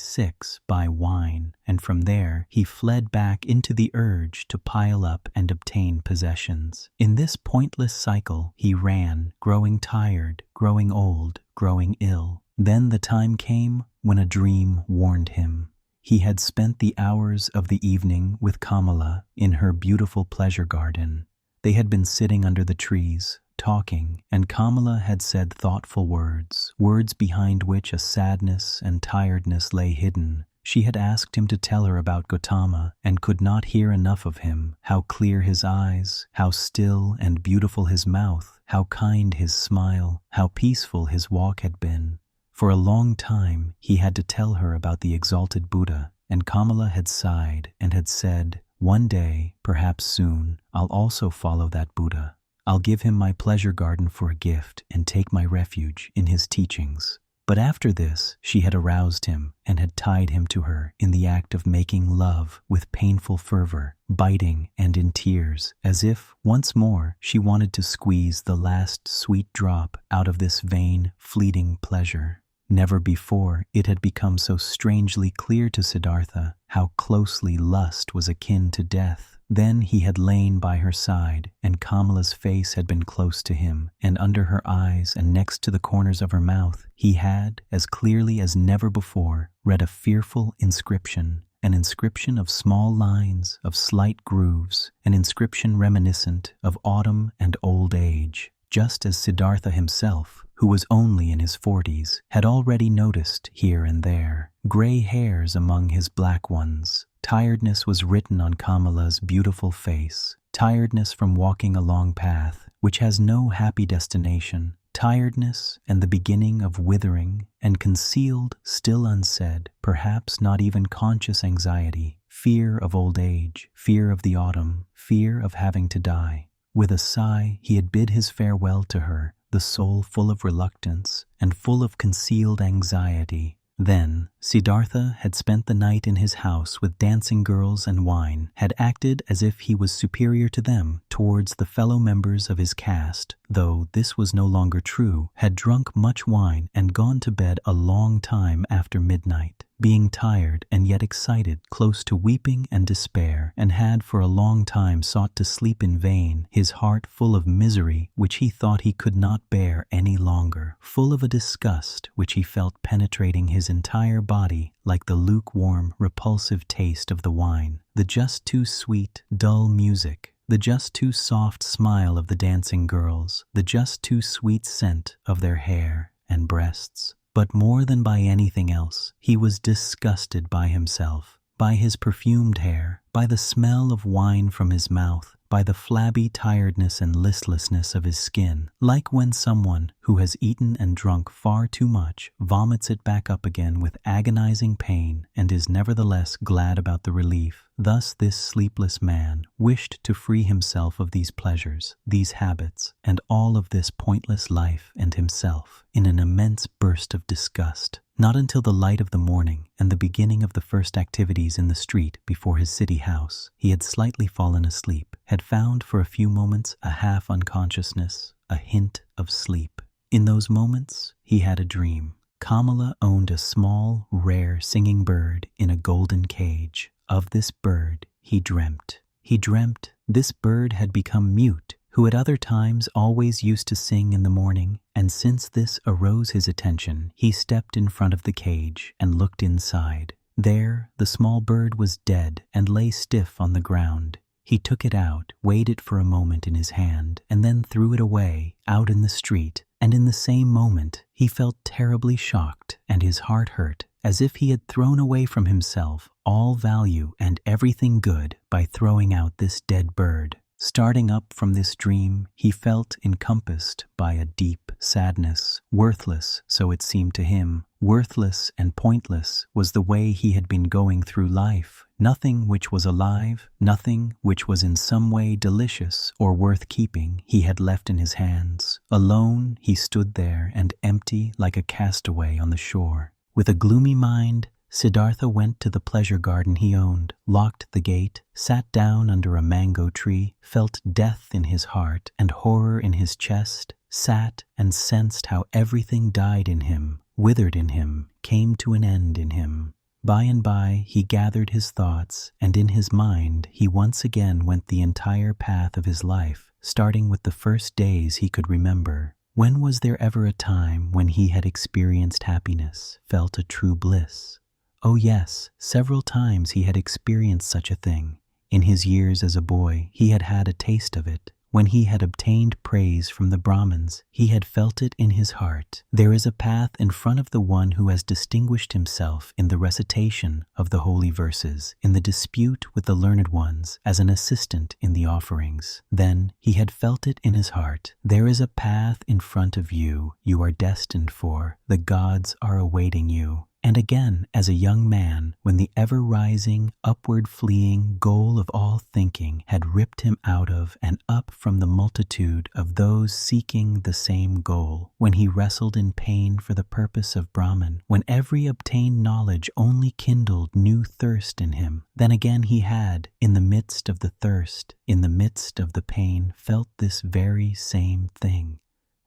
wine, and from there he fled back into the urge to pile up and obtain possessions. In this pointless cycle he ran, growing tired, growing old, growing ill. Then the time came when a dream warned him. He had spent the hours of the evening with Kamala in her beautiful pleasure garden. They had been sitting under the trees, talking, and Kamala had said thoughtful words, words behind which a sadness and tiredness lay hidden. She had asked him to tell her about Gautama and could not hear enough of him, how clear his eyes, how still and beautiful his mouth, how kind his smile, how peaceful his walk had been. For a long time he had to tell her about the exalted Buddha, and Kamala had sighed and had said, "One day, perhaps soon, I'll also follow that Buddha. I'll give him my pleasure garden for a gift and take my refuge in his teachings." But after this, she had aroused him and had tied him to her in the act of making love with painful fervor, biting and in tears, as if, once more, she wanted to squeeze the last sweet drop out of this vain, fleeting pleasure. Never before it had become so strangely clear to Siddhartha how closely lust was akin to death. Then he had lain by her side, and Kamala's face had been close to him, and under her eyes and next to the corners of her mouth, he had, as clearly as never before, read a fearful inscription, an inscription of small lines, of slight grooves, an inscription reminiscent of autumn and old age, just as Siddhartha himself, who was only in his 40s, had already noticed here and there gray hairs among his black ones. Tiredness was written on Kamala's beautiful face, tiredness from walking a long path, which has no happy destination, tiredness and the beginning of withering and concealed, still unsaid, perhaps not even conscious anxiety, fear of old age, fear of the autumn, fear of having to die. With a sigh, he had bid his farewell to her, the soul full of reluctance and full of concealed anxiety. Then, Siddhartha had spent the night in his house with dancing girls and wine, had acted as if he was superior to them towards the fellow members of his caste, though this was no longer true, had drunk much wine and gone to bed a long time after midnight, being tired and yet excited, close to weeping and despair, and had for a long time sought to sleep in vain, his heart full of misery which he thought he could not bear any longer, full of a disgust which he felt penetrating his entire body like the lukewarm, repulsive taste of the wine, the just too sweet, dull music, the just too soft smile of the dancing girls, the just too sweet scent of their hair and breasts. But more than by anything else, he was disgusted by himself, by his perfumed hair, by the smell of wine from his mouth, by the flabby tiredness and listlessness of his skin, like when someone who has eaten and drunk far too much vomits it back up again with agonizing pain and is nevertheless glad about the relief. Thus this sleepless man wished to free himself of these pleasures, these habits, and all of this pointless life and himself, in an immense burst of disgust. Not until the light of the morning and the beginning of the first activities in the street before his city house, he had slightly fallen asleep, had found for a few moments a half unconsciousness, a hint of sleep. In those moments, he had a dream. Kamala owned a small, rare singing bird in a golden cage. Of this bird he dreamt. He dreamt this bird had become mute, who at other times always used to sing in the morning, and since this arose his attention, he stepped in front of the cage and looked inside. There, the small bird was dead and lay stiff on the ground. He took it out, weighed it for a moment in his hand, and then threw it away, out in the street, and in the same moment he felt terribly shocked, and his heart hurt, as if he had thrown away from himself all value and everything good by throwing out this dead bird. Starting up from this dream, he felt encompassed by a deep sadness. Worthless, so it seemed to him, worthless and pointless was the way he had been going through life. Nothing which was alive, nothing which was in some way delicious or worth keeping, he had left in his hands. Alone, he stood there and empty like a castaway on the shore. With a gloomy mind, Siddhartha went to the pleasure garden he owned, locked the gate, sat down under a mango tree, felt death in his heart and horror in his chest, sat and sensed how everything died in him, withered in him, came to an end in him. By and by he gathered his thoughts, and in his mind he once again went the entire path of his life, starting with the first days he could remember. When was there ever a time when he had experienced happiness, felt a true bliss? Oh yes, several times he had experienced such a thing. In his years as a boy, he had had a taste of it. when he had obtained praise from the Brahmins, he had felt it in his heart. There is a path in front of the one who has distinguished himself in the recitation of the holy verses, in the dispute with the learned ones, as an assistant in the offerings. Then he had felt it in his heart. There is a path in front of you are destined for. The gods are awaiting you. And again, as a young man, when the ever-rising, upward-fleeing goal of all thinking had ripped him out of and up from the multitude of those seeking the same goal, when he wrestled in pain for the purpose of Brahman, when every obtained knowledge only kindled new thirst in him, then again he had, in the midst of the thirst, in the midst of the pain, felt this very same thing.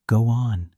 Go on,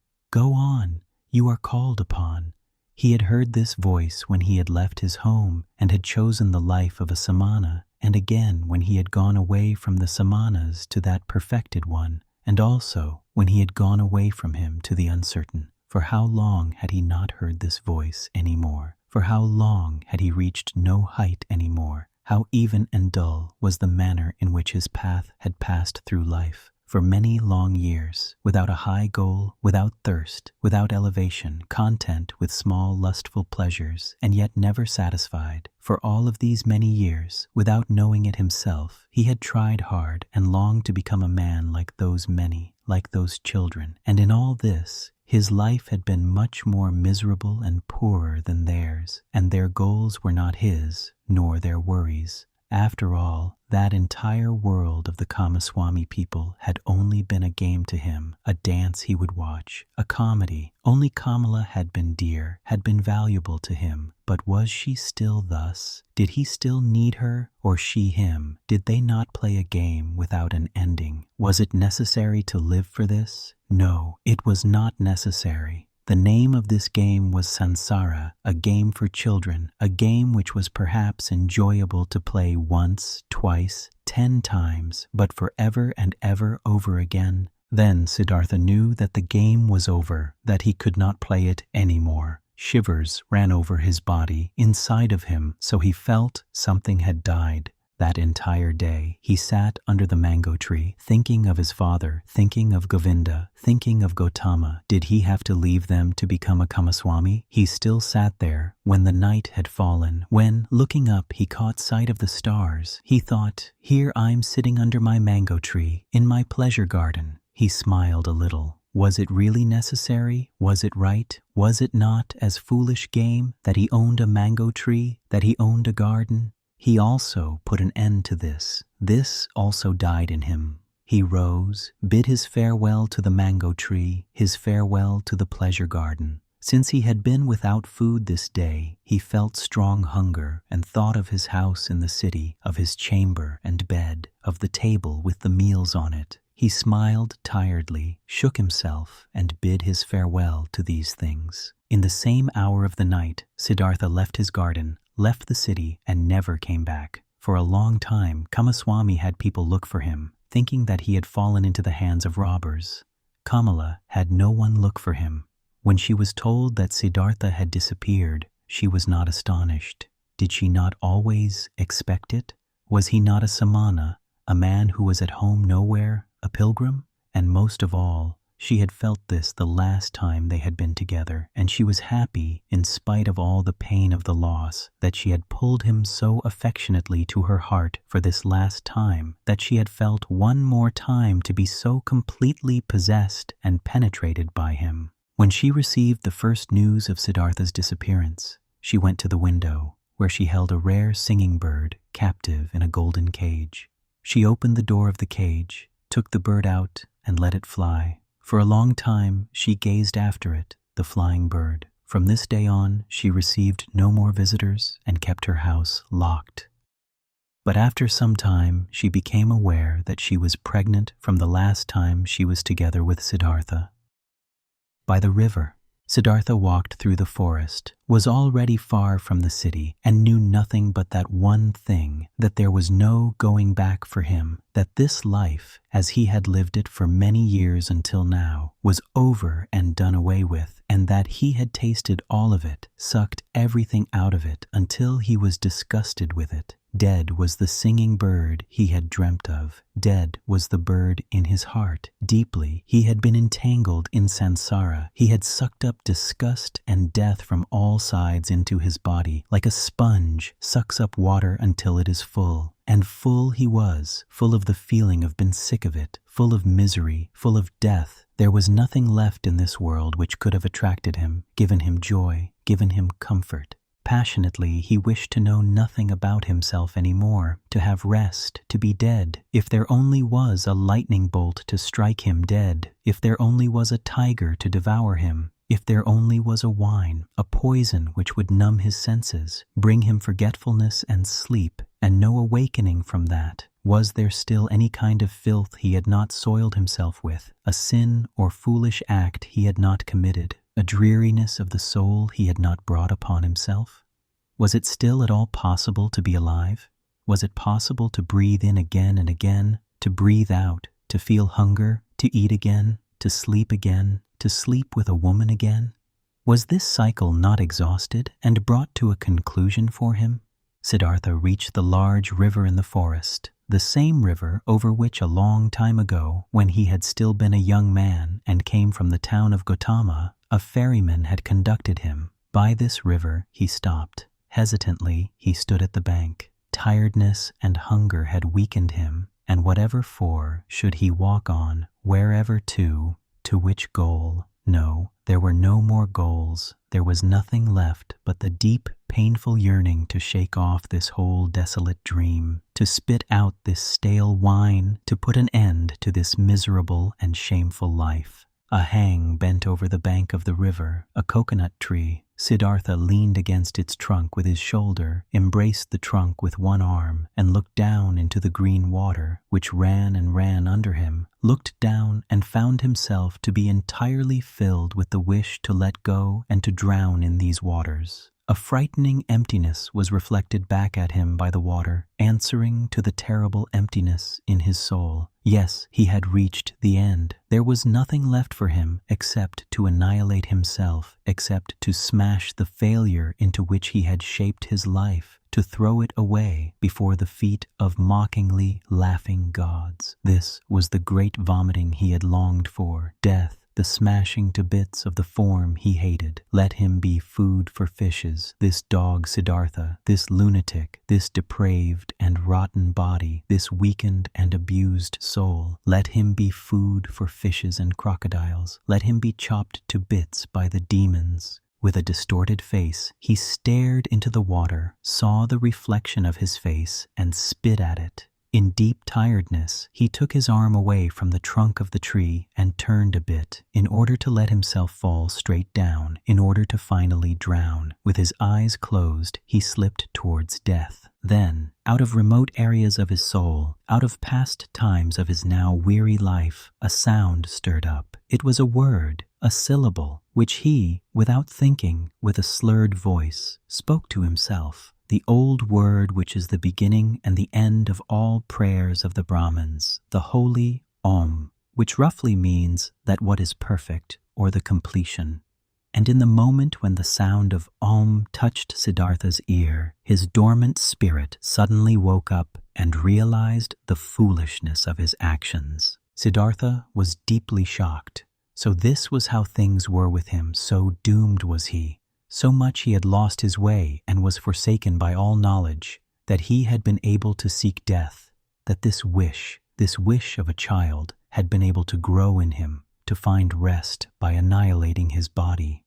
you are called upon. He had heard this voice when he had left his home and had chosen the life of a samana, and again when he had gone away from the samanas to that perfected one, and also when he had gone away from him to the uncertain. For how long had he not heard this voice any more? For how long had he reached no height any more? How even and dull was the manner in which his path had passed through life. For many long years, without a high goal, without thirst, without elevation, content with small lustful pleasures, and yet never satisfied. For all of these many years, without knowing it himself, he had tried hard and longed to become a man like those many, like those children. And in all this, his life had been much more miserable and poorer than theirs, and their goals were not his, nor their worries. After all, that entire world of the Kamaswami people had only been a game to him, a dance he would watch, a comedy. Only Kamala had been dear, had been valuable to him. But was she still thus? Did he still need her, or she him? Did they not play a game without an ending? Was it necessary to live for this? No, it was not necessary. The name of this game was Sansara, a game for children, a game which was perhaps enjoyable to play once, twice, 10 times, but forever and ever over again. Then Siddhartha knew that the game was over, that he could not play it any more. Shivers ran over his body, inside of him, so he felt something had died. That entire day, he sat under the mango tree, thinking of his father, thinking of Govinda, thinking of Gautama. Did he have to leave them to become a Kamaswami? He still sat there when the night had fallen, when, looking up, he caught sight of the stars. He thought, here I'm sitting under my mango tree, in my pleasure garden. He smiled a little. Was it really necessary? Was it right? Was it not as foolish game that he owned a mango tree, that he owned a garden? He also put an end to this. This also died in him. He rose, bid his farewell to the mango tree, his farewell to the pleasure garden. Since he had been without food this day, he felt strong hunger and thought of his house in the city, of his chamber and bed, of the table with the meals on it. He smiled tiredly, shook himself, and bid his farewell to these things. In the same hour of the night, Siddhartha left his garden, left the city, and never came back. For a long time, Kamaswami had people look for him, thinking that he had fallen into the hands of robbers. Kamala had no one look for him. When she was told that Siddhartha had disappeared, she was not astonished. Did she not always expect it? Was he not a samana, a man who was at home nowhere, a pilgrim? And most of all, she had felt this the last time they had been together, and she was happy, in spite of all the pain of the loss, that she had pulled him so affectionately to her heart for this last time, that she had felt one more time to be so completely possessed and penetrated by him. When she received the first news of Siddhartha's disappearance, she went to the window, where she held a rare singing bird captive in a golden cage. She opened the door of the cage, took the bird out, and let it fly. For a long time she gazed after it, the flying bird. From this day on, she received no more visitors and kept her house locked. But after some time, she became aware that she was pregnant from the last time she was together with Siddhartha. By the river, Siddhartha walked through the forest, was already far from the city, and knew nothing but that one thing, that there was no going back for him, that this life, as he had lived it for many years until now, was over and done away with, and that he had tasted all of it, sucked everything out of it, until he was disgusted with it. Dead was the singing bird he had dreamt of. Dead was the bird in his heart. Deeply he had been entangled in samsara. He had sucked up disgust and death from all sides into his body, like a sponge sucks up water until it is full. And full he was, full of the feeling of being sick of it, full of misery, full of death. There was nothing left in this world which could have attracted him, given him joy, given him comfort. Passionately, he wished to know nothing about himself any more, to have rest, to be dead. If there only was a lightning bolt to strike him dead, if there only was a tiger to devour him, if there only was a wine, a poison which would numb his senses, bring him forgetfulness and sleep, and no awakening from that. Was there still any kind of filth he had not soiled himself with, a sin or foolish act he had not committed, a dreariness of the soul he had not brought upon himself? Was it still at all possible to be alive? Was it possible to breathe in again and again, to breathe out, to feel hunger, to eat again, to sleep with a woman again? Was this cycle not exhausted and brought to a conclusion for him? Siddhartha reached the large river in the forest, the same river over which a long time ago, when he had still been a young man and came from the town of Gautama, a ferryman had conducted him. By this river he stopped. Hesitantly he stood at the bank. Tiredness and hunger had weakened him, and whatever for should he walk on, wherever to which goal? No, there were no more goals. There was nothing left but the deep, painful yearning to shake off this whole desolate dream, to spit out this stale wine, to put an end to this miserable and shameful life. A hang bent over the bank of the river, a coconut tree. Siddhartha leaned against its trunk with his shoulder, embraced the trunk with one arm, and looked down into the green water, which ran and ran under him, looked down and found himself to be entirely filled with the wish to let go and to drown in these waters. A frightening emptiness was reflected back at him by the water, answering to the terrible emptiness in his soul. Yes, he had reached the end. There was nothing left for him except to annihilate himself, except to smash the failure into which he had shaped his life, to throw it away before the feet of mockingly laughing gods. This was the great vomiting he had longed for, death, the smashing to bits of the form he hated. Let him be food for fishes, this dog Siddhartha, this lunatic, this depraved and rotten body, this weakened and abused soul. Let him be food for fishes and crocodiles. Let him be chopped to bits by the demons. With a distorted face, he stared into the water, saw the reflection of his face, and spit at it. In deep tiredness, he took his arm away from the trunk of the tree and turned a bit, in order to let himself fall straight down, in order to finally drown. With his eyes closed, he slipped towards death. Then, out of remote areas of his soul, out of past times of his now weary life, a sound stirred up. It was a word, a syllable, which he, without thinking, with a slurred voice, spoke to himself. The old word which is the beginning and the end of all prayers of the Brahmins, the holy Om, which roughly means that what is perfect or the completion. And in the moment when the sound of Om touched Siddhartha's ear, his dormant spirit suddenly woke up and realized the foolishness of his actions. Siddhartha was deeply shocked. So this was how things were with him, so doomed was he. So much he had lost his way and was forsaken by all knowledge, that he had been able to seek death, that this wish of a child, had been able to grow in him, to find rest by annihilating his body.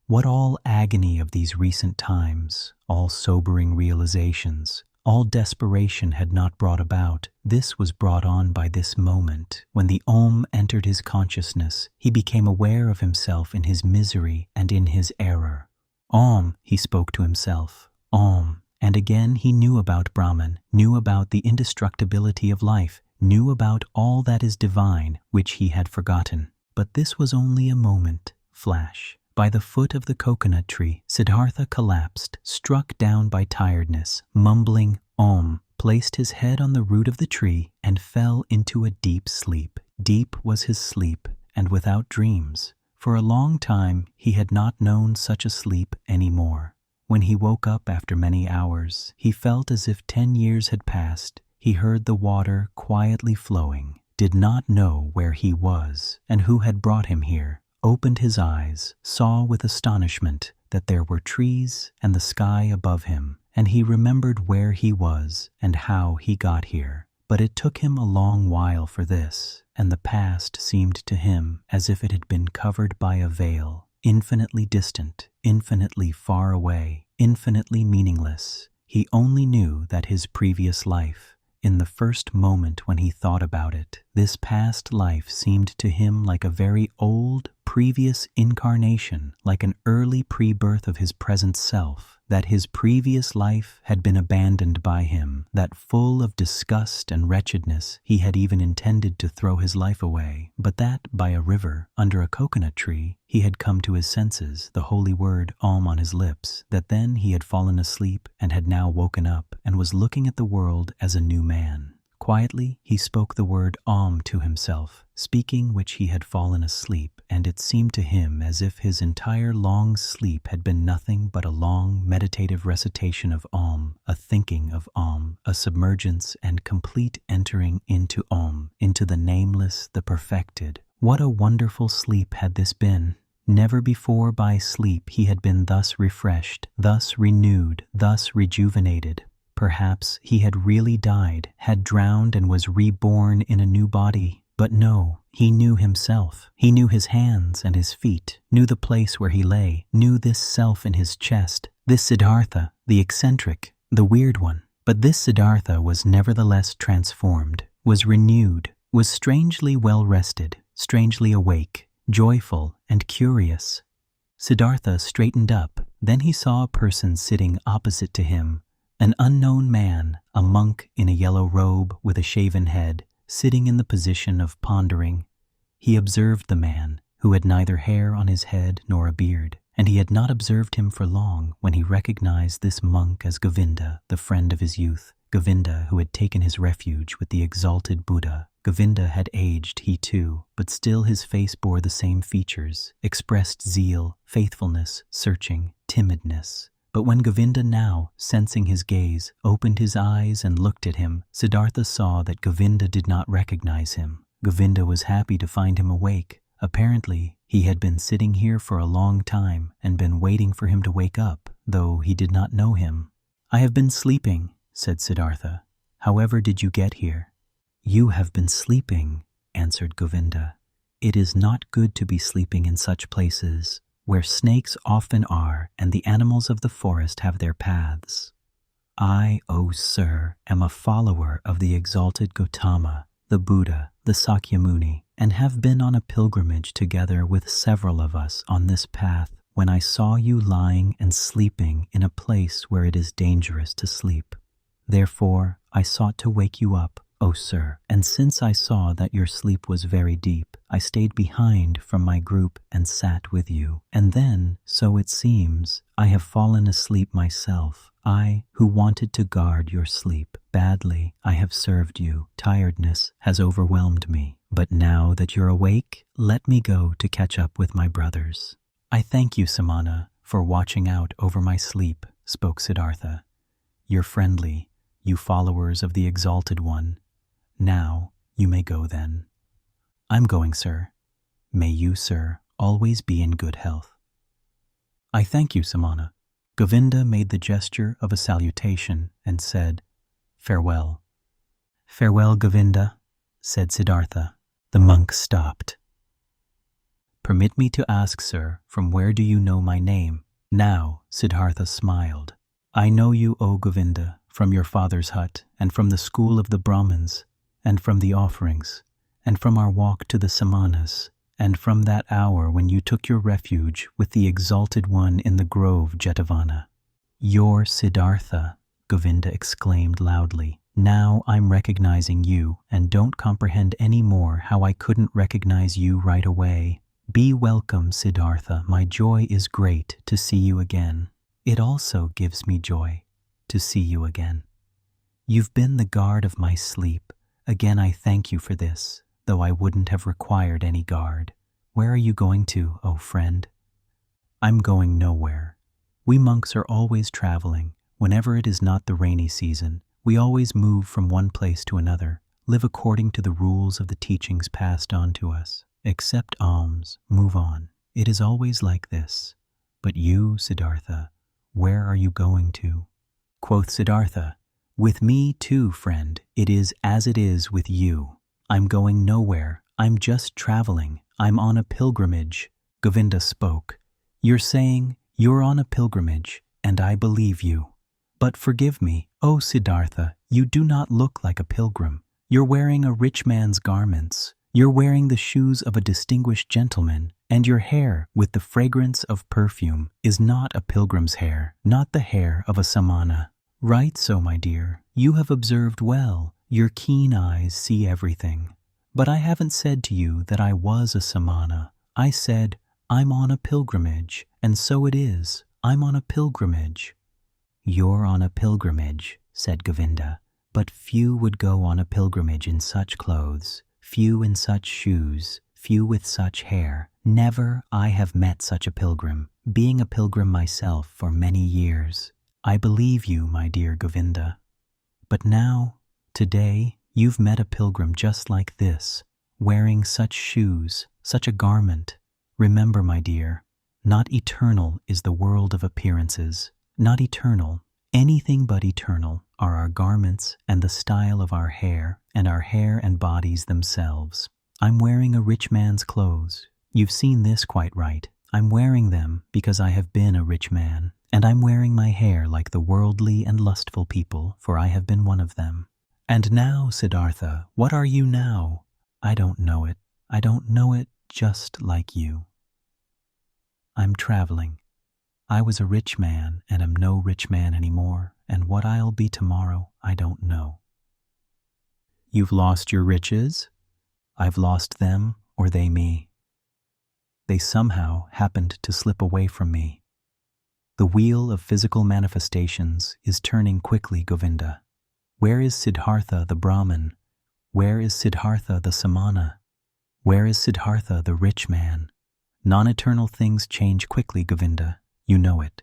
What all agony of these recent times, all sobering realizations, all desperation had not brought about, this was brought on by this moment. When the Om entered his consciousness, he became aware of himself in his misery and in his error. Om, he spoke to himself. Om. And again he knew about Brahman, knew about the indestructibility of life, knew about all that is divine, which he had forgotten. But this was only a moment, flash. By the foot of the coconut tree, Siddhartha collapsed, struck down by tiredness, mumbling Om, placed his head on the root of the tree, and fell into a deep sleep. Deep was his sleep, and without dreams. For a long time he had not known such a sleep any more. When he woke up after many hours, he felt as if 10 years had passed. He heard the water quietly flowing, did not know where he was and who had brought him here, opened his eyes, saw with astonishment that there were trees and the sky above him, and he remembered where he was and how he got here. But it took him a long while for this, and the past seemed to him as if it had been covered by a veil, infinitely distant, infinitely far away, infinitely meaningless. He only knew that his previous life, in the first moment when he thought about it, this past life seemed to him like a very old, previous incarnation, like an early pre-birth of his present self, that his previous life had been abandoned by him, that full of disgust and wretchedness he had even intended to throw his life away, but that by a river, under a coconut tree, he had come to his senses, the holy word Om on his lips, that then he had fallen asleep and had now woken up and was looking at the world as a new man. Quietly, he spoke the word Om to himself, speaking which he had fallen asleep, and it seemed to him as if his entire long sleep had been nothing but a long meditative recitation of Om, a thinking of Om, a submergence and complete entering into Om, into the nameless, the perfected. What a wonderful sleep had this been! Never before by sleep he had been thus refreshed, thus renewed, thus rejuvenated. Perhaps he had really died, had drowned and was reborn in a new body. But no, he knew himself. He knew his hands and his feet, knew the place where he lay, knew this self in his chest, this Siddhartha, the eccentric, the weird one. But this Siddhartha was nevertheless transformed, was renewed, was strangely well rested, strangely awake, joyful and curious. Siddhartha straightened up. Then he saw a person sitting opposite to him, an unknown man, a monk in a yellow robe with a shaven head, sitting in the position of pondering. He observed the man, who had neither hair on his head nor a beard, and he had not observed him for long when he recognized this monk as Govinda, the friend of his youth, Govinda who had taken his refuge with the exalted Buddha. Govinda had aged, he too, but still his face bore the same features, expressed zeal, faithfulness, searching, timidness. But when Govinda now, sensing his gaze, opened his eyes and looked at him, Siddhartha saw that Govinda did not recognize him. Govinda was happy to find him awake. Apparently, he had been sitting here for a long time and been waiting for him to wake up, though he did not know him. "I have been sleeping," said Siddhartha. "However did you get here?" "You have been sleeping," answered Govinda. "It is not good to be sleeping in such places, where snakes often are and the animals of the forest have their paths. I, O sir, am a follower of the exalted Gautama, the Buddha, the Sakyamuni, and have been on a pilgrimage together with several of us on this path when I saw you lying and sleeping in a place where it is dangerous to sleep. Therefore, I sought to wake you up, O sir, and since I saw that your sleep was very deep, I stayed behind from my group and sat with you. And then, so it seems, I have fallen asleep myself. I, who wanted to guard your sleep. Badly, I have served you. Tiredness has overwhelmed me. But now that you're awake, let me go to catch up with my brothers." "I thank you, Samana, for watching out over my sleep," spoke Siddhartha. "You're friendly, you followers of the Exalted One. Now, you may go then." "I'm going, sir. May you, sir, always be in good health." "I thank you, Samana." Govinda made the gesture of a salutation and said, "Farewell." "Farewell, Govinda," said Siddhartha. The monk stopped. "Permit me to ask, sir, from where do you know my name?" Now, Siddhartha smiled. "I know you, O Govinda, from your father's hut, and from the school of the Brahmins, and from the offerings, and from our walk to the samanas, and from that hour when you took your refuge with the Exalted One in the grove Jetavana." "You're Siddhartha," Govinda exclaimed loudly. "Now I'm recognizing you, and don't comprehend any more how I couldn't recognize you right away. Be welcome, Siddhartha. My joy is great to see you again. It also gives me joy to see you again. You've been the guard of my sleep. Again, I thank you for this, though I wouldn't have required any guard. Where are you going to, O friend?" "I'm going nowhere. We monks are always traveling. Whenever it is not the rainy season, we always move from one place to another, live according to the rules of the teachings passed on to us. Accept alms, move on. It is always like this. But you, Siddhartha, where are you going to? Quoth Siddhartha, with me too, friend, it is as it is with you. I'm going nowhere. I'm just traveling. I'm on a pilgrimage. Govinda spoke. You're saying you're on a pilgrimage, and I believe you. But forgive me, O Siddhartha, you do not look like a pilgrim. You're wearing a rich man's garments. You're wearing the shoes of a distinguished gentleman, and your hair, with the fragrance of perfume, is not a pilgrim's hair, not the hair of a samana. Right so, my dear, you have observed well. Your keen eyes see everything. But I haven't said to you that I was a samana. I said, I'm on a pilgrimage, and so it is. I'm on a pilgrimage. You're on a pilgrimage, said Govinda, but few would go on a pilgrimage in such clothes, few in such shoes, few with such hair. Never I have met such a pilgrim, being a pilgrim myself for many years. I believe you, my dear Govinda. But now, today, you've met a pilgrim just like this, wearing such shoes, such a garment. Remember, my dear, not eternal is the world of appearances. Not eternal. Anything but eternal are our garments and the style of our hair and bodies themselves. I'm wearing a rich man's clothes. You've seen this quite right. I'm wearing them because I have been a rich man, and I'm wearing my hair like the worldly and lustful people, for I have been one of them. And now, Siddhartha, what are you now? I don't know it. I don't know it just like you. I'm traveling. I was a rich man and am no rich man anymore, and what I'll be tomorrow, I don't know. You've lost your riches? I've lost them, or they me. They somehow happened to slip away from me. The wheel of physical manifestations is turning quickly, Govinda. Where is Siddhartha the Brahmin? Where is Siddhartha the Samana? Where is Siddhartha the rich man? Non-eternal things change quickly, Govinda. You know it.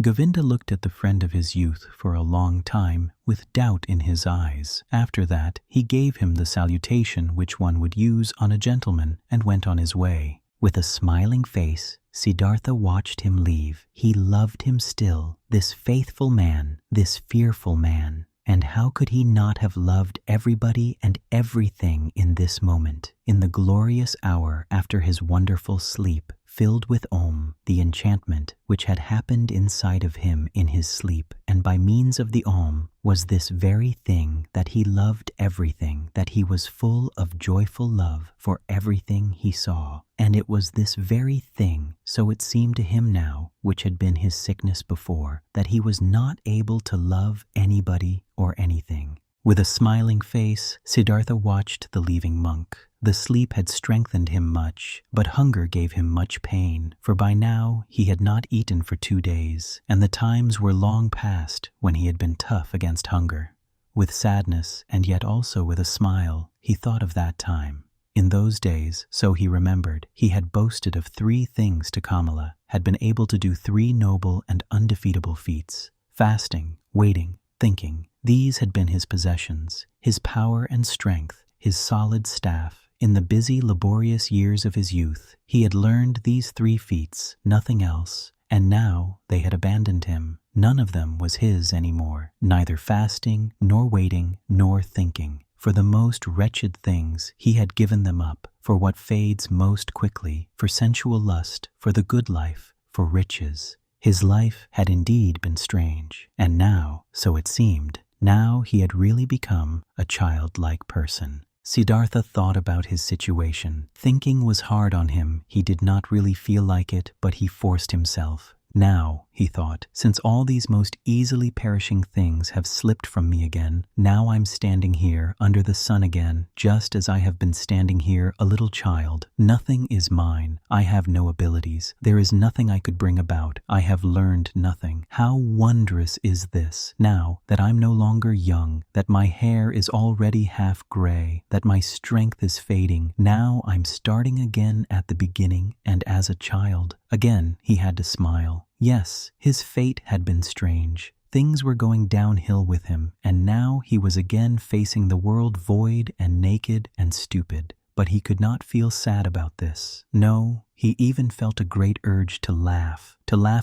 Govinda looked at the friend of his youth for a long time with doubt in his eyes. After that, he gave him the salutation which one would use on a gentleman and went on his way. With a smiling face, Siddhartha watched him leave. He loved him still, this faithful man, this fearful man. And how could he not have loved everybody and everything in this moment, in the glorious hour after his wonderful sleep, filled with Om, the enchantment which had happened inside of him in his sleep, and by means of the Om was this very thing that he loved everything, that he was full of joyful love for everything he saw. And it was this very thing, so it seemed to him now, which had been his sickness before, that he was not able to love anybody or anything. With a smiling face, Siddhartha watched the leaving monk. The sleep had strengthened him much, but hunger gave him much pain, for by now he had not eaten for 2 days, and the times were long past when he had been tough against hunger. With sadness, and yet also with a smile, he thought of that time. In those days, so he remembered, he had boasted of 3 things to Kamala, had been able to do 3 noble and undefeatable feats: fasting, waiting, thinking. These had been his possessions, his power and strength, his solid staff. In the busy, laborious years of his youth, he had learned these 3 feats, nothing else, and now they had abandoned him. None of them was his anymore, neither fasting, nor waiting, nor thinking. For the most wretched things he had given them up, for what fades most quickly, for sensual lust, for the good life, for riches. His life had indeed been strange, and now, so it seemed, now he had really become a childlike person. Siddhartha thought about his situation. Thinking was hard on him. He did not really feel like it, but he forced himself. Now, he thought, since all these most easily perishing things have slipped from me again, now I'm standing here under the sun again, just as I have been standing here a little child. Nothing is mine. I have no abilities. There is nothing I could bring about. I have learned nothing. How wondrous is this, now that I'm no longer young, that my hair is already half gray, that my strength is fading. Now I'm starting again at the beginning and as a child. Again, he had to smile. now. Yes, his fate had been strange. Things were going downhill with him, and now he was again facing the world void and naked and stupid. But he could not feel sad about this. No, he even felt a great urge to laugh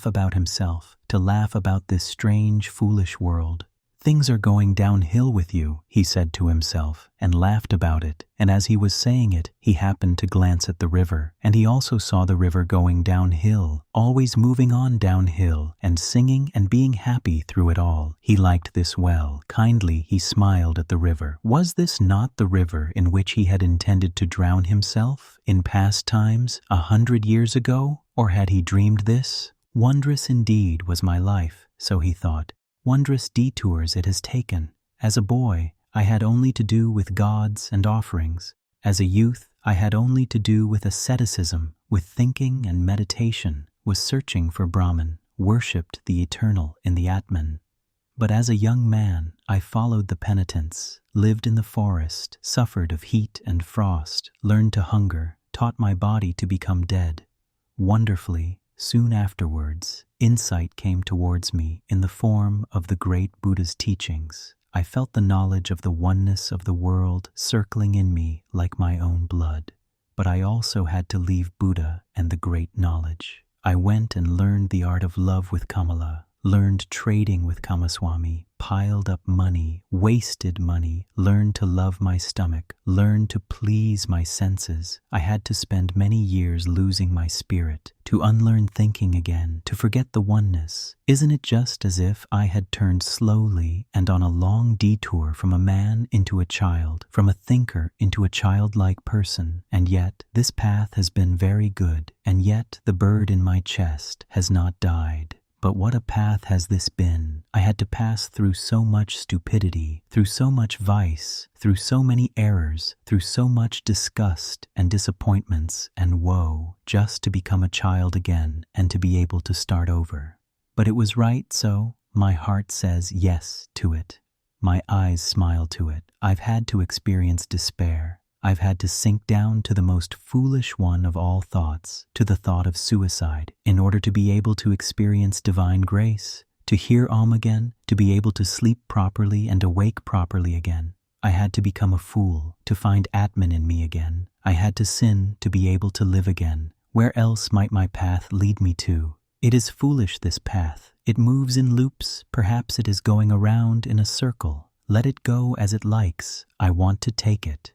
about himself, to laugh about this strange, foolish world. Things are going downhill with you, he said to himself, and laughed about it. And as he was saying it, he happened to glance at the river, and he also saw the river going downhill, always moving on downhill, and singing and being happy through it all. He liked this well. Kindly he smiled at the river. Was this not the river in which he had intended to drown himself in past times, 100 years ago? Or had he dreamed this? Wondrous indeed was my life, so he thought. Wondrous detours it has taken. As a boy, I had only to do with gods and offerings. As a youth, I had only to do with asceticism, with thinking and meditation, was searching for Brahman, worshipped the eternal in the Atman. But as a young man, I followed the penitents, lived in the forest, suffered of heat and frost, learned to hunger, taught my body to become dead. Wonderfully, soon afterwards, insight came towards me in the form of the great Buddha's teachings. I felt the knowledge of the oneness of the world circling in me like my own blood. But I also had to leave Buddha and the great knowledge. I went and learned the art of love with Kamala, learned trading with Kamaswami, piled up money, wasted money, learned to love my stomach, learned to please my senses. I had to spend many years losing my spirit, to unlearn thinking again, to forget the oneness. Isn't it just as if I had turned slowly and on a long detour from a man into a child, from a thinker into a childlike person? And yet this path has been very good, and yet the bird in my chest has not died. But what a path has this been! I had to pass through so much stupidity, through so much vice, through so many errors, through so much disgust and disappointments and woe, just to become a child again and to be able to start over. But it was right, so my heart says yes to it. My eyes smile to it. I've had to experience despair. I've had to sink down to the most foolish one of all thoughts, to the thought of suicide, in order to be able to experience divine grace, to hear Om again, to be able to sleep properly and awake properly again. I had to become a fool, to find Atman in me again. I had to sin to be able to live again. Where else might my path lead me to? It is foolish, this path. It moves in loops. Perhaps it is going around in a circle. Let it go as it likes. I want to take it.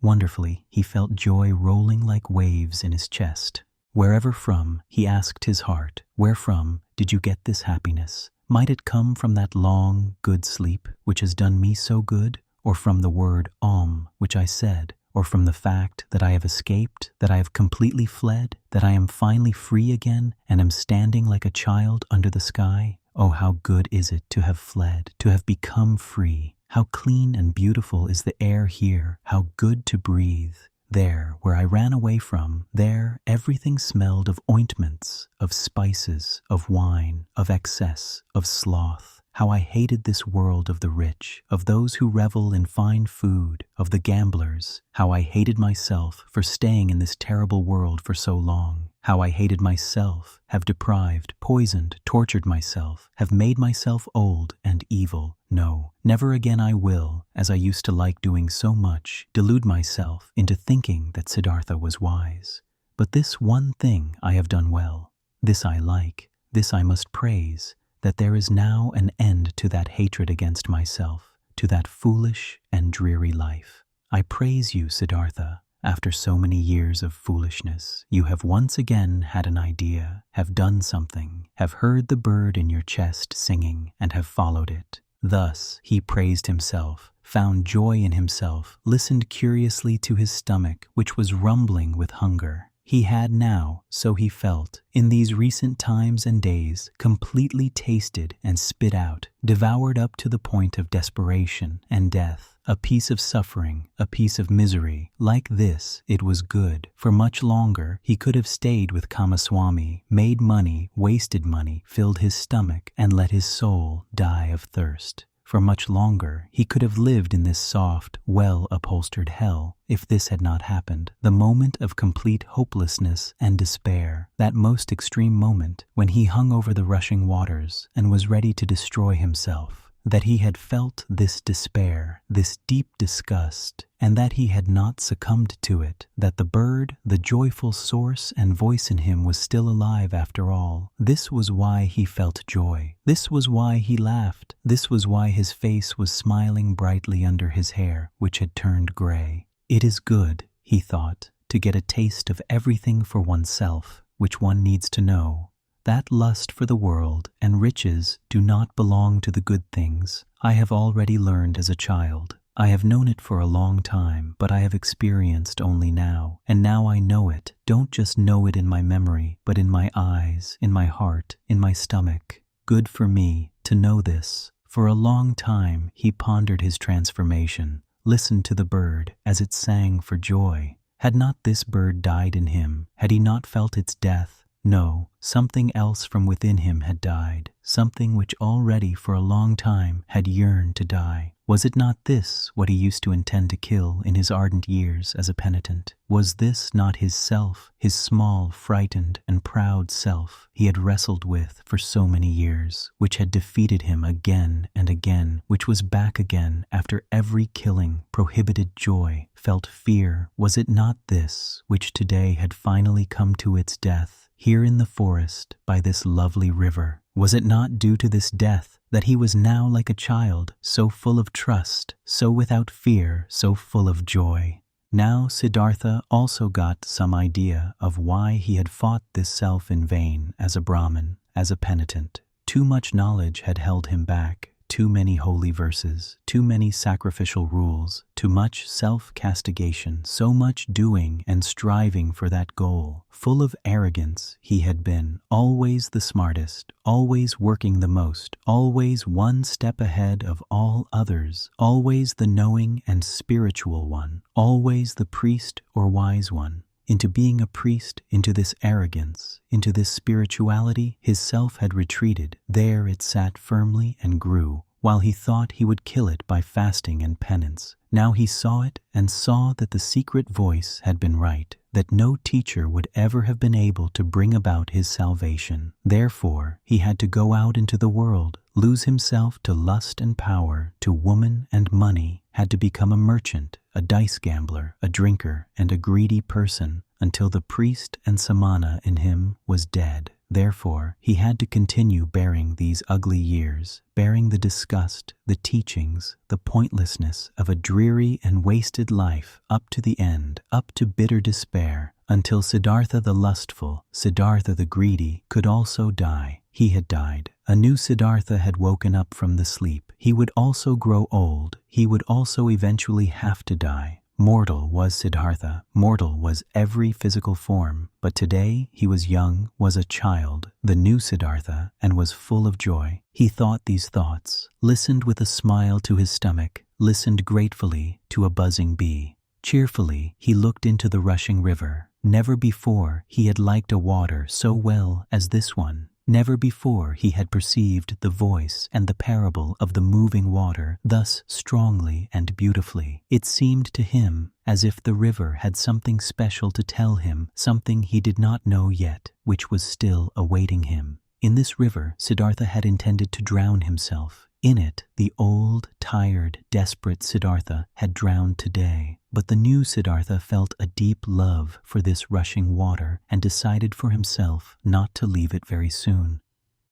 Wonderfully, he felt joy rolling like waves in his chest. Wherever from, he asked his heart, where from did you get this happiness? Might it come from that long, good sleep, which has done me so good, or from the word Om, which I said, or from the fact that I have escaped, that I have completely fled, that I am finally free again, and am standing like a child under the sky? Oh, how good is it to have fled, to have become free! How clean and beautiful is the air here, how good to breathe. There, where I ran away from, there everything smelled of ointments, of spices, of wine, of excess, of sloth. How I hated this world of the rich, of those who revel in fine food, of the gamblers. How I hated myself for staying in this terrible world for so long. How I hated myself, have deprived, poisoned, tortured myself, have made myself old and evil. No, never again I will, as I used to like doing so much, delude myself into thinking that Siddhartha was wise. But this one thing I have done well. This I like, this I must praise, that there is now an end to that hatred against myself, to that foolish and dreary life. I praise you, Siddhartha. After so many years of foolishness, you have once again had an idea, have done something, have heard the bird in your chest singing, and have followed it. Thus he praised himself, found joy in himself, listened curiously to his stomach, which was rumbling with hunger. He had now, so he felt, in these recent times and days, completely tasted and spit out, devoured up to the point of desperation and death, a piece of suffering, a piece of misery. Like this, it was good. For much longer, he could have stayed with Kamaswami, made money, wasted money, filled his stomach, and let his soul die of thirst. for much longer. He could have lived in this soft, well-upholstered hell if this had not happened. The moment of complete hopelessness and despair, that most extreme moment when he hung over the rushing waters and was ready to destroy himself, that he had felt this despair, this deep disgust, and that he had not succumbed to it, that the bird, the joyful source and voice in him was still alive after all. This was why he felt joy. This was why he laughed. This was why his face was smiling brightly under his hair, which had turned gray. It is good, he thought, to get a taste of everything for oneself, which one needs to know. That lust for the world and riches do not belong to the good things. I have already learned as a child. I have known it for a long time, but I have experienced only now. And now I know it. Don't just know it in my memory, but in my eyes, in my heart, in my stomach. Good for me to know this. For a long time he pondered his transformation, listened to the bird as it sang for joy. Had not this bird died in him? Had he not felt its death? No, something else from within him had died, something which already for a long time had yearned to die. Was it not this what he used to intend to kill in his ardent years as a penitent? Was this not his self, his small, frightened, and proud self he had wrestled with for so many years, which had defeated him again and again, which was back again after every killing, prohibited joy, felt fear? Was it not this which today had finally come to its death, here in the forest, by this lovely river? Was it not due to this death that he was now like a child, so full of trust, so without fear, so full of joy? Now Siddhartha also got some idea of why he had fought this self in vain as a Brahmin, as a penitent. Too much knowledge had held him back. Too many holy verses, too many sacrificial rules, too much self-castigation, so much doing and striving for that goal. Full of arrogance he had been, always the smartest, always working the most, always one step ahead of all others, always the knowing and spiritual one, always the priest or wise one. Into being a priest, into this arrogance, into this spirituality, his self had retreated. There it sat firmly and grew, while he thought he would kill it by fasting and penance. Now he saw it and saw that the secret voice had been right, that no teacher would ever have been able to bring about his salvation. Therefore, he had to go out into the world, lose himself to lust and power, to woman and money, had to become a merchant, a dice gambler, a drinker, and a greedy person, until the priest and samana in him was dead. Therefore, he had to continue bearing these ugly years, bearing the disgust, the teachings, the pointlessness of a dreary and wasted life up to the end, up to bitter despair, until Siddhartha the lustful, Siddhartha the greedy, could also die. He had died. A new Siddhartha had woken up from the sleep. He would also grow old. He would also eventually have to die. Mortal was Siddhartha. Mortal was every physical form. But today he was young, was a child, the new Siddhartha, and was full of joy. He thought these thoughts, listened with a smile to his stomach, listened gratefully to a buzzing bee. Cheerfully he looked into the rushing river. Never before he had liked a water so well as this one. Never before he had perceived the voice and the parable of the moving water thus strongly and beautifully. It seemed to him as if the river had something special to tell him, something he did not know yet, which was still awaiting him. In this river, Siddhartha had intended to drown himself. In it, the old, tired, desperate Siddhartha had drowned today. But the new Siddhartha felt a deep love for this rushing water and decided for himself not to leave it very soon.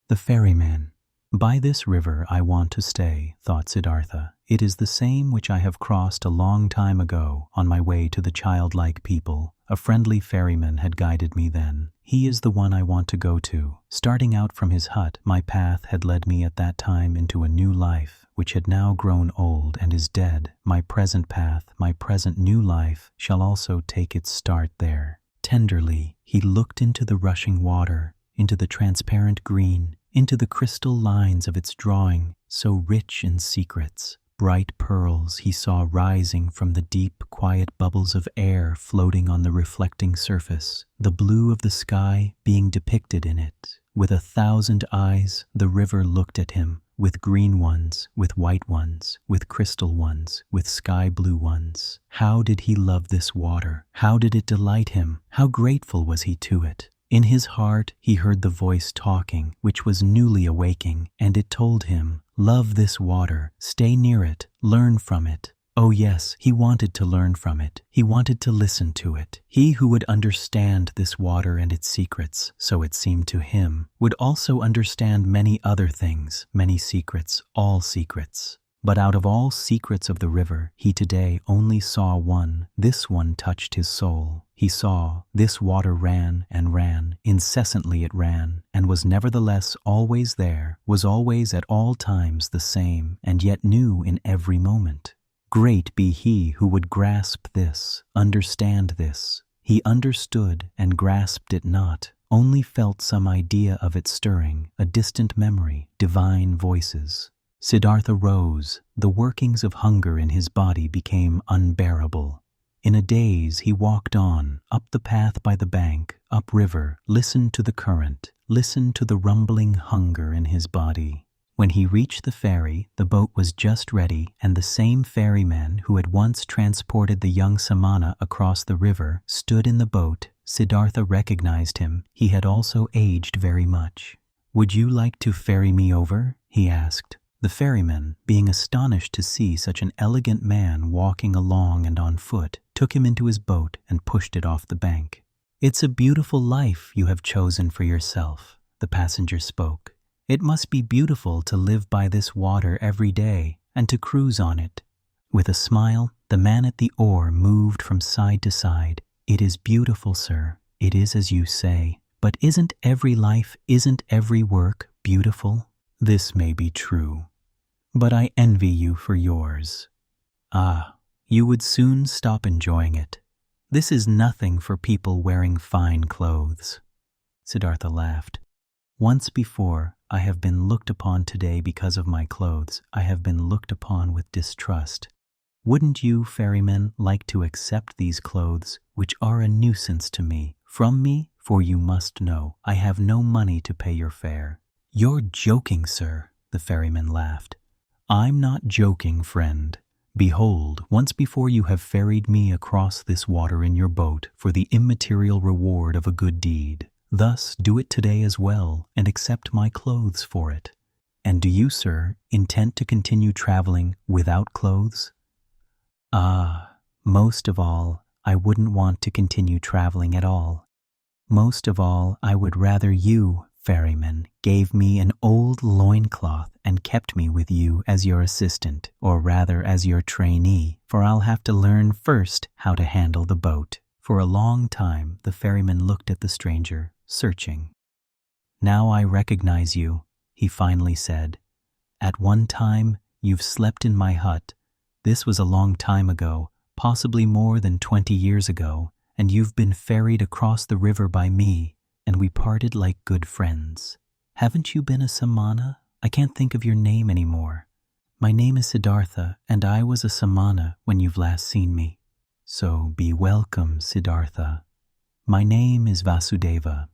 The ferryman. By this river I want to stay, thought Siddhartha. It is the same which I have crossed a long time ago on my way to the childlike people. A friendly ferryman had guided me then. He is the one I want to go to. Starting out from his hut, my path had led me at that time into a new life, which had now grown old and is dead. My present path, my present new life, shall also take its start there. Tenderly, he looked into the rushing water, into the transparent green, into the crystal lines of its drawing, so rich in secrets. Bright pearls he saw rising from the deep, quiet bubbles of air floating on the reflecting surface, the blue of the sky being depicted in it. With 1,000 eyes, the river looked at him, with green ones, with white ones, with crystal ones, with sky blue ones. How did he love this water? How did it delight him? How grateful was he to it? In his heart he heard the voice talking, which was newly awaking, and it told him, "Love this water, stay near it, learn from it." Oh yes, he wanted to learn from it. He wanted to listen to it. He who would understand this water and its secrets, so it seemed to him, would also understand many other things, many secrets, all secrets. But out of all secrets of the river, he today only saw one. This one touched his soul. He saw this water ran and ran, incessantly it ran, and was nevertheless always there, was always at all times the same, and yet new in every moment. Great be he who would grasp this, understand this. He understood and grasped it not, only felt some idea of it stirring, a distant memory, divine voices. Siddhartha rose. The workings of hunger in his body became unbearable. In a daze he walked on, up the path by the bank, upriver, listened to the current, listened to the rumbling hunger in his body. When he reached the ferry, the boat was just ready, and the same ferryman who had once transported the young samana across the river stood in the boat. Siddhartha recognized him. He had also aged very much. "Would you like to ferry me over?" he asked. The ferryman, being astonished to see such an elegant man walking along and on foot, took him into his boat and pushed it off the bank. "It's a beautiful life you have chosen for yourself," the passenger spoke. "It must be beautiful to live by this water every day and to cruise on it." With a smile, the man at the oar moved from side to side. "It is beautiful, sir. It is as you say. But isn't every life, isn't every work beautiful? This may be true. But I envy you for yours. Ah, you would soon stop enjoying it. This is nothing for people wearing fine clothes." Siddhartha laughed. "Once before, I have been looked upon today because of my clothes. I have been looked upon with distrust. Wouldn't you, ferryman, like to accept these clothes, which are a nuisance to me, from me? For you must know, I have no money to pay your fare." "You're joking, sir," the ferryman laughed. "I'm not joking, friend. Behold, once before you have ferried me across this water in your boat for the immaterial reward of a good deed. Thus do it today as well, and accept my clothes for it. And do you, sir, intend to continue traveling without clothes?" "Ah, most of all, I wouldn't want to continue traveling at all. Most of all, I would rather you, ferryman, gave me an old loincloth and kept me with you as your assistant, or rather as your trainee, for I'll have to learn first how to handle the boat." For a long time, the ferryman looked at the stranger, searching. "Now I recognize you," he finally said. "At one time, you've slept in my hut. This was a long time ago, possibly more than 20 years ago, and you've been ferried across the river by me, and we parted like good friends. Haven't you been a samana? I can't think of your name anymore." "My name is Siddhartha, and I was a samana when you've last seen me." "So be welcome, Siddhartha. My name is Vasudeva.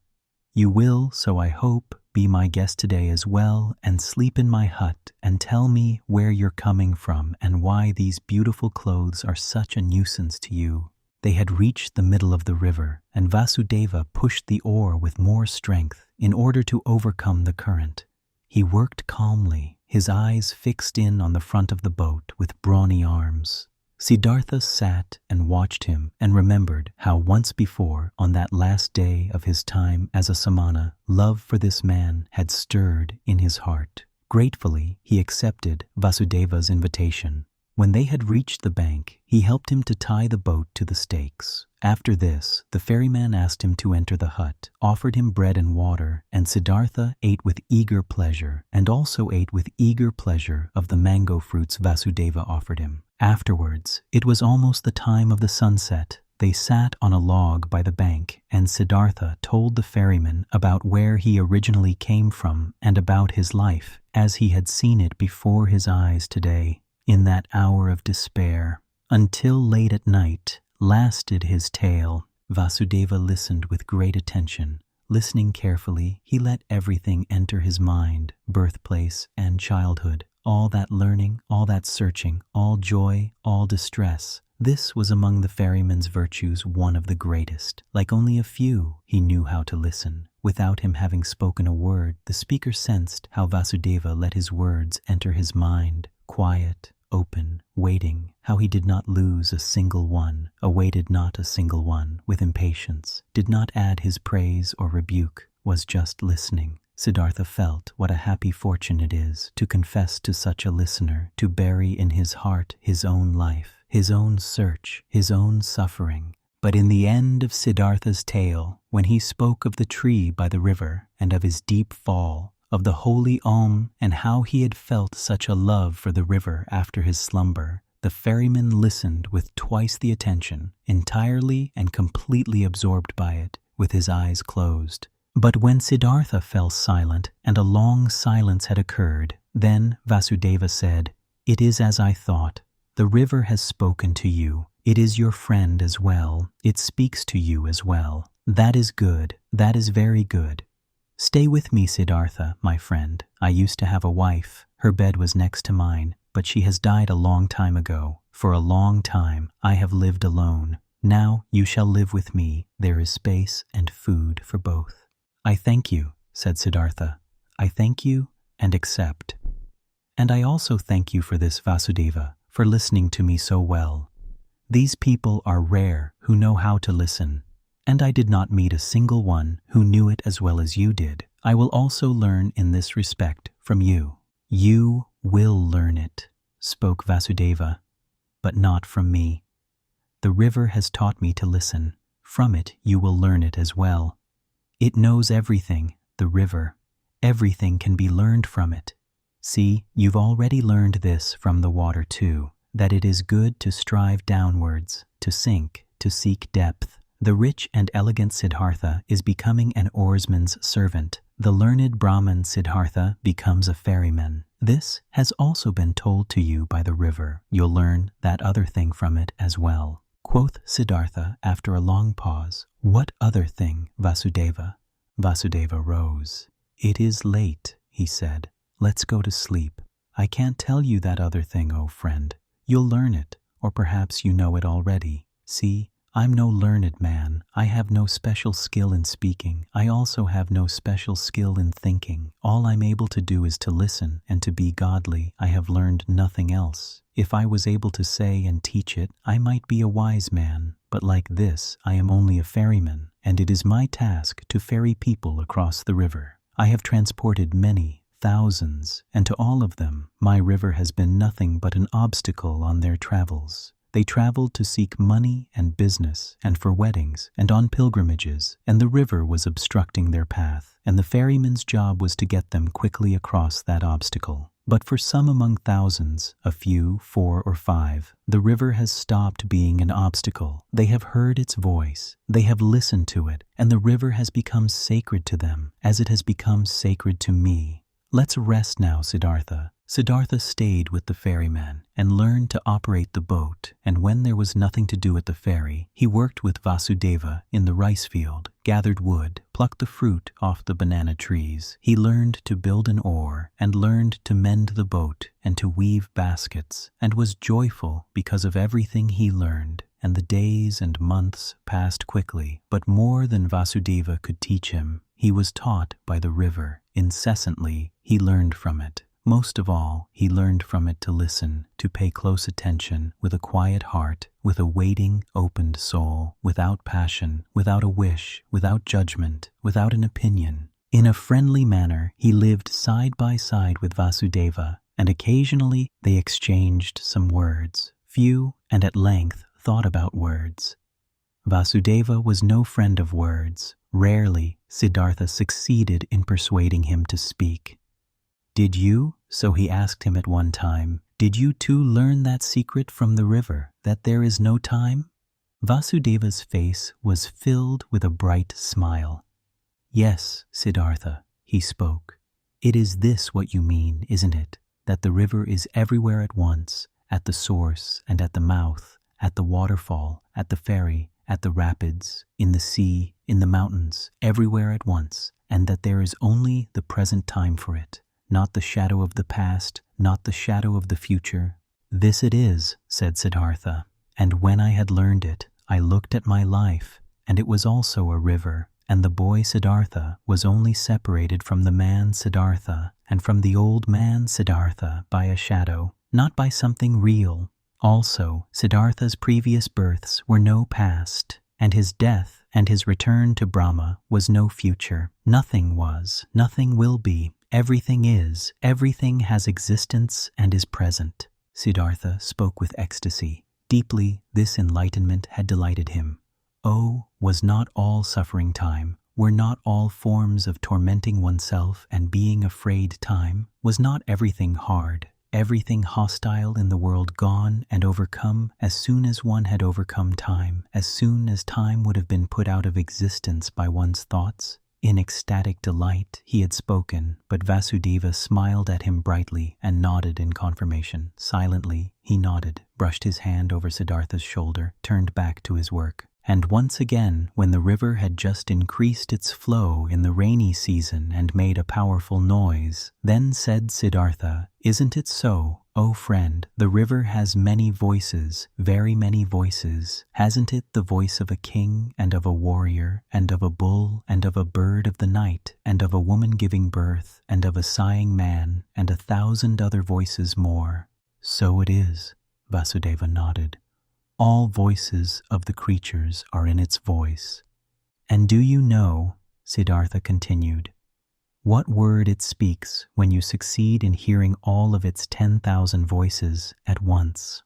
You will, so I hope, be my guest today as well, and sleep in my hut and tell me where you're coming from and why these beautiful clothes are such a nuisance to you." They had reached the middle of the river, and Vasudeva pushed the oar with more strength in order to overcome the current. He worked calmly, his eyes fixed in on the front of the boat with brawny arms. Siddhartha sat and watched him and remembered how once before, on that last day of his time as a samana, love for this man had stirred in his heart. Gratefully, he accepted Vasudeva's invitation. When they had reached the bank, he helped him to tie the boat to the stakes. After this, the ferryman asked him to enter the hut, offered him bread and water, and Siddhartha ate with eager pleasure, and also ate with eager pleasure of the mango fruits Vasudeva offered him. Afterwards, it was almost the time of the sunset. They sat on a log by the bank, and Siddhartha told the ferryman about where he originally came from and about his life, as he had seen it before his eyes today. In that hour of despair, until late at night, lasted his tale. Vasudeva listened with great attention, Listening carefully, he let everything enter his mind, birthplace and childhood, all that learning, all that searching, all joy, all distress. This was among the ferryman's virtues one of the greatest. Like only a few, he knew how to listen. Without him having spoken a word, the speaker sensed how Vasudeva let his words enter his mind, quiet, open, waiting, how he did not lose a single one, awaited not a single one, with impatience, did not add his praise or rebuke, was just listening. Siddhartha felt what a happy fortune it is to confess to such a listener, to bury in his heart his own life, his own search, his own suffering. But in the end of Siddhartha's tale, when he spoke of the tree by the river and of his deep fall, of the holy Om and how he had felt such a love for the river after his slumber, the ferryman listened with twice the attention, entirely and completely absorbed by it, with his eyes closed. But when Siddhartha fell silent and a long silence had occurred, then Vasudeva said, "It is as I thought. The river has spoken to you. It is your friend as well. It speaks to you as well. That is good. That is very good. Stay with me, Siddhartha, my friend. I used to have a wife. Her bed was next to mine, but she has died a long time ago. For a long time, I have lived alone. Now you shall live with me. There is space and food for both." "I thank you," said Siddhartha. "I thank you and accept. And I also thank you for this, Vasudeva, for listening to me so well. These people are rare who know how to listen, and I did not meet a single one who knew it as well as you did. I will also learn in this respect from you." "You will learn it," spoke Vasudeva, "but not from me. The river has taught me to listen. From it you will learn it as well. It knows everything, the river. Everything can be learned from it. See, you've already learned this from the water too, that it is good to strive downwards, to sink, to seek depth. The rich and elegant Siddhartha is becoming an oarsman's servant. The learned Brahmin Siddhartha becomes a ferryman. This has also been told to you by the river. You'll learn that other thing from it as well." Quoth Siddhartha after a long pause, "What other thing, Vasudeva?" Vasudeva rose. "It is late," he said. "Let's go to sleep. I can't tell you that other thing, O friend. You'll learn it, or perhaps you know it already. See, I'm no learned man. I have no special skill in speaking. I also have no special skill in thinking. All I'm able to do is to listen and to be godly. I have learned nothing else. If I was able to say and teach it, I might be a wise man. But like this, I am only a ferryman, and it is my task to ferry people across the river. I have transported many, thousands, and to all of them, my river has been nothing but an obstacle on their travels. They traveled to seek money and business, and for weddings, and on pilgrimages, and the river was obstructing their path, and the ferryman's job was to get them quickly across that obstacle. But for some among thousands, a few, 4 or 5, the river has stopped being an obstacle. They have heard its voice, they have listened to it, and the river has become sacred to them, as it has become sacred to me. Let's rest now, Siddhartha. Siddhartha stayed with the ferryman and learned to operate the boat, and when there was nothing to do at the ferry, he worked with Vasudeva in the rice field, gathered wood, plucked the fruit off the banana trees. He learned to build an oar, and learned to mend the boat, and to weave baskets, and was joyful because of everything he learned. And the days and months passed quickly, but more than Vasudeva could teach him, he was taught by the river. Incessantly, he learned from it. Most of all, he learned from it to listen, to pay close attention, with a quiet heart, with a waiting, opened soul, without passion, without a wish, without judgment, without an opinion. In a friendly manner, he lived side by side with Vasudeva, and occasionally they exchanged some words. Few, and at length, thought about words. Vasudeva was no friend of words. Rarely, Siddhartha succeeded in persuading him to speak. "Did you," so he asked him at one time, "did you too learn that secret from the river, that there is no time?" Vasudeva's face was filled with a bright smile. "Yes, Siddhartha," he spoke. "It is this what you mean, isn't it? That the river is everywhere at once, at the source and at the mouth, at the waterfall, at the ferry, at the rapids, in the sea, in the mountains, everywhere at once, and that there is only the present time for it, not the shadow of the past, not the shadow of the future. This it is, said Siddhartha, and when I had learned it, I looked at my life, and it was also a river, and the boy Siddhartha was only separated from the man Siddhartha and from the old man Siddhartha by a shadow, not by something real. Also, Siddhartha's previous births were no past, and his death and his return to Brahma was no future. Nothing was, nothing will be, everything is, everything has existence and is present. Siddhartha spoke with ecstasy. Deeply, this enlightenment had delighted him. Oh, was not all suffering time? Were not all forms of tormenting oneself and being afraid time? Was not everything hard, everything hostile in the world gone and overcome as soon as one had overcome time, as soon as time would have been put out of existence by one's thoughts? In ecstatic delight he had spoken, but Vasudeva smiled at him brightly and nodded in confirmation. Silently he nodded, brushed his hand over Siddhartha's shoulder, turned back to his work. And once again, when the river had just increased its flow in the rainy season and made a powerful noise, then said Siddhartha, "Isn't it so, O friend? The river has many voices, very many voices. Hasn't it the voice of a king and of a warrior and of a bull and of a bird of the night and of a woman giving birth and of a sighing man and 1,000 other voices more?" So it is, Vasudeva nodded. All voices of the creatures are in its voice. And do you know, Siddhartha continued, what word it speaks when you succeed in hearing all of its 10,000 voices at once?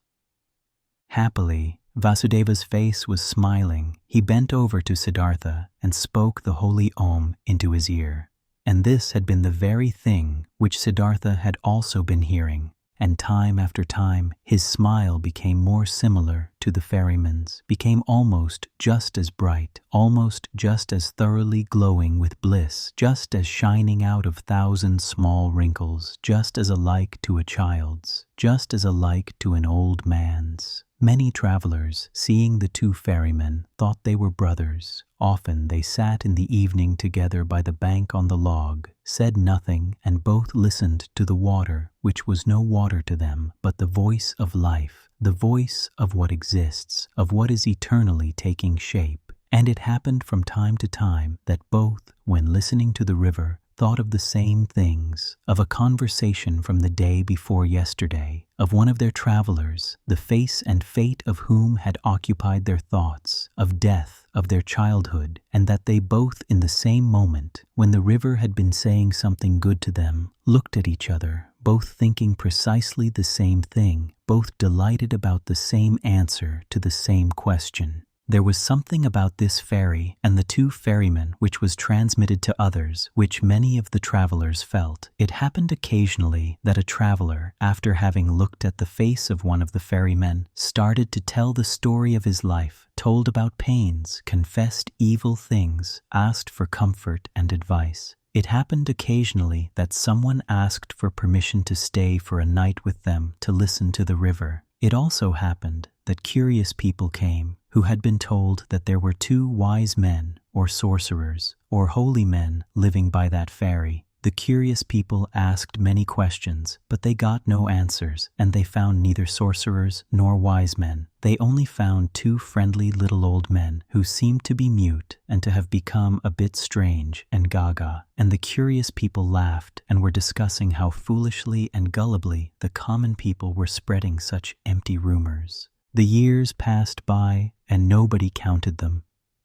Happily, Vasudeva's face was smiling. He bent over to Siddhartha and spoke the holy Om into his ear. And this had been the very thing which Siddhartha had also been hearing. And time after time, his smile became more similar to the ferryman's, became almost just as bright, almost just as thoroughly glowing with bliss, just as shining out of 1,000 small wrinkles, just as alike to a child's, just as alike to an old man's. Many travelers, seeing the two ferrymen, thought they were brothers. Often they sat in the evening together by the bank on the log, said nothing, and both listened to the water, which was no water to them, but the voice of life, the voice of what exists, of what is eternally taking shape. And it happened from time to time that both, when listening to the river, thought of the same things, of a conversation from the day before yesterday, of one of their travelers, the face and fate of whom had occupied their thoughts, of death, of their childhood, and that they both in the same moment, when the river had been saying something good to them, looked at each other, both thinking precisely the same thing, both delighted about the same answer to the same question. There was something about this ferry and the two ferrymen which was transmitted to others, which many of the travelers felt. It happened occasionally that a traveler, after having looked at the face of one of the ferrymen, started to tell the story of his life, told about pains, confessed evil things, asked for comfort and advice. It happened occasionally that someone asked for permission to stay for a night with them to listen to the river. It also happened that curious people came who had been told that there were 2 wise men, or sorcerers, or holy men living by that ferry. The curious people asked many questions, but they got no answers, and they found neither sorcerers nor wise men. They only found 2 friendly little old men who seemed to be mute and to have become a bit strange and gaga. And the curious people laughed and were discussing how foolishly and gullibly the common people were spreading such empty rumors. The years passed by, and nobody counted them.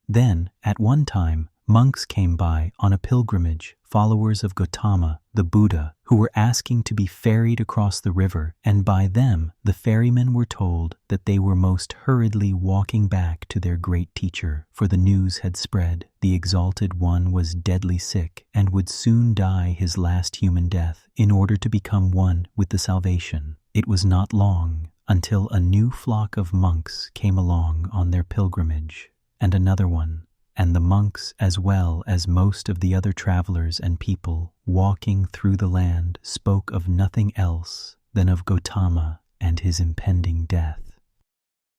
Then, at one time, monks came by on a pilgrimage, followers of Gautama, the Buddha, who were asking to be ferried across the river, and by them the ferrymen were told that they were most hurriedly walking back to their great teacher, for the news had spread. The exalted one was deadly sick and would soon die his last human death in order to become one with the salvation. It was not long until a new flock of monks came along on their pilgrimage, and another one, and the monks as well as most of the other travelers and people walking through the land spoke of nothing else than of Gautama and his impending death.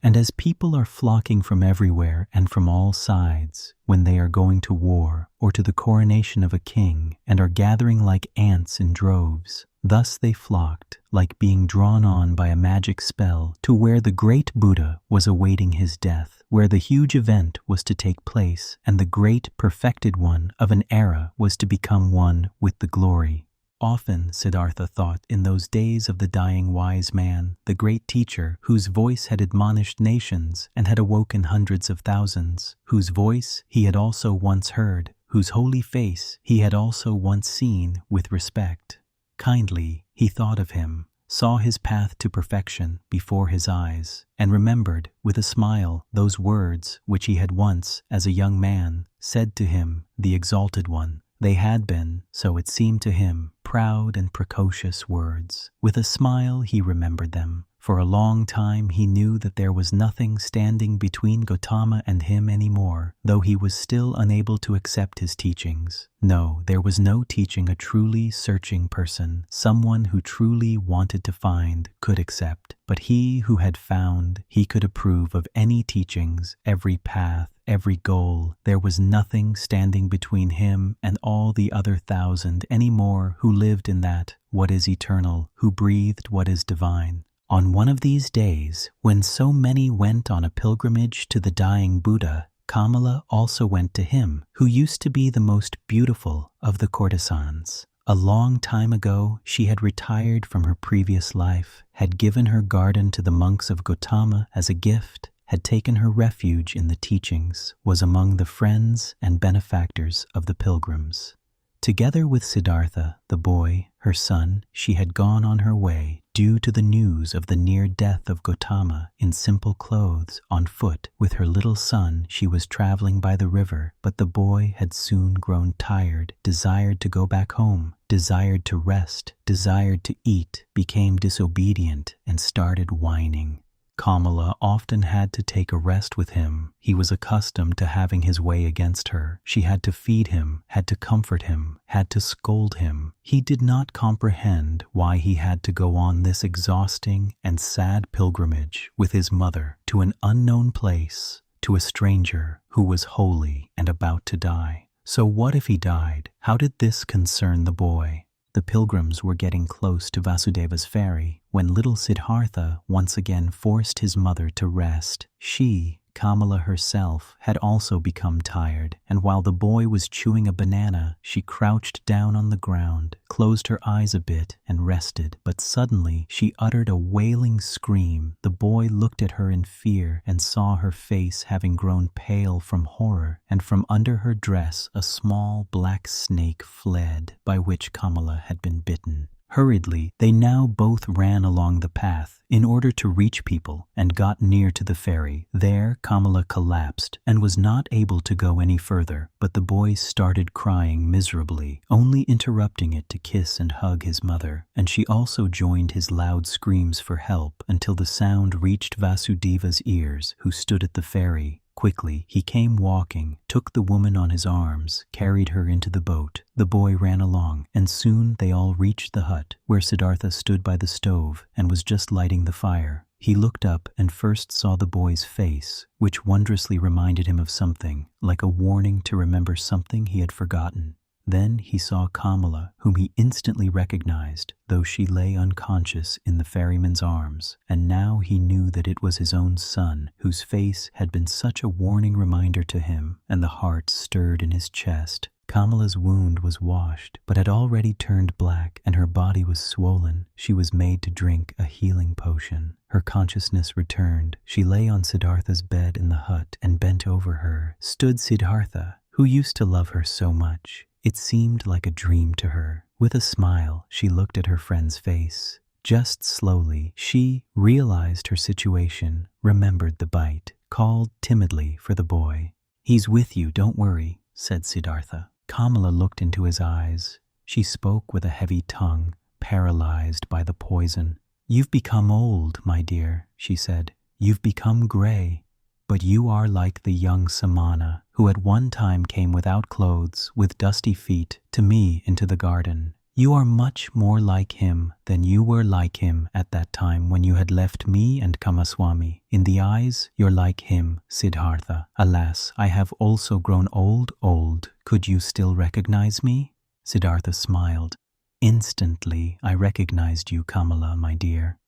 And as people are flocking from everywhere and from all sides, when they are going to war or to the coronation of a king, and are gathering like ants in droves, thus they flocked, like being drawn on by a magic spell, to where the great Buddha was awaiting his death, where the huge event was to take place, and the great perfected one of an era was to become one with the glory. Often, Siddhartha thought, in those days of the dying wise man, the great teacher, whose voice had admonished nations and had awoken hundreds of thousands, whose voice he had also once heard, whose holy face he had also once seen with respect. Kindly he thought of him, saw his path to perfection before his eyes, and remembered with a smile those words which he had once, as a young man, said to him, the Exalted One. They had been, so it seemed to him, proud and precocious words. With a smile he remembered them. For a long time he knew that there was nothing standing between Gautama and him any more, though he was still unable to accept his teachings. No, there was no teaching a truly searching person, someone who truly wanted to find, could accept. But he who had found, he could approve of any teachings, every path, every goal. There was nothing standing between him and all the other 1,000 any more who lived in that, what is eternal, who breathed what is divine. On one of these days, when so many went on a pilgrimage to the dying Buddha, Kamala also went to him, who used to be the most beautiful of the courtesans. A long time ago, she had retired from her previous life, had given her garden to the monks of Gautama as a gift, had taken her refuge in the teachings, was among the friends and benefactors of the pilgrims. Together with Siddhartha, the boy, her son, she had gone on her way, due to the news of the near death of Gautama, in simple clothes, on foot. With her little son she was traveling by the river, but the boy had soon grown tired, desired to go back home, desired to rest, desired to eat, became disobedient, and started whining. Kamala often had to take a rest with him. He was accustomed to having his way against her. She had to feed him, had to comfort him, had to scold him. He did not comprehend why he had to go on this exhausting and sad pilgrimage with his mother to an unknown place, to a stranger who was holy and about to die. So what if he died? How did this concern the boy? The pilgrims were getting close to Vasudeva's ferry when little Siddhartha once again forced his mother to rest. She, Kamala herself, had also become tired, and while the boy was chewing a banana, she crouched down on the ground, closed her eyes a bit, and rested. But suddenly she uttered a wailing scream. The boy looked at her in fear and saw her face having grown pale from horror, and from under her dress a small black snake fled, by which Kamala had been bitten. Hurriedly, they now both ran along the path in order to reach people and got near to the ferry. There, Kamala collapsed and was not able to go any further, but the boy started crying miserably, only interrupting it to kiss and hug his mother, and she also joined his loud screams for help until the sound reached Vasudeva's ears, who stood at the ferry. Quickly, he came walking, took the woman on his arms, carried her into the boat. The boy ran along, and soon they all reached the hut, where Siddhartha stood by the stove and was just lighting the fire. He looked up and first saw the boy's face, which wondrously reminded him of something, like a warning to remember something he had forgotten. Then he saw Kamala, whom he instantly recognized, though she lay unconscious in the ferryman's arms, and now he knew that it was his own son, whose face had been such a warning reminder to him, and the heart stirred in his chest. Kamala's wound was washed, but had already turned black, and her body was swollen. She was made to drink a healing potion. Her consciousness returned. She lay on Siddhartha's bed in the hut, and bent over her stood Siddhartha, who used to love her so much. It seemed like a dream to her. With a smile, she looked at her friend's face. Just slowly, she realized her situation, remembered the bite, called timidly for the boy. "He's with you, don't worry," said Siddhartha. Kamala looked into his eyes. She spoke with a heavy tongue, paralyzed by the poison. "You've become old, my dear," she said. "You've become gray. But you are like the young Samana, who at one time came without clothes, with dusty feet, to me into the garden. You are much more like him than you were like him at that time when you had left me and Kamaswami. In the eyes, you're like him, Siddhartha. Alas, I have also grown old. Could you still recognize me? Siddhartha smiled. Instantly, I recognized you, Kamala, my dear.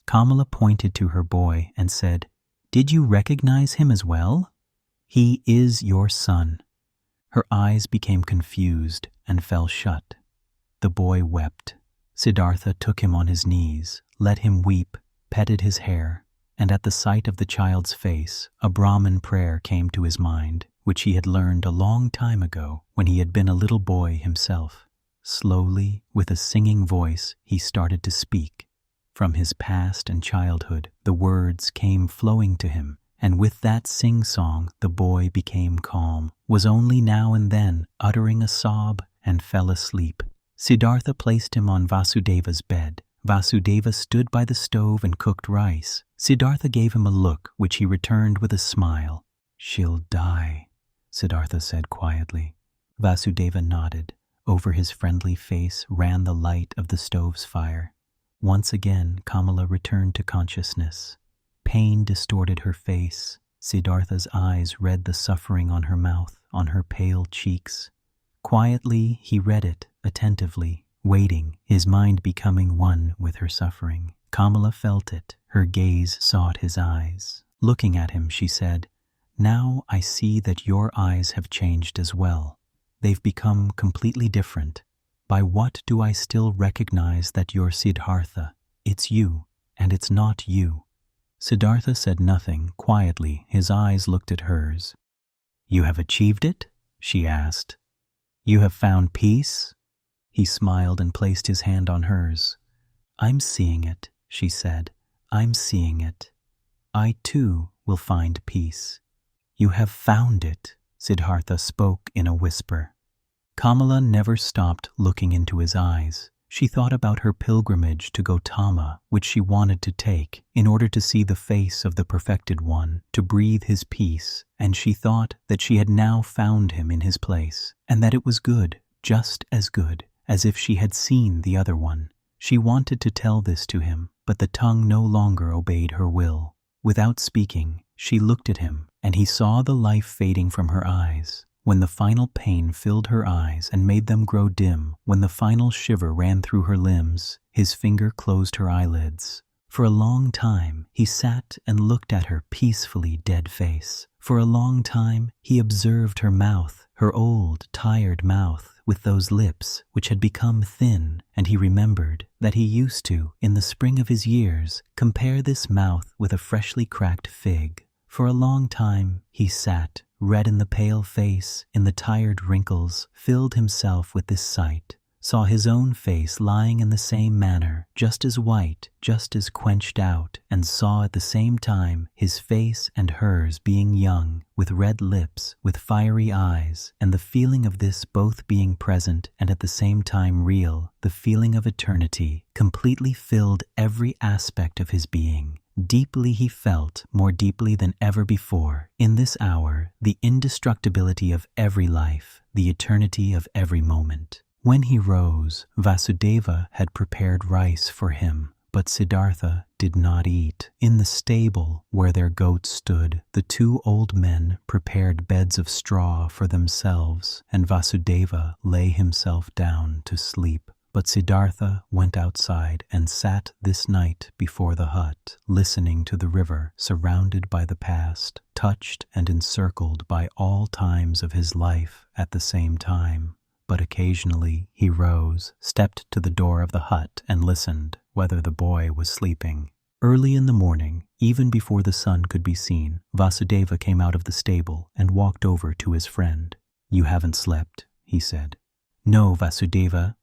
Kamala pointed to her boy and said, Did you recognize him as well? He is your son. Her eyes became confused and fell shut. The boy wept. Siddhartha took him on his knees, let him weep, petted his hair, and at the sight of the child's face, a Brahmin prayer came to his mind, which he had learned a long time ago when he had been a little boy himself. Slowly, with a singing voice, he started to speak. From his past and childhood, the words came flowing to him, and with that sing-song the boy became calm, was only now and then uttering a sob, and fell asleep. Siddhartha placed him on Vasudeva's bed. Vasudeva stood by the stove and cooked rice. Siddhartha gave him a look, which he returned with a smile. She'll die, Siddhartha said quietly. Vasudeva nodded. Over his friendly face ran the light of the stove's fire. Once again, Kamala returned to consciousness. Pain distorted her face. Siddhartha's eyes read the suffering on her mouth, on her pale cheeks. Quietly, he read it, attentively, waiting, his mind becoming one with her suffering. Kamala felt it. Her gaze sought his eyes. Looking at him, she said, Now I see that your eyes have changed as well. They've become completely different. By what do I still recognize that you're Siddhartha? It's you, and it's not you. Siddhartha said nothing. Quietly, his eyes looked at hers. You have achieved it? She asked. You have found peace? He smiled and placed his hand on hers. I'm seeing it, she said. I'm seeing it. I too will find peace. You have found it, Siddhartha spoke in a whisper. Kamala never stopped looking into his eyes. She thought about her pilgrimage to Gautama, which she wanted to take, in order to see the face of the perfected one, to breathe his peace, and she thought that she had now found him in his place, and that it was good, just as good, as if she had seen the other one. She wanted to tell this to him, but the tongue no longer obeyed her will. Without speaking, she looked at him, and he saw the life fading from her eyes. When the final pain filled her eyes and made them grow dim, when the final shiver ran through her limbs, his finger closed her eyelids. For a long time, he sat and looked at her peacefully dead face. For a long time, he observed her mouth, her old, tired mouth, with those lips which had become thin, and he remembered that he used to, in the spring of his years, compare this mouth with a freshly cracked fig. For a long time, he sat, red in the pale face, in the tired wrinkles, filled himself with this sight, saw his own face lying in the same manner, just as white, just as quenched out, and saw at the same time his face and hers being young, with red lips, with fiery eyes, and the feeling of this both being present and at the same time real, the feeling of eternity, completely filled every aspect of his being. Deeply he felt, more deeply than ever before, in this hour, the indestructibility of every life, the eternity of every moment. When he rose, Vasudeva had prepared rice for him, but Siddhartha did not eat. In the stable where their goats stood, the two old men prepared beds of straw for themselves, and Vasudeva lay himself down to sleep. But Siddhartha went outside and sat this night before the hut, listening to the river, surrounded by the past, touched and encircled by all times of his life at the same time. But occasionally he rose, stepped to the door of the hut, and listened whether the boy was sleeping. Early in the morning, even before the sun could be seen, Vasudeva came out of the stable and walked over to his friend. You haven't slept, he said. No, Vasudeva.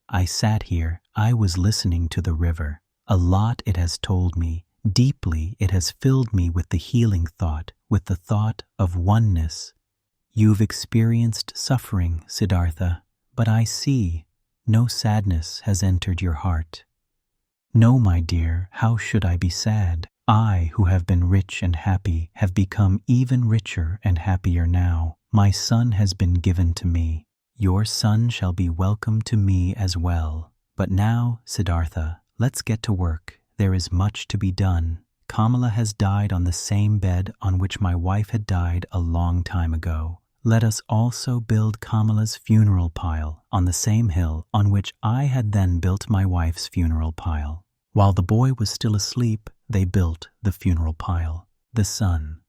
I sat here, I was listening to the river. A lot it has told me. Deeply it has filled me with the healing thought, with the thought of oneness. You've experienced suffering, Siddhartha, but I see no sadness has entered your heart. No, my dear, how should I be sad? I, who have been rich and happy, have become even richer and happier now. My son has been given to me. Your son shall be welcome to me as well. But now, Siddhartha, let's get to work. There is much to be done. Kamala has died on the same bed on which my wife had died a long time ago. Let us also build Kamala's funeral pile on the same hill on which I had then built my wife's funeral pile. While the boy was still asleep, they built the funeral pile. The son.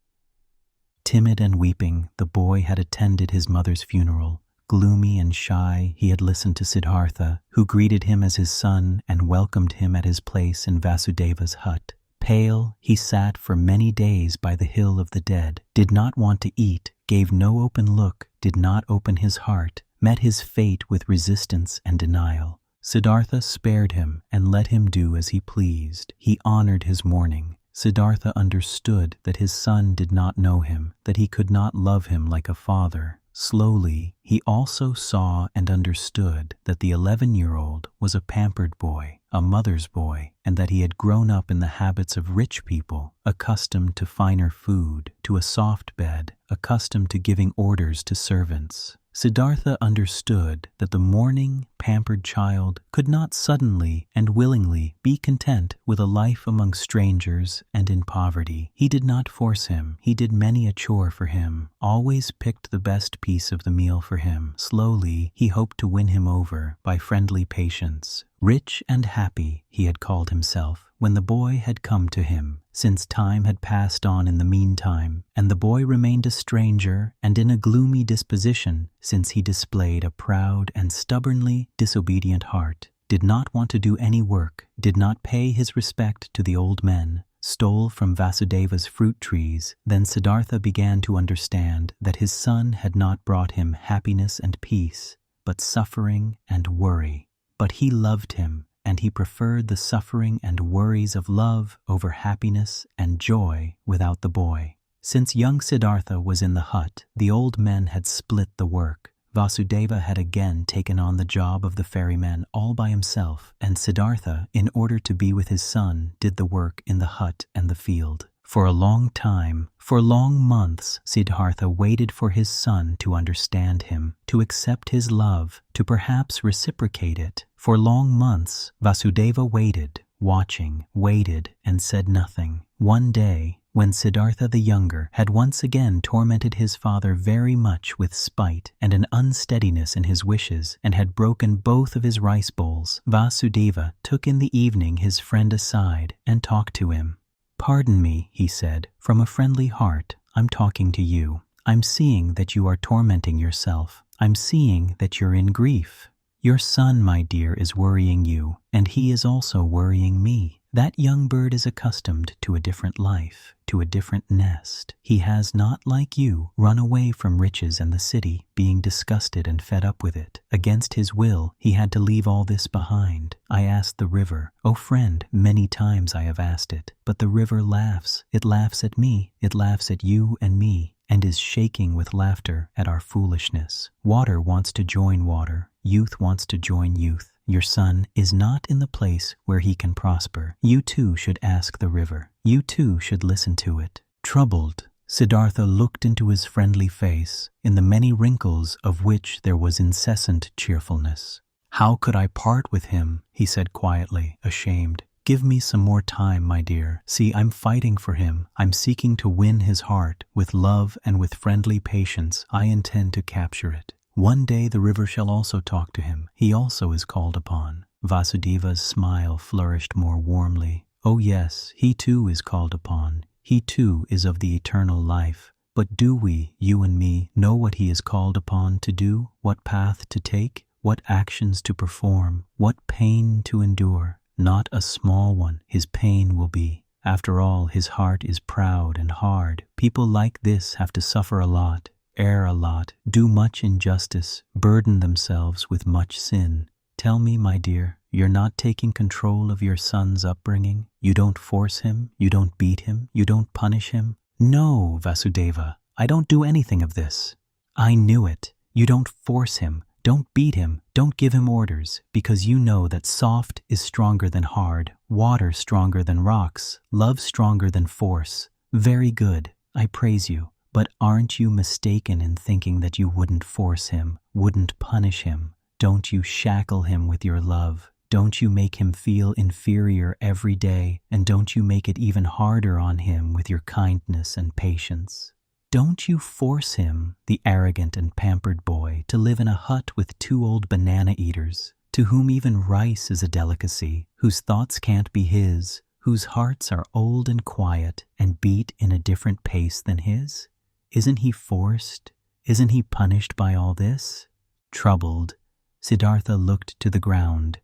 Timid and weeping, the boy had attended his mother's funeral. Gloomy and shy, he had listened to Siddhartha, who greeted him as his son and welcomed him at his place in Vasudeva's hut. Pale, he sat for many days by the hill of the dead, did not want to eat, gave no open look, did not open his heart, met his fate with resistance and denial. Siddhartha spared him and let him do as he pleased. He honored his mourning. Siddhartha understood that his son did not know him, that he could not love him like a father. Slowly, he also saw and understood that the 11-year-old was a pampered boy, a mother's boy, and that he had grown up in the habits of rich people, accustomed to finer food, to a soft bed, accustomed to giving orders to servants. Siddhartha understood that the mourning, pampered child could not suddenly and willingly be content with a life among strangers and in poverty. He did not force him. He did many a chore for him, always picked the best piece of the meal for him. Slowly, he hoped to win him over by friendly patience. Rich and happy, he had called himself, when the boy had come to him, since time had passed on in the meantime, and the boy remained a stranger and in a gloomy disposition, since he displayed a proud and stubbornly disobedient heart, did not want to do any work, did not pay his respect to the old men, stole from Vasudeva's fruit trees. Then Siddhartha began to understand that his son had not brought him happiness and peace, but suffering and worry. But he loved him, and he preferred the suffering and worries of love over happiness and joy without the boy. Since young Siddhartha was in the hut, the old men had split the work. Vasudeva had again taken on the job of the ferryman all by himself, and Siddhartha, in order to be with his son, did the work in the hut and the field. For a long time, for long months, Siddhartha waited for his son to understand him, to accept his love, to perhaps reciprocate it. For long months, Vasudeva waited, watching, waited, and said nothing. One day, when Siddhartha the younger had once again tormented his father very much with spite and an unsteadiness in his wishes, and had broken both of his rice bowls, Vasudeva took in the evening his friend aside and talked to him. "Pardon me," he said, "from a friendly heart, I'm talking to you. I'm seeing that you are tormenting yourself. I'm seeing that you're in grief. Your son, my dear, is worrying you, and he is also worrying me. That young bird is accustomed to a different life, to a different nest. He has not, like you, run away from riches and the city, being disgusted and fed up with it. Against his will, he had to leave all this behind. I asked the river, oh friend, many times I have asked it, but the river laughs. It laughs at me, it laughs at you and me, and is shaking with laughter at our foolishness. Water wants to join water. Youth wants to join youth. Your son is not in the place where he can prosper. You too should ask the river. You too should listen to it." Troubled, Siddhartha looked into his friendly face, in the many wrinkles of which there was incessant cheerfulness. "How could I part with him?" he said quietly, ashamed. "Give me some more time, my dear. See, I'm fighting for him. I'm seeking to win his heart. With love and with friendly patience, I intend to capture it. One day the river shall also talk to him. He also is called upon." Vasudeva's smile flourished more warmly. "Oh yes, he too is called upon. He too is of the eternal life. But do we, you and me, know what he is called upon to do, what path to take, what actions to perform, what pain to endure? Not a small one his pain will be. After all, his heart is proud and hard. People like this have to suffer a lot, err a lot, do much injustice, burden themselves with much sin. Tell me, my dear, you're not taking control of your son's upbringing? You don't force him? You don't beat him? You don't punish him?" "No, Vasudeva, I don't do anything of this." "I knew it. You don't force him, don't beat him, don't give him orders, because you know that soft is stronger than hard, water stronger than rocks, love stronger than force. Very good, I praise you. But aren't you mistaken in thinking that you wouldn't force him, wouldn't punish him? Don't you shackle him with your love? Don't you make him feel inferior every day? And don't you make it even harder on him with your kindness and patience? Don't you force him, the arrogant and pampered boy, to live in a hut with 2 old banana eaters, to whom even rice is a delicacy, whose thoughts can't be his, whose hearts are old and quiet and beat in a different pace than his? Isn't he forced? Isn't he punished by all this? Troubled, Siddhartha looked to the ground.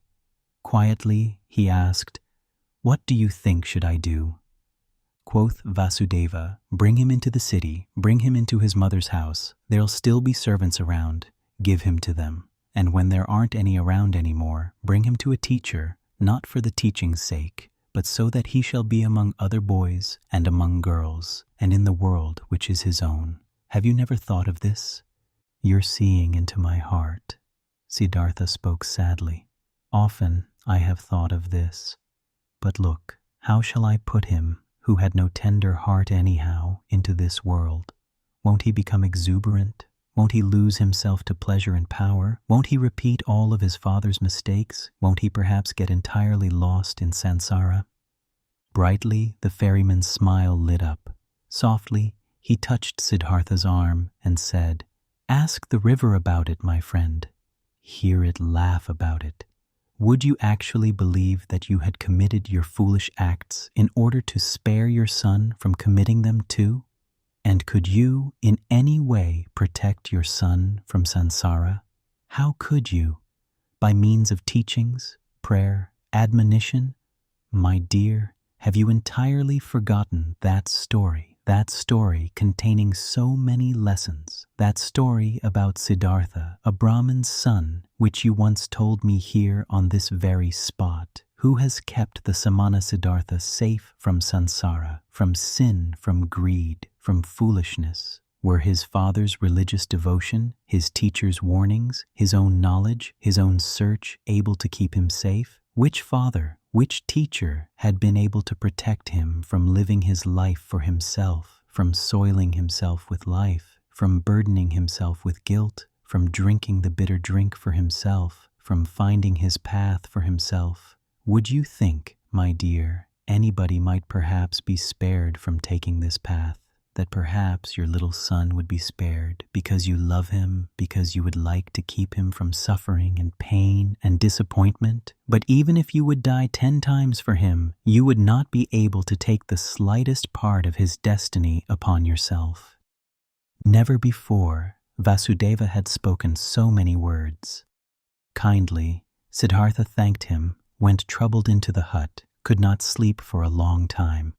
Quietly, he asked, "What do you think should I do?" Quoth Vasudeva, "Bring him into the city, bring him into his mother's house. There'll still be servants around. Give him to them. And when there aren't any around anymore, bring him to a teacher, not for the teaching's sake, but so that he shall be among other boys and among girls, and in the world which is his own. Have you never thought of this?" "You're seeing into my heart," Siddhartha spoke sadly. "Often I have thought of this. But look, how shall I put him, who had no tender heart anyhow, into this world? Won't he become exuberant? Won't he lose himself to pleasure and power? Won't he repeat all of his father's mistakes? Won't he perhaps get entirely lost in samsara?" Brightly, the ferryman's smile lit up. Softly, he touched Siddhartha's arm and said, "Ask the river about it, my friend. Hear it laugh about it. Would you actually believe that you had committed your foolish acts in order to spare your son from committing them too? And could you in any way protect your son from samsara? How could you? By means of teachings, prayer, admonition? My dear, have you entirely forgotten that story containing so many lessons, that story about Siddhartha, a Brahmin's son, which you once told me here on this very spot? Who has kept the Samana Siddhartha safe from samsara, from sin, from greed, from foolishness? Were his father's religious devotion, his teacher's warnings, his own knowledge, his own search able to keep him safe? Which father, which teacher had been able to protect him from living his life for himself, from soiling himself with life, from burdening himself with guilt, from drinking the bitter drink for himself, from finding his path for himself? Would you think, my dear, anybody might perhaps be spared from taking this path? That perhaps your little son would be spared because you love him, because you would like to keep him from suffering and pain and disappointment? But even if you would die 10 times for him, you would not be able to take the slightest part of his destiny upon yourself. Never before Vasudeva had spoken so many words. Kindly, Siddhartha thanked him, went troubled into the hut, could not sleep for a long time.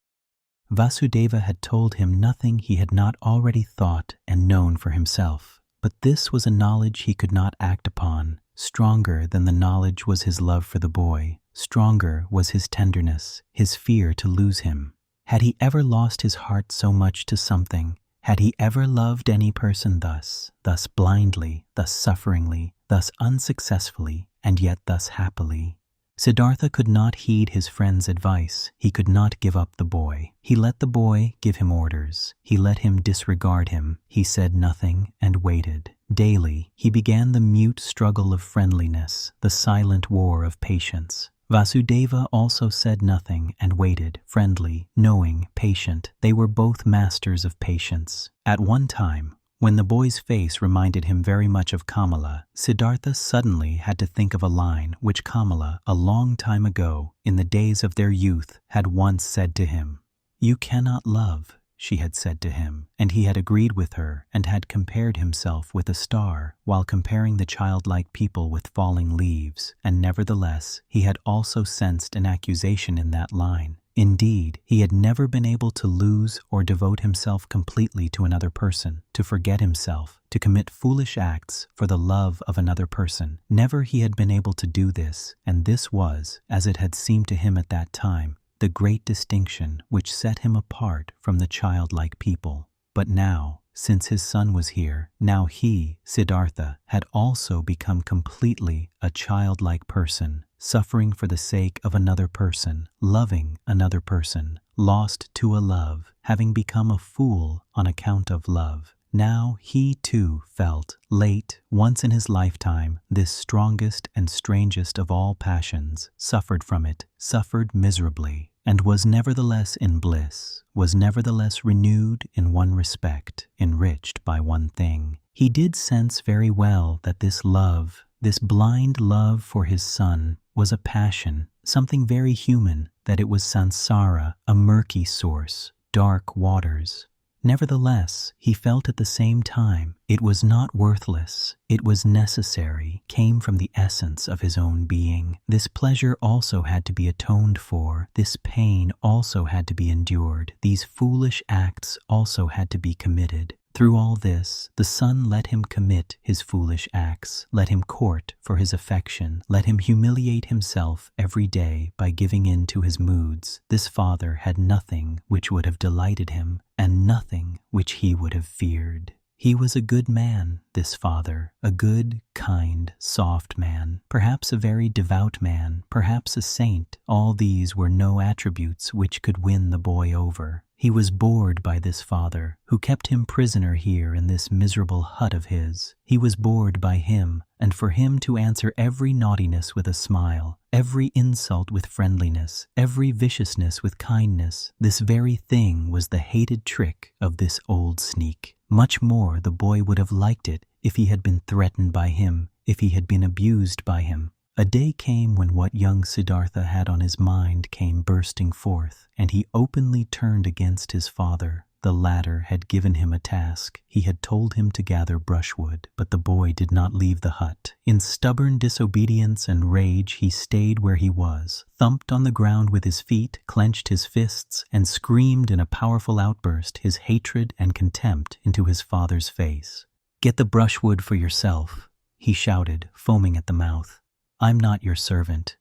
Vasudeva had told him nothing he had not already thought and known for himself, but this was a knowledge he could not act upon. Stronger than the knowledge was his love for the boy. Stronger was his tenderness, his fear to lose him. Had he ever lost his heart so much to something? Had he ever loved any person thus blindly, thus sufferingly, thus unsuccessfully, and yet thus happily? Siddhartha could not heed his friend's advice. He could not give up the boy. He let the boy give him orders. He let him disregard him. He said nothing and waited. Daily, he began the mute struggle of friendliness, the silent war of patience. Vasudeva also said nothing and waited, friendly, knowing, patient. They were both masters of patience. At one time, when the boy's face reminded him very much of Kamala, Siddhartha suddenly had to think of a line which Kamala, a long time ago, in the days of their youth, had once said to him. "You cannot love," she had said to him, and he had agreed with her and had compared himself with a star while comparing the childlike people with falling leaves, and nevertheless he had also sensed an accusation in that line. Indeed, he had never been able to lose or devote himself completely to another person, to forget himself, to commit foolish acts for the love of another person. Never he had been able to do this, and this was, as it had seemed to him at that time, the great distinction which set him apart from the childlike people. But now, Since his son was here, now he, Siddhartha, had also become completely a childlike person, suffering for the sake of another person, loving another person, lost to a love, having become a fool on account of love. Now he too felt, late, once in his lifetime, this strongest and strangest of all passions, suffered from it, suffered miserably, and was nevertheless in bliss, was nevertheless renewed in one respect, enriched by one thing. He did sense very well that this love, this blind love for his son, was a passion, something very human, that it was samsara, a murky source, dark waters. Nevertheless, he felt at the same time it was not worthless, it was necessary, came from the essence of his own being. This pleasure also had to be atoned for, this pain also had to be endured, these foolish acts also had to be committed. Through all this, the son let him commit his foolish acts, let him court for his affection, let him humiliate himself every day by giving in to his moods. This father had nothing which would have delighted him, and nothing which he would have feared. He was a good man, this father, a good, kind, soft man, perhaps a very devout man, perhaps a saint. All these were no attributes which could win the boy over. He was bored by this father, who kept him prisoner here in this miserable hut of his. He was bored by him, and for him to answer every naughtiness with a smile, every insult with friendliness, every viciousness with kindness, this very thing was the hated trick of this old sneak. Much more the boy would have liked it if he had been threatened by him, if he had been abused by him. A day came when what young Siddhartha had on his mind came bursting forth, and he openly turned against his father. The latter had given him a task. He had told him to gather brushwood, but the boy did not leave the hut. In stubborn disobedience and rage he stayed where he was, thumped on the ground with his feet, clenched his fists, and screamed in a powerful outburst his hatred and contempt into his father's face. "Get the brushwood for yourself," he shouted, foaming at the mouth. "I'm not your servant.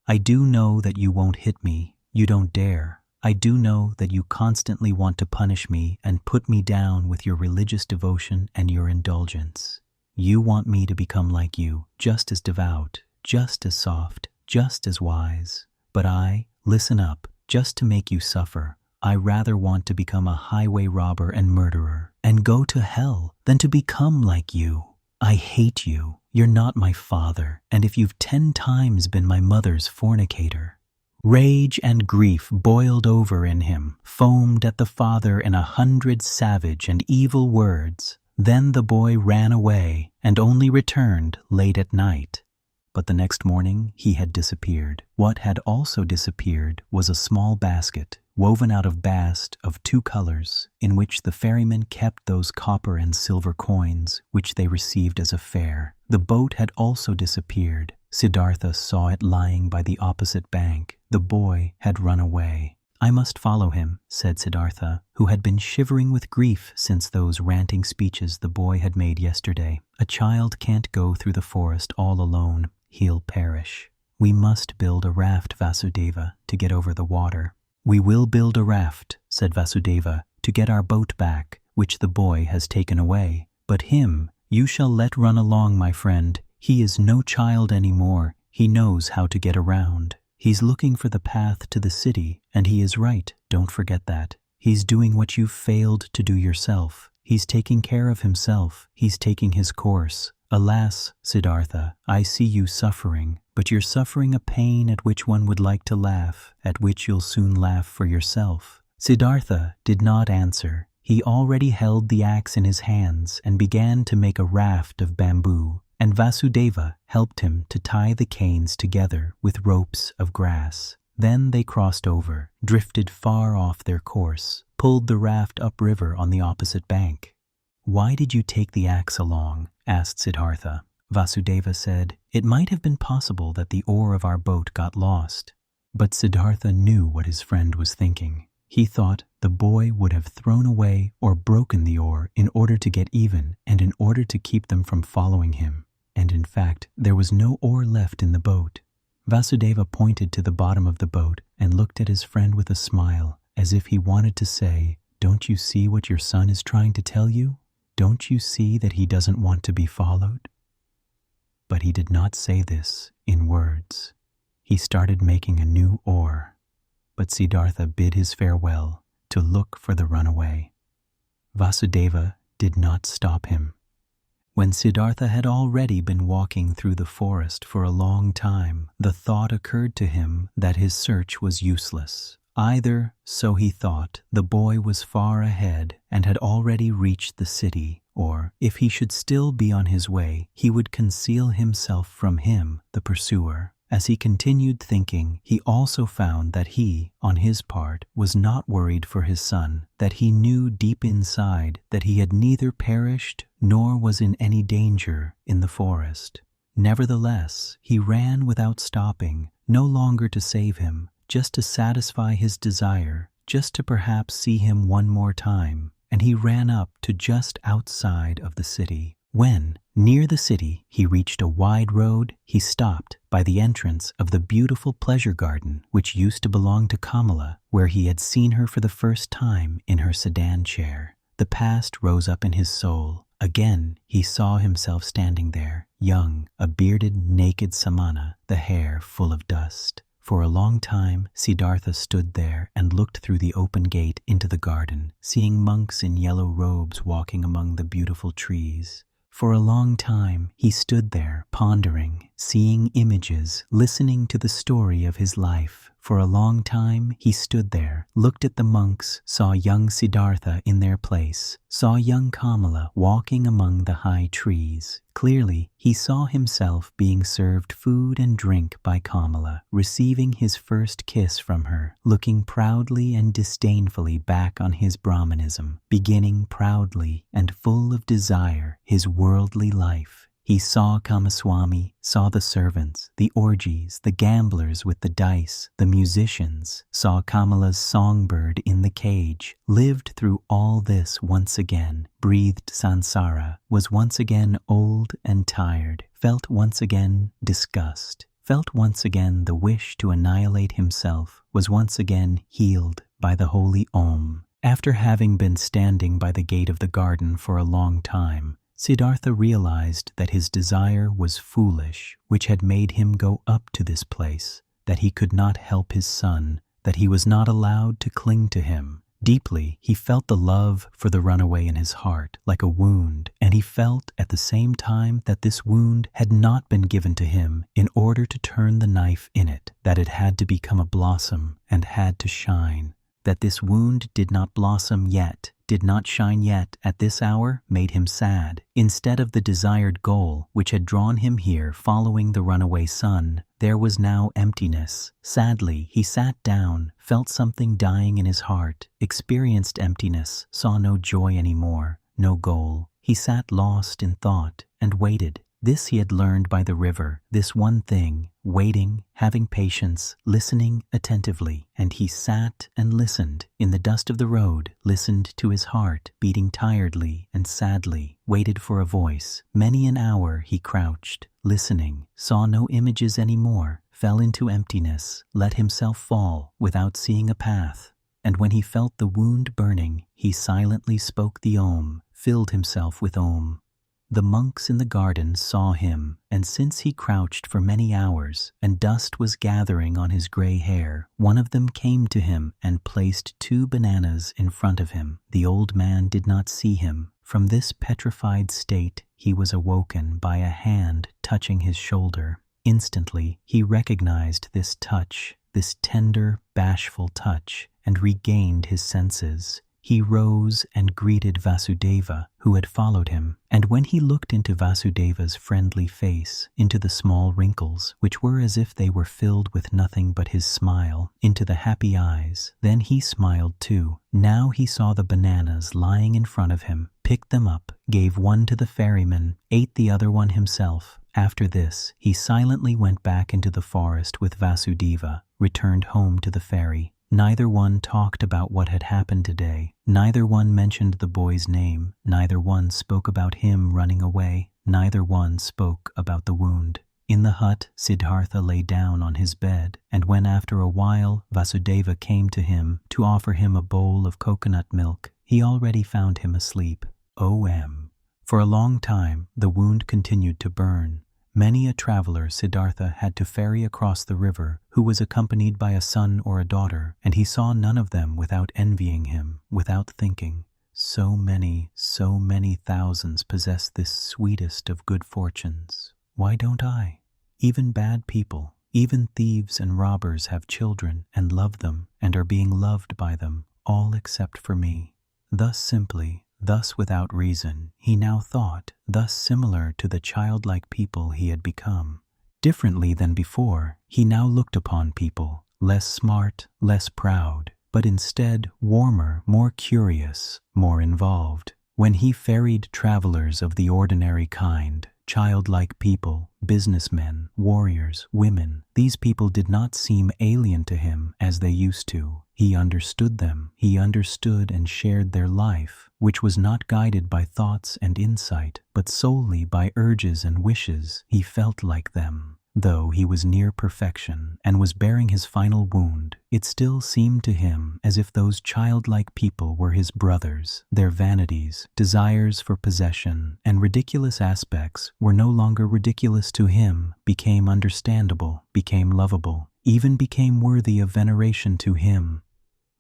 I do know that you won't hit me. You don't dare. I do know that you constantly want to punish me and put me down with your religious devotion and your indulgence. You want me to become like you, just as devout, just as soft, just as wise. But I, listen up, just to make you suffer, I rather want to become a highway robber and murderer and go to hell than to become like you. I hate you. You're not my father, and if you've 10 times been my mother's fornicator." Rage and grief boiled over in him, foamed at the father in 100 savage and evil words. Then the boy ran away and only returned late at night. But the next morning he had disappeared. What had also disappeared was a small basket, woven out of bast of 2 colors, in which the ferrymen kept those copper and silver coins which they received as a fare. The boat had also disappeared. Siddhartha saw it lying by the opposite bank. The boy had run away. "I must follow him," said Siddhartha, who had been shivering with grief since those ranting speeches the boy had made yesterday. "A child can't go through the forest all alone. He'll perish. We must build a raft, Vasudeva, to get over the water." "We will build a raft," said Vasudeva, "to get our boat back, which the boy has taken away. But him you shall let run along, my friend. He is no child any more. He knows how to get around. He's looking for the path to the city, and he is right, don't forget that. He's doing what you've failed to do yourself. He's taking care of himself. He's taking his course. Alas, Siddhartha, I see you suffering, but you're suffering a pain at which one would like to laugh, at which you'll soon laugh for yourself." Siddhartha did not answer. He already held the axe in his hands and began to make a raft of bamboo, and Vasudeva helped him to tie the canes together with ropes of grass. Then they crossed over, drifted far off their course, pulled the raft upriver on the opposite bank. "Why did you take the axe along?" asked Siddhartha. Vasudeva said, "It might have been possible that the oar of our boat got lost." But Siddhartha knew what his friend was thinking. He thought the boy would have thrown away or broken the oar in order to get even and in order to keep them from following him. And in fact, there was no oar left in the boat. Vasudeva pointed to the bottom of the boat and looked at his friend with a smile, as if he wanted to say, Don't you see what your son is trying to tell you? Don't you see that he doesn't want to be followed?" But he did not say this in words. He started making a new oar, but Siddhartha bid his farewell to look for the runaway. Vasudeva did not stop him. When Siddhartha had already been walking through the forest for a long time, the thought occurred to him that his search was useless. Either, so he thought, the boy was far ahead and had already reached the city, or, if he should still be on his way, he would conceal himself from him, the pursuer. As he continued thinking, he also found that he, on his part, was not worried for his son, that he knew deep inside that he had neither perished nor was in any danger in the forest. Nevertheless, he ran without stopping, no longer to save him, just to satisfy his desire, just to perhaps see him one more time, and he ran up to just outside of the city. When, near the city, he reached a wide road, he stopped by the entrance of the beautiful pleasure garden which used to belong to Kamala, where he had seen her for the first time in her sedan chair. The past rose up in his soul. Again, he saw himself standing there, young, a bearded, naked samana, the hair full of dust. For a long time, Siddhartha stood there and looked through the open gate into the garden, seeing monks in yellow robes walking among the beautiful trees. For a long time, he stood there, pondering, seeing images, listening to the story of his life. For a long time, he stood there, looked at the monks, saw young Siddhartha in their place, saw young Kamala walking among the high trees. Clearly, he saw himself being served food and drink by Kamala, receiving his first kiss from her, looking proudly and disdainfully back on his Brahmanism, beginning proudly and full of desire his worldly life. He saw Kamaswami, saw the servants, the orgies, the gamblers with the dice, the musicians, saw Kamala's songbird in the cage, lived through all this once again, breathed sansara, was once again old and tired, felt once again disgust, felt once again the wish to annihilate himself, was once again healed by the holy Om. After having been standing by the gate of the garden for a long time, Siddhartha realized that his desire was foolish, which had made him go up to this place, that he could not help his son, that he was not allowed to cling to him. Deeply, he felt the love for the runaway in his heart, like a wound, and he felt at the same time that this wound had not been given to him in order to turn the knife in it, that it had to become a blossom and had to shine, that this wound did not blossom yet, did not shine yet at this hour, made him sad. Instead of the desired goal which had drawn him here following the runaway son, there was now emptiness. Sadly, he sat down, felt something dying in his heart, experienced emptiness, saw no joy anymore, no goal. He sat lost in thought and waited. This he had learned by the river, this one thing, waiting, having patience, listening attentively. And he sat and listened in the dust of the road, listened to his heart beating tiredly and sadly, waited for a voice. Many an hour he crouched, listening, saw no images anymore, fell into emptiness, let himself fall without seeing a path. And when he felt the wound burning, he silently spoke the Om, filled himself with Om. The monks in the garden saw him, and since he crouched for many hours, and dust was gathering on his gray hair, one of them came to him and placed 2 bananas in front of him. The old man did not see him. From this petrified state, he was awoken by a hand touching his shoulder. Instantly, he recognized this touch, this tender, bashful touch, and regained his senses. He rose and greeted Vasudeva, who had followed him, and when he looked into Vasudeva's friendly face, into the small wrinkles, which were as if they were filled with nothing but his smile, into the happy eyes, then he smiled too. Now he saw the bananas lying in front of him, picked them up, gave one to the ferryman, ate the other one himself. After this, he silently went back into the forest with Vasudeva, returned home to the ferry. Neither one talked about what had happened today. Neither one mentioned the boy's name. Neither one spoke about him running away. Neither one spoke about the wound. In the hut, Siddhartha lay down on his bed, and when after a while Vasudeva came to him to offer him a bowl of coconut milk, he already found him asleep. O.M. For a long time, the wound continued to burn. Many a traveler Siddhartha had to ferry across the river, who was accompanied by a son or a daughter, and he saw none of them without envying him, without thinking, so many thousands possess this sweetest of good fortunes. Why don't I? Even bad people, even thieves and robbers have children and love them and are being loved by them, all except for me. Thus simply, thus without reason, he now thought, thus similar to the childlike people he had become. Differently than before, he now looked upon people, less smart, less proud, but instead warmer, more curious, more involved. When he ferried travelers of the ordinary kind, childlike people, businessmen, warriors, women, these people did not seem alien to him as they used to. He understood them. He understood and shared their life, which was not guided by thoughts and insight, but solely by urges and wishes. He felt like them. Though he was near perfection and was bearing his final wound, it still seemed to him as if those childlike people were his brothers. Their vanities, desires for possession, and ridiculous aspects were no longer ridiculous to him, became understandable, became lovable, even became worthy of veneration to him.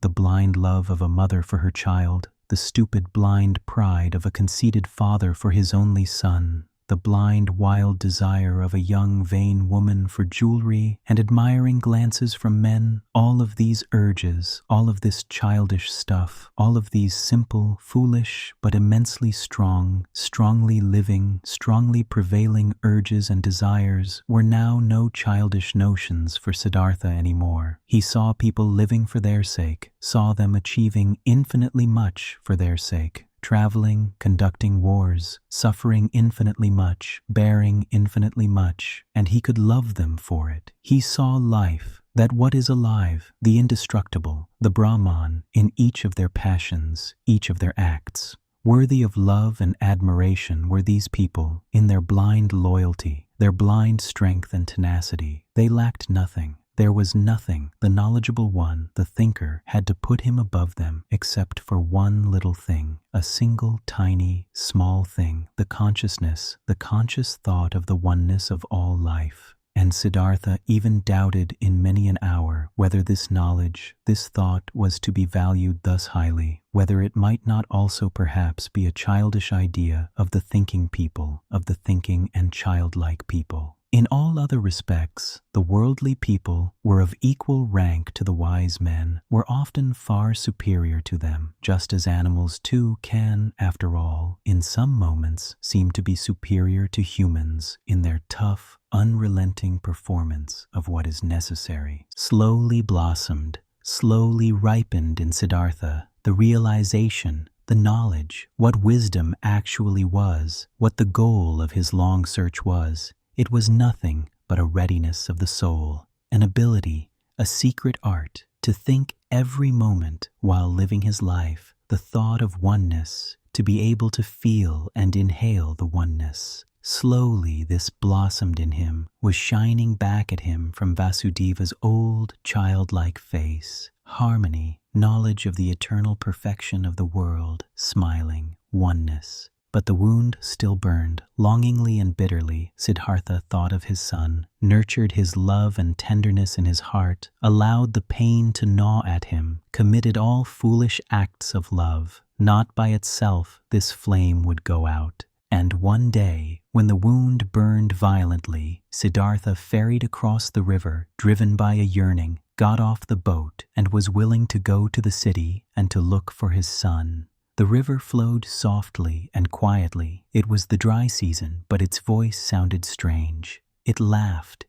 The blind love of a mother for her child, the stupid blind pride of a conceited father for his only son, the blind, wild desire of a young, vain woman for jewelry and admiring glances from men, all of these urges, all of this childish stuff, all of these simple, foolish, but immensely strong, strongly living, strongly prevailing urges and desires were now no childish notions for Siddhartha anymore. He saw people living for their sake, saw them achieving infinitely much for their sake. Traveling, conducting wars, suffering infinitely much, bearing infinitely much, and he could love them for it. He saw life, that what is alive, the indestructible, the Brahman, in each of their passions, each of their acts. Worthy of love and admiration were these people, in their blind loyalty, their blind strength and tenacity. They lacked nothing. There was nothing the knowledgeable one, the thinker, had to put him above them except for one little thing, a single, tiny, small thing, the consciousness, the conscious thought of the oneness of all life. And Siddhartha even doubted in many an hour whether this knowledge, this thought was to be valued thus highly, whether it might not also perhaps be a childish idea of the thinking people, of the thinking and childlike people. In all other respects, the worldly people were of equal rank to the wise men, were often far superior to them, just as animals too can, after all, in some moments seem to be superior to humans in their tough, unrelenting performance of what is necessary. Slowly blossomed, slowly ripened in Siddhartha the realization, the knowledge, what wisdom actually was, what the goal of his long search was. It was nothing but a readiness of the soul, an ability, a secret art, to think every moment while living his life, the thought of oneness, to be able to feel and inhale the oneness. Slowly this blossomed in him, was shining back at him from Vasudeva's old, childlike face. Harmony, knowledge of the eternal perfection of the world, smiling, oneness. But the wound still burned. Longingly and bitterly, Siddhartha thought of his son, nurtured his love and tenderness in his heart, allowed the pain to gnaw at him, committed all foolish acts of love. Not by itself this flame would go out. And one day, when the wound burned violently, Siddhartha ferried across the river, driven by a yearning, got off the boat, and was willing to go to the city and to look for his son. The river flowed softly and quietly. It was the dry season, but its voice sounded strange. It laughed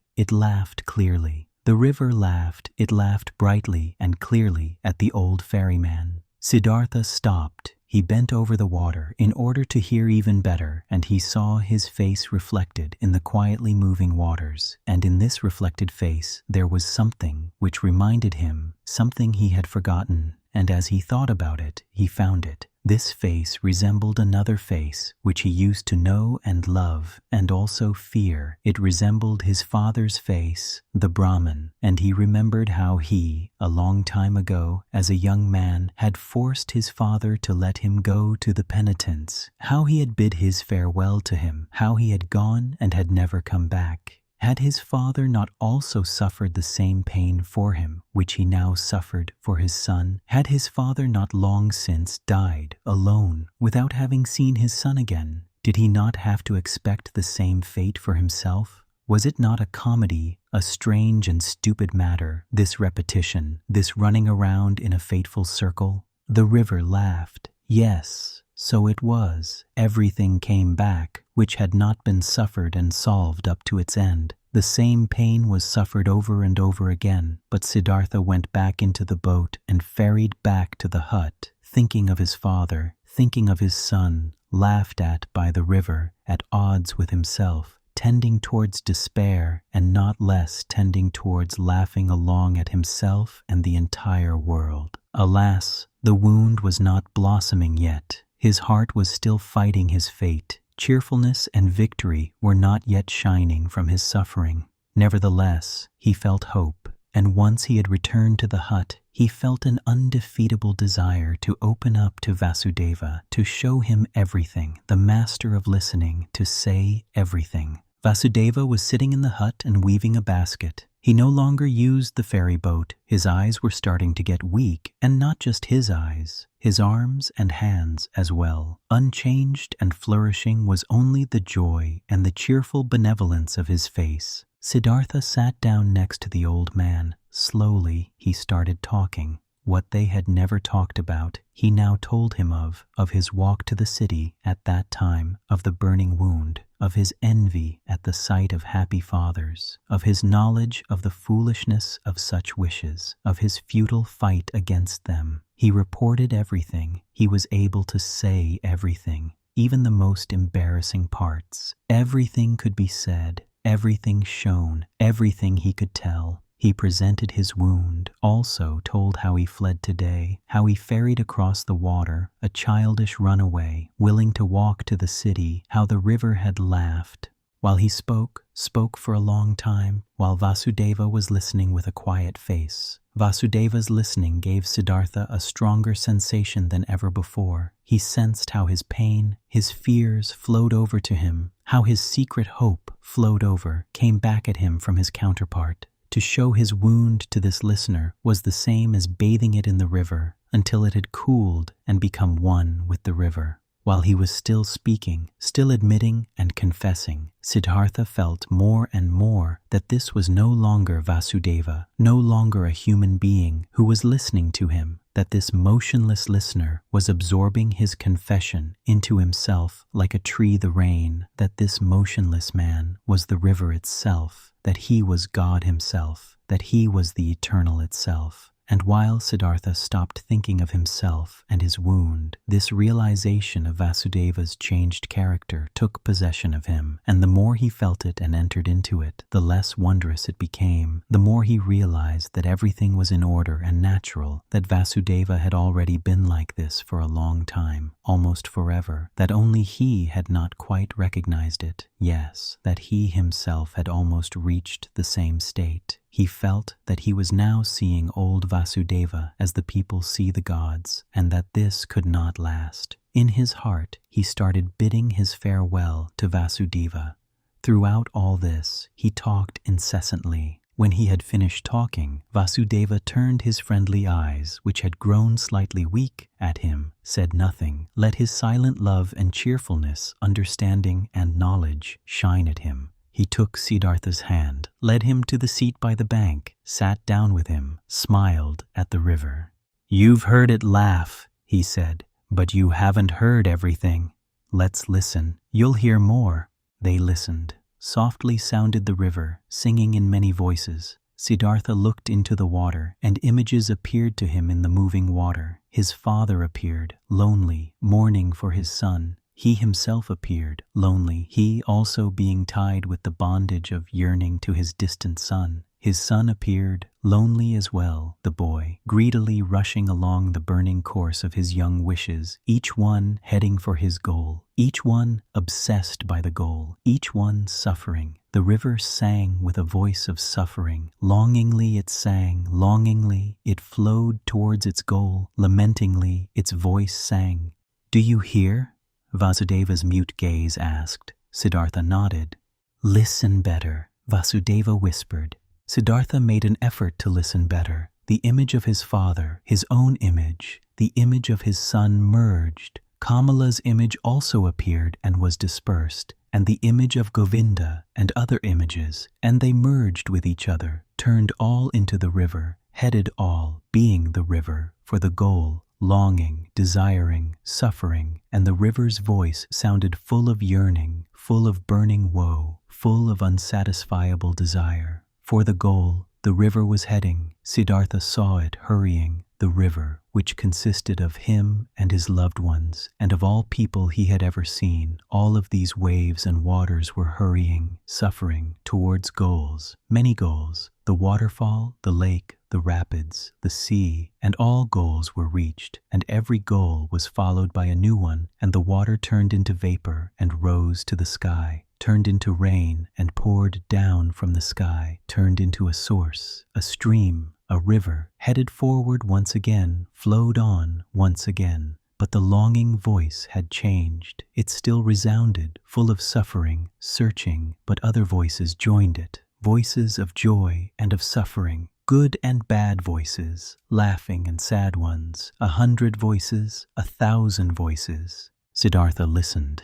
clearly. The river laughed, it laughed brightly and clearly at the old ferryman. Siddhartha stopped. He bent over the water in order to hear even better, and he saw his face reflected in the quietly moving waters. And in this reflected face there was something which reminded him, something he had forgotten. And as he thought about it, he found it. This face resembled another face which he used to know and love and also fear. It resembled his father's face, the Brahman, and he remembered how he, a long time ago, as a young man, had forced his father to let him go to the penitence, how he had bid his farewell to him, how he had gone and had never come back. Had his father not also suffered the same pain for him, which he now suffered for his son? Had his father not long since died, alone, without having seen his son again? Did he not have to expect the same fate for himself? Was it not a comedy, a strange and stupid matter, this repetition, this running around in a fateful circle? The river laughed. Yes, so it was. Everything came back, which had not been suffered and solved up to its end. The same pain was suffered over and over again, but Siddhartha went back into the boat and ferried back to the hut, thinking of his father, thinking of his son, laughed at by the river, at odds with himself, tending towards despair and not less tending towards laughing along at himself and the entire world. Alas, the wound was not blossoming yet. His heart was still fighting his fate. Cheerfulness and victory were not yet shining from his suffering. Nevertheless, he felt hope, and once he had returned to the hut, he felt an undefeatable desire to open up to Vasudeva, to show him everything, the master of listening, to say everything. Vasudeva was sitting in the hut and weaving a basket. He no longer used the ferry boat. His eyes were starting to get weak, and not just his eyes, his arms and hands as well. Unchanged and flourishing was only the joy and the cheerful benevolence of his face. Siddhartha sat down next to the old man. Slowly, he started talking. What they had never talked about, he now told him of his walk to the city at that time, of the burning wound, of his envy at the sight of happy fathers, of his knowledge of the foolishness of such wishes, of his futile fight against them. He reported everything. He was able to say everything, even the most embarrassing parts. Everything could be said, everything shown, everything he could tell. He presented his wound, also told how he fled today, how he ferried across the water, a childish runaway, willing to walk to the city, how the river had laughed. While he spoke for a long time, while Vasudeva was listening with a quiet face. Vasudeva's listening gave Siddhartha a stronger sensation than ever before. He sensed how his pain, his fears flowed over to him, how his secret hope flowed over, came back at him from his counterpart. To show his wound to this listener was the same as bathing it in the river until it had cooled and become one with the river. While he was still speaking, still admitting and confessing, Siddhartha felt more and more that this was no longer Vasudeva, no longer a human being who was listening to him, that this motionless listener was absorbing his confession into himself like a tree the rain, that this motionless man was the river itself, that he was God himself, that he was the eternal itself. And while Siddhartha stopped thinking of himself and his wound, this realization of Vasudeva's changed character took possession of him, and the more he felt it and entered into it, the less wondrous it became. The more he realized that everything was in order and natural, that Vasudeva had already been like this for a long time, almost forever, that only he had not quite recognized it. Yes, that he himself had almost reached the same state. He felt that he was now seeing old Vasudeva as the people see the gods, and that this could not last. In his heart, he started bidding his farewell to Vasudeva. Throughout all this, he talked incessantly. When he had finished talking, Vasudeva turned his friendly eyes, which had grown slightly weak, at him, said nothing, let his silent love and cheerfulness, understanding and knowledge shine at him. He took Siddhartha's hand, led him to the seat by the bank, sat down with him, smiled at the river. "You've heard it laugh," he said, "but you haven't heard everything. Let's listen. You'll hear more." They listened. Softly sounded the river, singing in many voices. Siddhartha looked into the water, and images appeared to him in the moving water. His father appeared, lonely, mourning for his son. He himself appeared, lonely, he also being tied with the bondage of yearning to his distant son. His son appeared, lonely as well, the boy, greedily rushing along the burning course of his young wishes, each one heading for his goal, each one obsessed by the goal, each one suffering. The river sang with a voice of suffering. Longingly it sang, longingly it flowed towards its goal, lamentingly its voice sang. "Do you hear?" Vasudeva's mute gaze asked. Siddhartha nodded. "Listen better," Vasudeva whispered. Siddhartha made an effort to listen better. The image of his father, his own image, the image of his son merged. Kamala's image also appeared and was dispersed, and the image of Govinda and other images, and they merged with each other, turned all into the river, headed all, being the river, for the goal, longing, desiring, suffering, and the river's voice sounded full of yearning, full of burning woe, full of unsatisfiable desire. For the goal, the river was heading. Siddhartha saw it hurrying, the river, which consisted of him and his loved ones, and of all people he had ever seen. All of these waves and waters were hurrying, suffering, towards goals, many goals, the waterfall, the lake, the rapids, the sea, and all goals were reached, and every goal was followed by a new one, and the water turned into vapor and rose to the sky, turned into rain and poured down from the sky, turned into a source, a stream, a river, headed forward once again, flowed on once again. But the longing voice had changed. It still resounded, full of suffering, searching, but other voices joined it, voices of joy and of suffering, good and bad voices, laughing and sad ones, 100 voices, 1,000 voices. Siddhartha listened.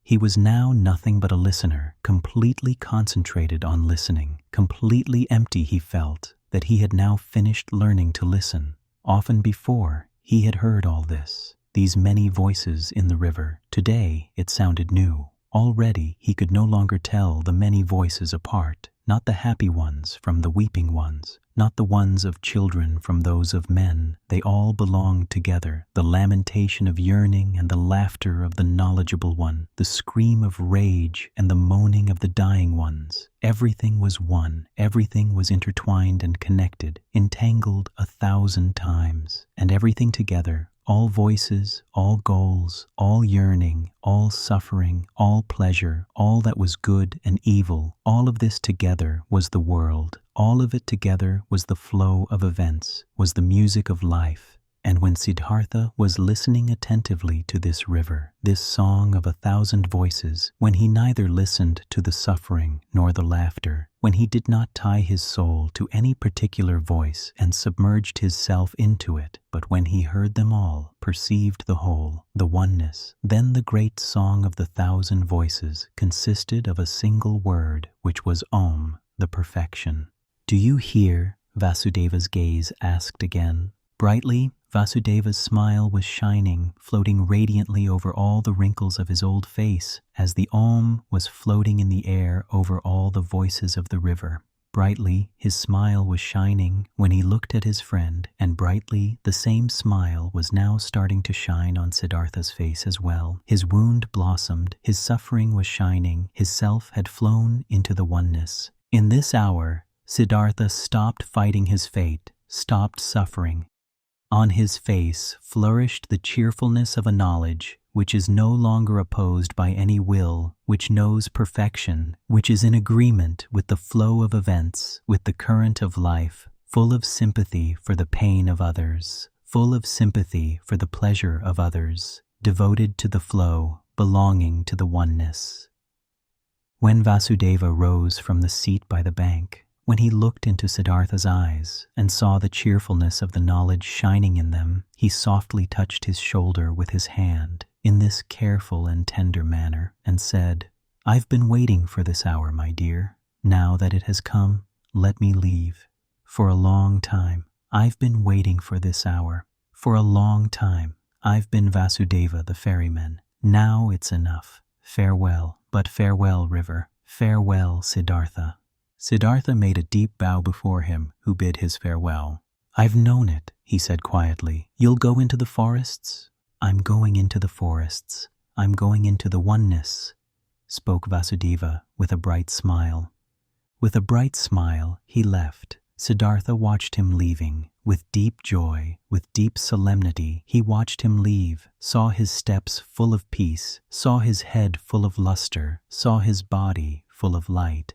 He was now nothing but a listener, completely concentrated on listening, completely empty. He felt that he had now finished learning to listen. Often before, he had heard all this, these many voices in the river. Today, it sounded new. Already, he could no longer tell the many voices apart, not the happy ones from the weeping ones, not the ones of children from those of men. They all belonged together, the lamentation of yearning and the laughter of the knowledgeable one, the scream of rage and the moaning of the dying ones. Everything was one, everything was intertwined and connected, entangled 1,000 times, and everything together, all voices, all goals, all yearning, all suffering, all pleasure, all that was good and evil, all of this together was the world. All of it together was the flow of events, was the music of life. And when Siddhartha was listening attentively to this river, this song of 1,000 voices, when he neither listened to the suffering nor the laughter, when he did not tie his soul to any particular voice and submerged his self into it, but when he heard them all, perceived the whole, the oneness, then the great song of the 1,000 voices consisted of a single word, which was Om, the perfection. "Do you hear?" Vasudeva's gaze asked again. Brightly, Vasudeva's smile was shining, floating radiantly over all the wrinkles of his old face, as the Om was floating in the air over all the voices of the river. Brightly, his smile was shining when he looked at his friend, and brightly, the same smile was now starting to shine on Siddhartha's face as well. His wound blossomed, his suffering was shining, his self had flown into the oneness. In this hour, Siddhartha stopped fighting his fate, stopped suffering. On his face flourished the cheerfulness of a knowledge which is no longer opposed by any will, which knows perfection, which is in agreement with the flow of events, with the current of life, full of sympathy for the pain of others, full of sympathy for the pleasure of others, devoted to the flow, belonging to the oneness. When Vasudeva rose from the seat by the bank, when he looked into Siddhartha's eyes and saw the cheerfulness of the knowledge shining in them, he softly touched his shoulder with his hand in this careful and tender manner and said, "I've been waiting for this hour, my dear. Now that it has come, let me leave. For a long time, I've been waiting for this hour. For a long time, I've been Vasudeva the ferryman. Now it's enough. Farewell, but farewell, river. Farewell, Siddhartha." Siddhartha made a deep bow before him, who bid his farewell. "I've known it," he said quietly. "You'll go into the forests?" "I'm going into the forests. I'm going into the oneness," spoke Vasudeva with a bright smile. With a bright smile, he left. Siddhartha watched him leaving. With deep joy, with deep solemnity, he watched him leave, saw his steps full of peace, saw his head full of luster, saw his body full of light.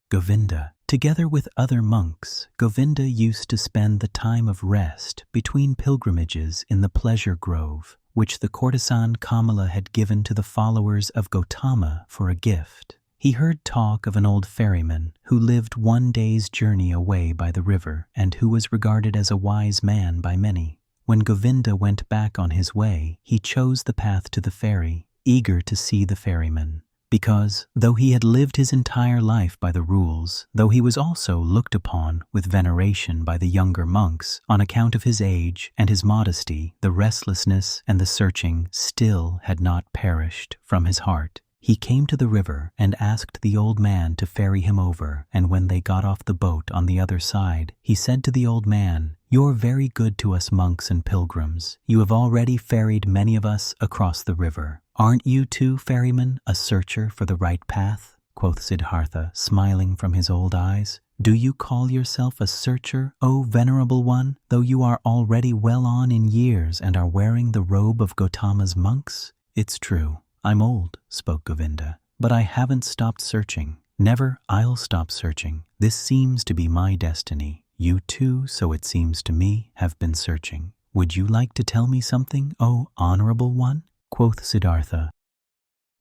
Govinda. Together with other monks, Govinda used to spend the time of rest between pilgrimages in the pleasure grove, which the courtesan Kamala had given to the followers of Gautama for a gift. He heard talk of an old ferryman who lived one day's journey away by the river and who was regarded as a wise man by many. When Govinda went back on his way, he chose the path to the ferry, eager to see the ferryman. Because, though he had lived his entire life by the rules, though he was also looked upon with veneration by the younger monks, on account of his age and his modesty, the restlessness and the searching still had not perished from his heart. He came to the river and asked the old man to ferry him over, and when they got off the boat on the other side, he said to the old man, "You're very good to us monks and pilgrims. You have already ferried many of us across the river. Aren't you too, ferryman, a searcher for the right path?" quoth Siddhartha, smiling from his old eyes. "Do you call yourself a searcher, O venerable one, though you are already well on in years and are wearing the robe of Gautama's monks?" "It's true. I'm old," spoke Govinda, "but I haven't stopped searching. Never I'll stop searching. This seems to be my destiny. You too, so it seems to me, have been searching. Would you like to tell me something, O honorable one?" quoth Siddhartha.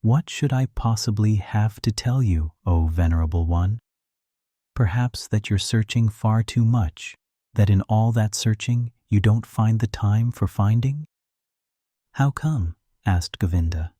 "What should I possibly have to tell you, O venerable one? Perhaps that you're searching far too much, that in all that searching you don't find the time for finding?" "How come?" asked Govinda.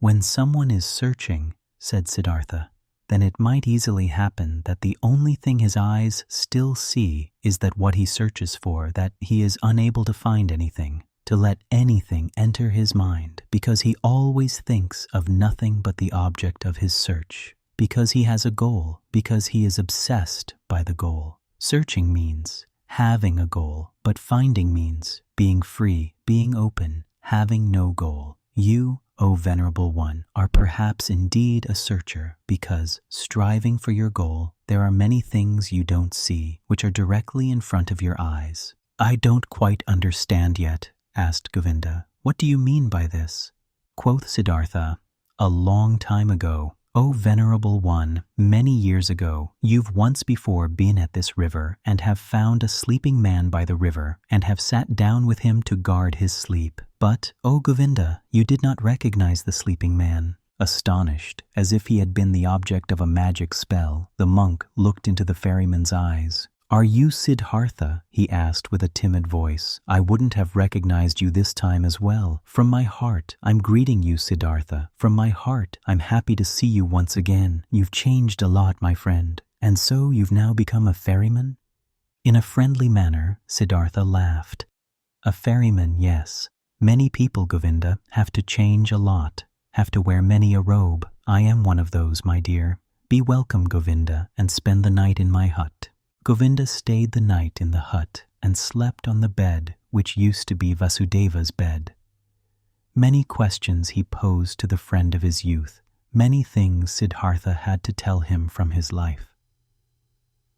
"When someone is searching," said Siddhartha, "then it might easily happen that the only thing his eyes still see is that what he searches for, that he is unable to find anything, to let anything enter his mind, because he always thinks of nothing but the object of his search, because he has a goal, because he is obsessed by the goal. Searching means having a goal, but finding means being free, being open, having no goal. You, O venerable one, are perhaps indeed a searcher, because, striving for your goal, there are many things you don't see, which are directly in front of your eyes." "I don't quite understand yet," asked Govinda. "What do you mean by this?" Quoth Siddhartha, "A long time ago, O venerable one, many years ago, you've once before been at this river and have found a sleeping man by the river and have sat down with him to guard his sleep. But, O Govinda, you did not recognize the sleeping man." Astonished, as if he had been the object of a magic spell, the monk looked into the ferryman's eyes. "Are you Siddhartha?" he asked with a timid voice. "I wouldn't have recognized you this time as well. From my heart, I'm greeting you, Siddhartha. From my heart, I'm happy to see you once again. You've changed a lot, my friend. And so you've now become a ferryman?" In a friendly manner, Siddhartha laughed. "A ferryman, yes. Many people, Govinda, have to change a lot, have to wear many a robe. I am one of those, my dear. Be welcome, Govinda, and spend the night in my hut." Govinda stayed the night in the hut and slept on the bed which used to be Vasudeva's bed. Many questions he posed to the friend of his youth, many things Siddhartha had to tell him from his life.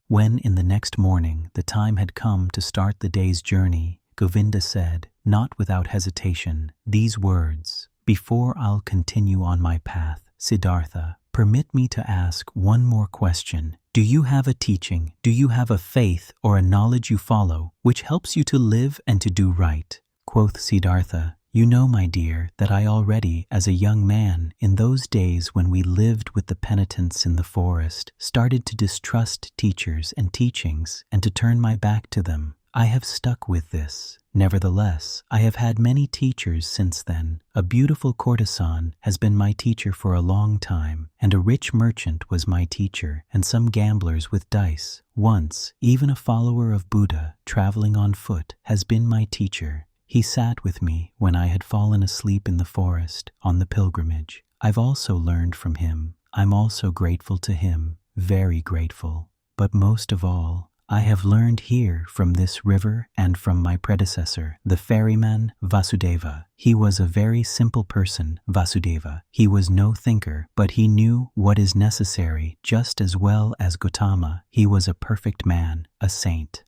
When in the next morning the time had come to start the day's journey, Govinda said, not without hesitation, these words, "Before I'll continue on my path, Siddhartha, permit me to ask one more question. Do you have a teaching, do you have a faith or a knowledge you follow, which helps you to live and to do right?" Quoth Siddhartha, "You know, my dear, that I already, as a young man, in those days when we lived with the penitents in the forest, started to distrust teachers and teachings and to turn my back to them. I have stuck with this. Nevertheless, I have had many teachers since then. A beautiful courtesan has been my teacher for a long time, and a rich merchant was my teacher, and some gamblers with dice. Once, even a follower of Buddha, traveling on foot, has been my teacher. He sat with me when I had fallen asleep in the forest, on the pilgrimage. I've also learned from him. I'm also grateful to him, very grateful. But most of all, I have learned here from this river and from my predecessor, the ferryman Vasudeva. He was a very simple person, Vasudeva. He was no thinker, but he knew what is necessary just as well as Gautama. He was a perfect man, a saint.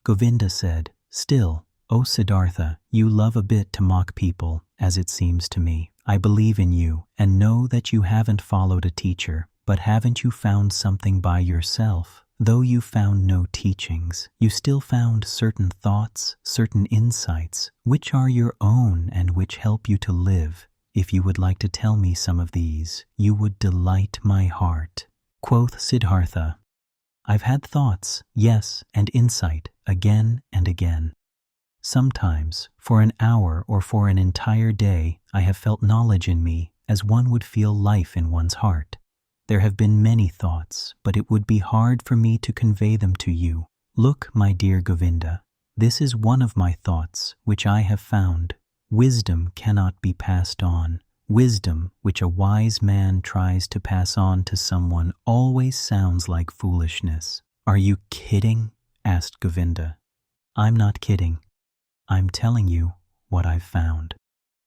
Govinda said, "Still, O Siddhartha, you love a bit to mock people, as it seems to me. I believe in you and know that you haven't followed a teacher, but haven't you found something by yourself? Though you found no teachings, you still found certain thoughts, certain insights, which are your own and which help you to live. If you would like to tell me some of these, you would delight my heart." Quoth Siddhartha, "I've had thoughts, yes, and insight, again and again. Sometimes, for an hour or for an entire day, I have felt knowledge in me as one would feel life in one's heart. There have been many thoughts, but it would be hard for me to convey them to you. Look, my dear Govinda, this is one of my thoughts which I have found. Wisdom cannot be passed on. Wisdom which a wise man tries to pass on to someone always sounds like foolishness." "Are you kidding?" asked Govinda. "I'm not kidding. I'm telling you what I've found.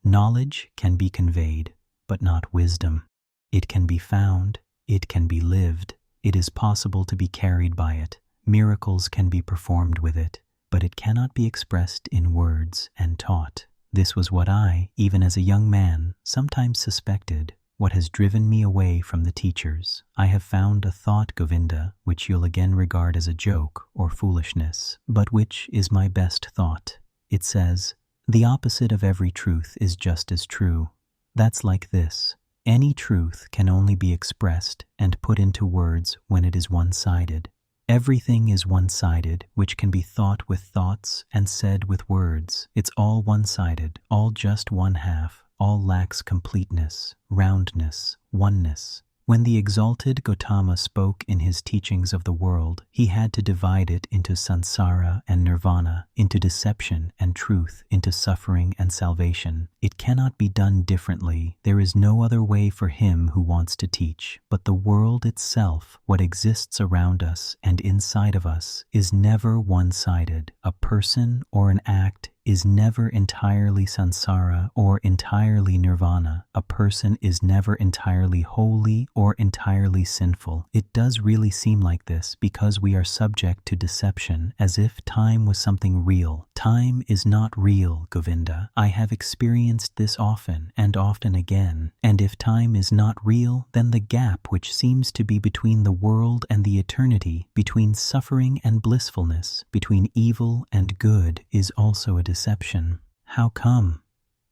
Knowledge can be conveyed, but not wisdom. It can be found. It can be lived. It is possible to be carried by it. Miracles can be performed with it, but it cannot be expressed in words and taught. This was what I, even as a young man, sometimes suspected, what has driven me away from the teachers. I have found a thought, Govinda, which you'll again regard as a joke or foolishness, but which is my best thought. It says, 'The opposite of every truth is just as true.' That's like this. Any truth can only be expressed and put into words when it is one-sided. Everything is one-sided, which can be thought with thoughts and said with words. It's all one-sided, all just one half, all lacks completeness, roundness, oneness. When the exalted Gautama spoke in his teachings of the world, he had to divide it into samsara and nirvana, into deception and truth, into suffering and salvation. It cannot be done differently. There is no other way for him who wants to teach. But the world itself, what exists around us and inside of us, is never one-sided. A person or an act is never entirely samsara or entirely nirvana. A person is never entirely holy or entirely sinful. It does really seem like this because we are subject to deception, as if time was something real. Time is not real, Govinda. I have experienced this often and often again. And if time is not real, then the gap which seems to be between the world and the eternity, between suffering and blissfulness, between evil and good, is also a deception. How come?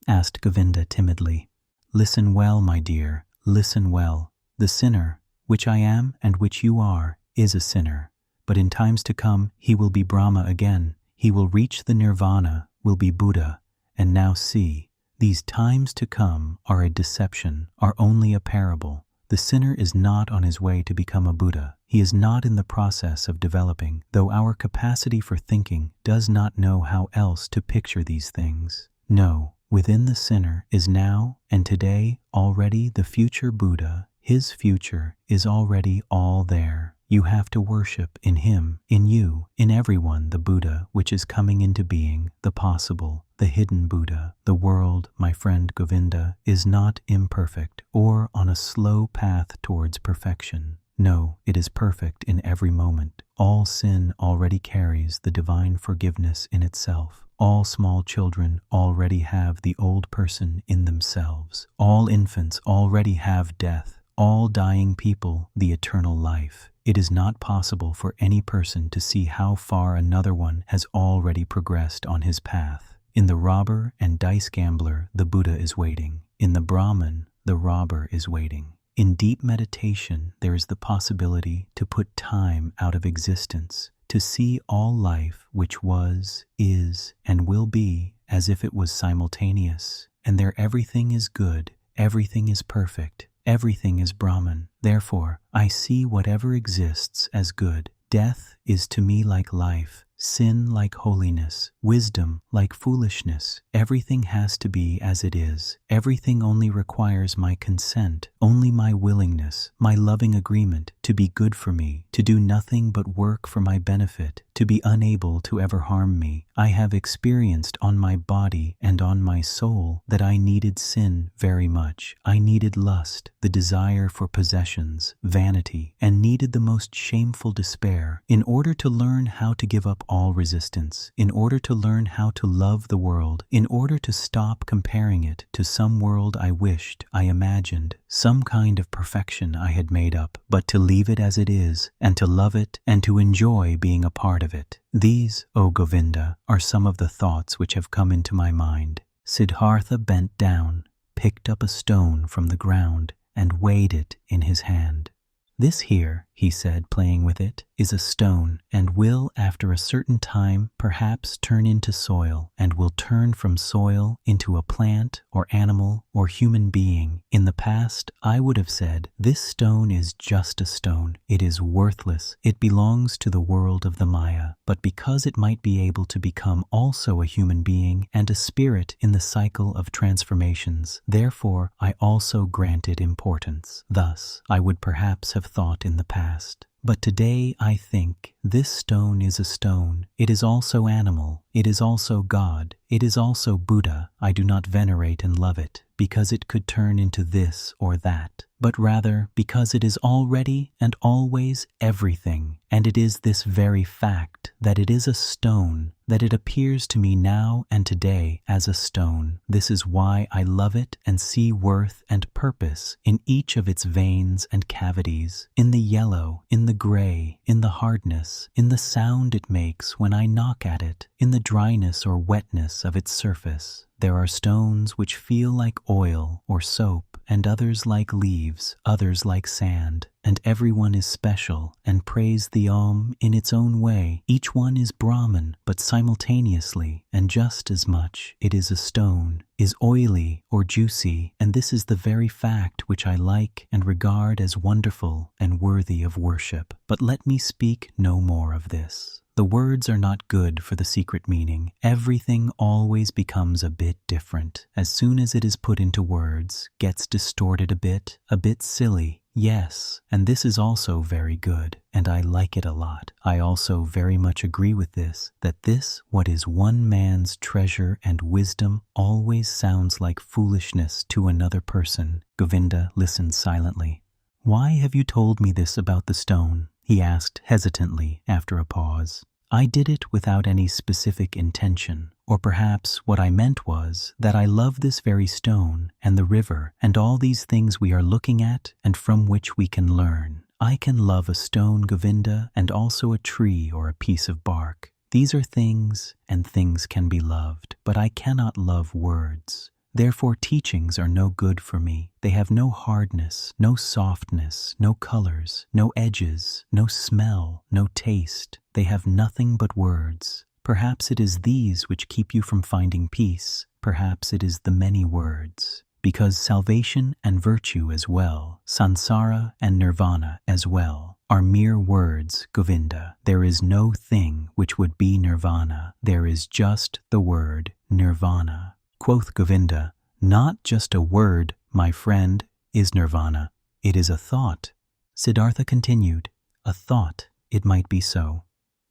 Asked Govinda timidly. Listen well, my dear, listen well. The sinner, which I am and which you are, is a sinner. But in times to come, he will be Brahma again. He will reach the nirvana, will be Buddha. And now see, these times to come are a deception, are only a parable. The sinner is not on his way to become a Buddha. He is not in the process of developing, though our capacity for thinking does not know how else to picture these things. No, within the sinner is now and today already the future Buddha. His future is already all there. You have to worship in him, in you, in everyone the Buddha which is coming into being, the possible, the hidden Buddha. The world, my friend Govinda, is not imperfect or on a slow path towards perfection. No, it is perfect in every moment. All sin already carries the divine forgiveness in itself. All small children already have the old person in themselves. All infants already have death. All dying people the eternal life. It is not possible for any person to see how far another one has already progressed on his path. In the robber and dice gambler, the Buddha is waiting. In the Brahmin, the robber is waiting. In deep meditation, there is the possibility to put time out of existence, to see all life which was, is, and will be as if it was simultaneous. And there everything is good, everything is perfect. Everything is Brahman. Therefore, I see whatever exists as good. Death is to me like life, sin like holiness, wisdom like foolishness. Everything has to be as it is. Everything only requires my consent, only my willingness, my loving agreement to be good for me, to do nothing but work for my benefit, to be unable to ever harm me. I have experienced on my body and on my soul that I needed sin very much. I needed lust, the desire for possessions, vanity, and needed the most shameful despair in order to learn how to give up all resistance, in order to learn how to love the world, in order to stop comparing it to some world I wished, I imagined, some kind of perfection I had made up, but to leave it as it is, and to love it, and to enjoy being a part of it. These, O Govinda, are some of the thoughts which have come into my mind. Siddhartha bent down, picked up a stone from the ground, and weighed it in his hand. This here, he said, playing with it, is a stone, and will, after a certain time, perhaps turn into soil, and will turn from soil into a plant, or animal, or human being. In the past, I would have said, this stone is just a stone. It is worthless. It belongs to the world of the Maya. But because it might be able to become also a human being and a spirit in the cycle of transformations, therefore I also grant it importance. Thus, I would perhaps have thought in the past. But today I think, this stone is a stone. It is also animal. It is also God. It is also Buddha. I do not venerate and love it, because it could turn into this or that, but rather because it is already and always everything, and it is this very fact that it is a stone, that it appears to me now and today as a stone. This is why I love it and see worth and purpose in each of its veins and cavities, in the yellow, in the gray, in the hardness, in the sound it makes when I knock at it, in the dryness or wetness of its surface. There are stones which feel like oil or soap, and others like leaves, others like sand, and everyone is special and prays the Om in its own way. Each one is Brahman, but simultaneously, and just as much, it is a stone, is oily or juicy, and this is the very fact which I like and regard as wonderful and worthy of worship. But let me speak no more of this. The words are not good for the secret meaning. Everything always becomes a bit different. As soon as it is put into words, gets distorted a bit silly. Yes, and this is also very good, and I like it a lot. I also very much agree with this, that this, what is one man's treasure and wisdom, always sounds like foolishness to another person. Govinda listened silently. Why have you told me this about the stone? He asked hesitantly after a pause. I did it without any specific intention, or perhaps what I meant was that I love this very stone and the river and all these things we are looking at and from which we can learn. I can love a stone, Govinda, and also a tree or a piece of bark. These are things, and things can be loved, but I cannot love words. Therefore teachings are no good for me. They have no hardness, no softness, no colors, no edges, no smell, no taste. They have nothing but words. Perhaps it is these which keep you from finding peace. Perhaps it is the many words. Because salvation and virtue as well, sansara and nirvana as well, are mere words, Govinda. There is no thing which would be nirvana. There is just the word nirvana. Quoth Govinda, not just a word, my friend, is nirvana. It is a thought. Siddhartha continued, a thought, it might be so.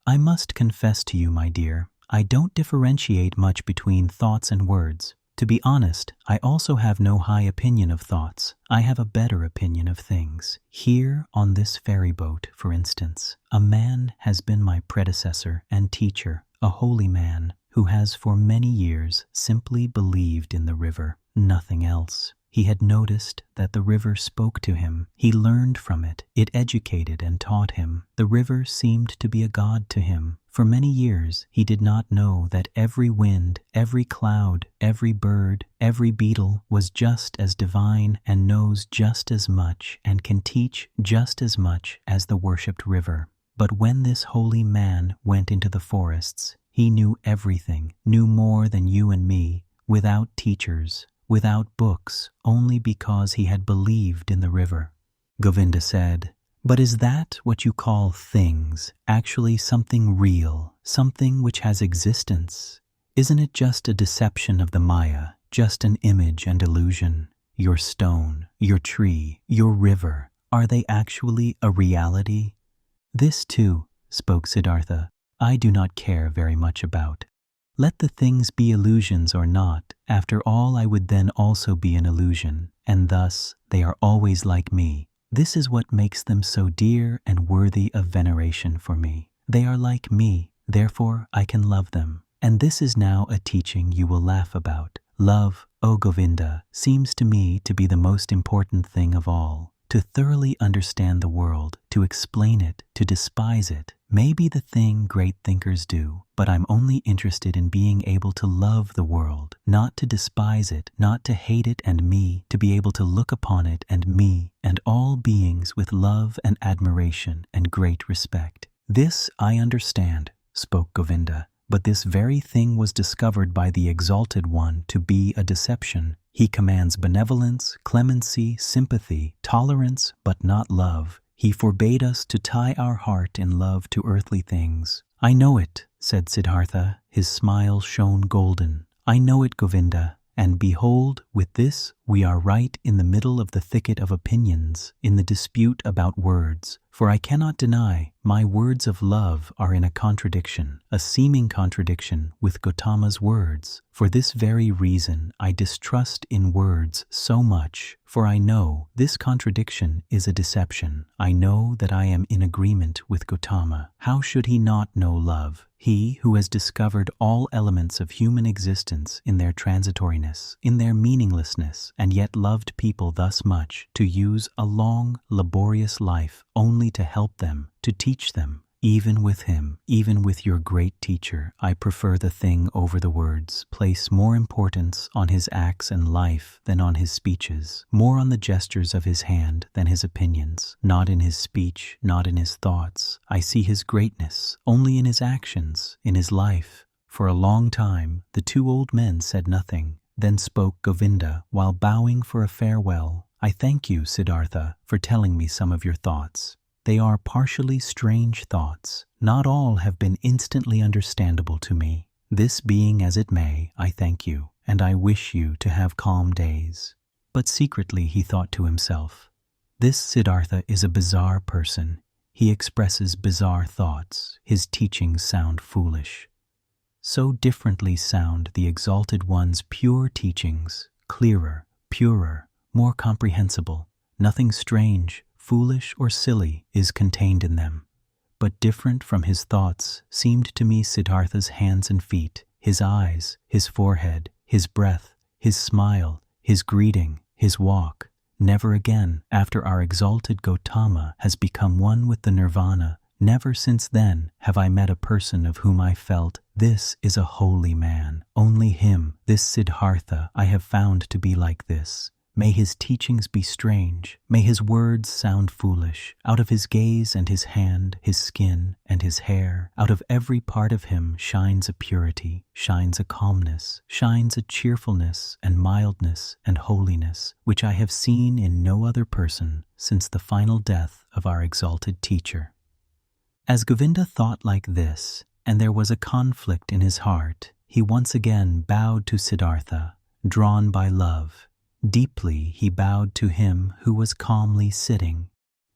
I must confess to you, my dear, I don't differentiate much between thoughts and words. To be honest, I also have no high opinion of thoughts. I have a better opinion of things. Here on this ferry boat, for instance, a man has been my predecessor and teacher, a holy man, who has for many years simply believed in the river, nothing else. He had noticed that the river spoke to him. He learned from it. It educated and taught him. The river seemed to be a god to him. For many years, he did not know that every wind, every cloud, every bird, every beetle was just as divine and knows just as much and can teach just as much as the worshipped river. But when this holy man went into the forests, he knew everything, knew more than you and me, without teachers, without books, only because he had believed in the river. Govinda said, but is that what you call things, actually something real, something which has existence? Isn't it just a deception of the Maya, just an image and illusion? Your stone, your tree, your river, Are they actually a reality? This too, spoke Siddhartha, I do not care very much about. Let the things be illusions or not, after all I would then also be an illusion, and thus they are always like me. This is what makes them so dear and worthy of veneration for me. They are like me, therefore I can love them. And this is now a teaching you will laugh about. Love, O Govinda, seems to me to be the most important thing of all. To thoroughly understand the world, to explain it, to despise it, may be the thing great thinkers do, but I'm only interested in being able to love the world, not to despise it, not to hate it and me, to be able to look upon it and me, and all beings with love and admiration and great respect. This I understand, spoke Govinda, but this very thing was discovered by the Exalted One to be a deception. He commands benevolence, clemency, sympathy, tolerance, but not love. He forbade us to tie our heart in love to earthly things. I know it, said Siddhartha. His smile shone golden. I know it, Govinda. And behold, with this we are right in the middle of the thicket of opinions, in the dispute about words. For I cannot deny, my words of love are in a contradiction, a seeming contradiction with Gautama's words. For this very reason I distrust in words so much, for I know this contradiction is a deception. I know that I am in agreement with Gautama. How should he not know love? He who has discovered all elements of human existence in their transitoriness, in their meaninglessness, and yet loved people thus much, to use a long, laborious life only to help them, to teach them. Even with him, even with your great teacher, I prefer the thing over the words. Place more importance on his acts and life than on his speeches, more on the gestures of his hand than his opinions. Not in his speech, not in his thoughts. I see his greatness only in his actions, in his life. For a long time, the two old men said nothing. Then spoke Govinda while bowing for a farewell. I thank you, Siddhartha, for telling me some of your thoughts. They are partially strange thoughts. Not all have been instantly understandable to me. This being as it may, I thank you, and I wish you to have calm days. But secretly he thought to himself, this Siddhartha is a bizarre person. He expresses bizarre thoughts. His teachings sound foolish. So differently sound the Exalted One's pure teachings, clearer, purer, more comprehensible. Nothing strange, foolish or silly is contained in them. But different from his thoughts seemed to me Siddhartha's hands and feet, his eyes, his forehead, his breath, his smile, his greeting, his walk. Never again, after our exalted Gautama has become one with the nirvana, never since then have I met a person of whom I felt, this is a holy man. Only him, this Siddhartha, I have found to be like this. May his teachings be strange, may his words sound foolish. Out of his gaze and his hand, his skin and his hair, out of every part of him shines a purity, shines a calmness, shines a cheerfulness and mildness and holiness, which I have seen in no other person since the final death of our exalted teacher. As Govinda thought like this, and there was a conflict in his heart, he once again bowed to Siddhartha, drawn by love. Deeply he bowed to him who was calmly sitting.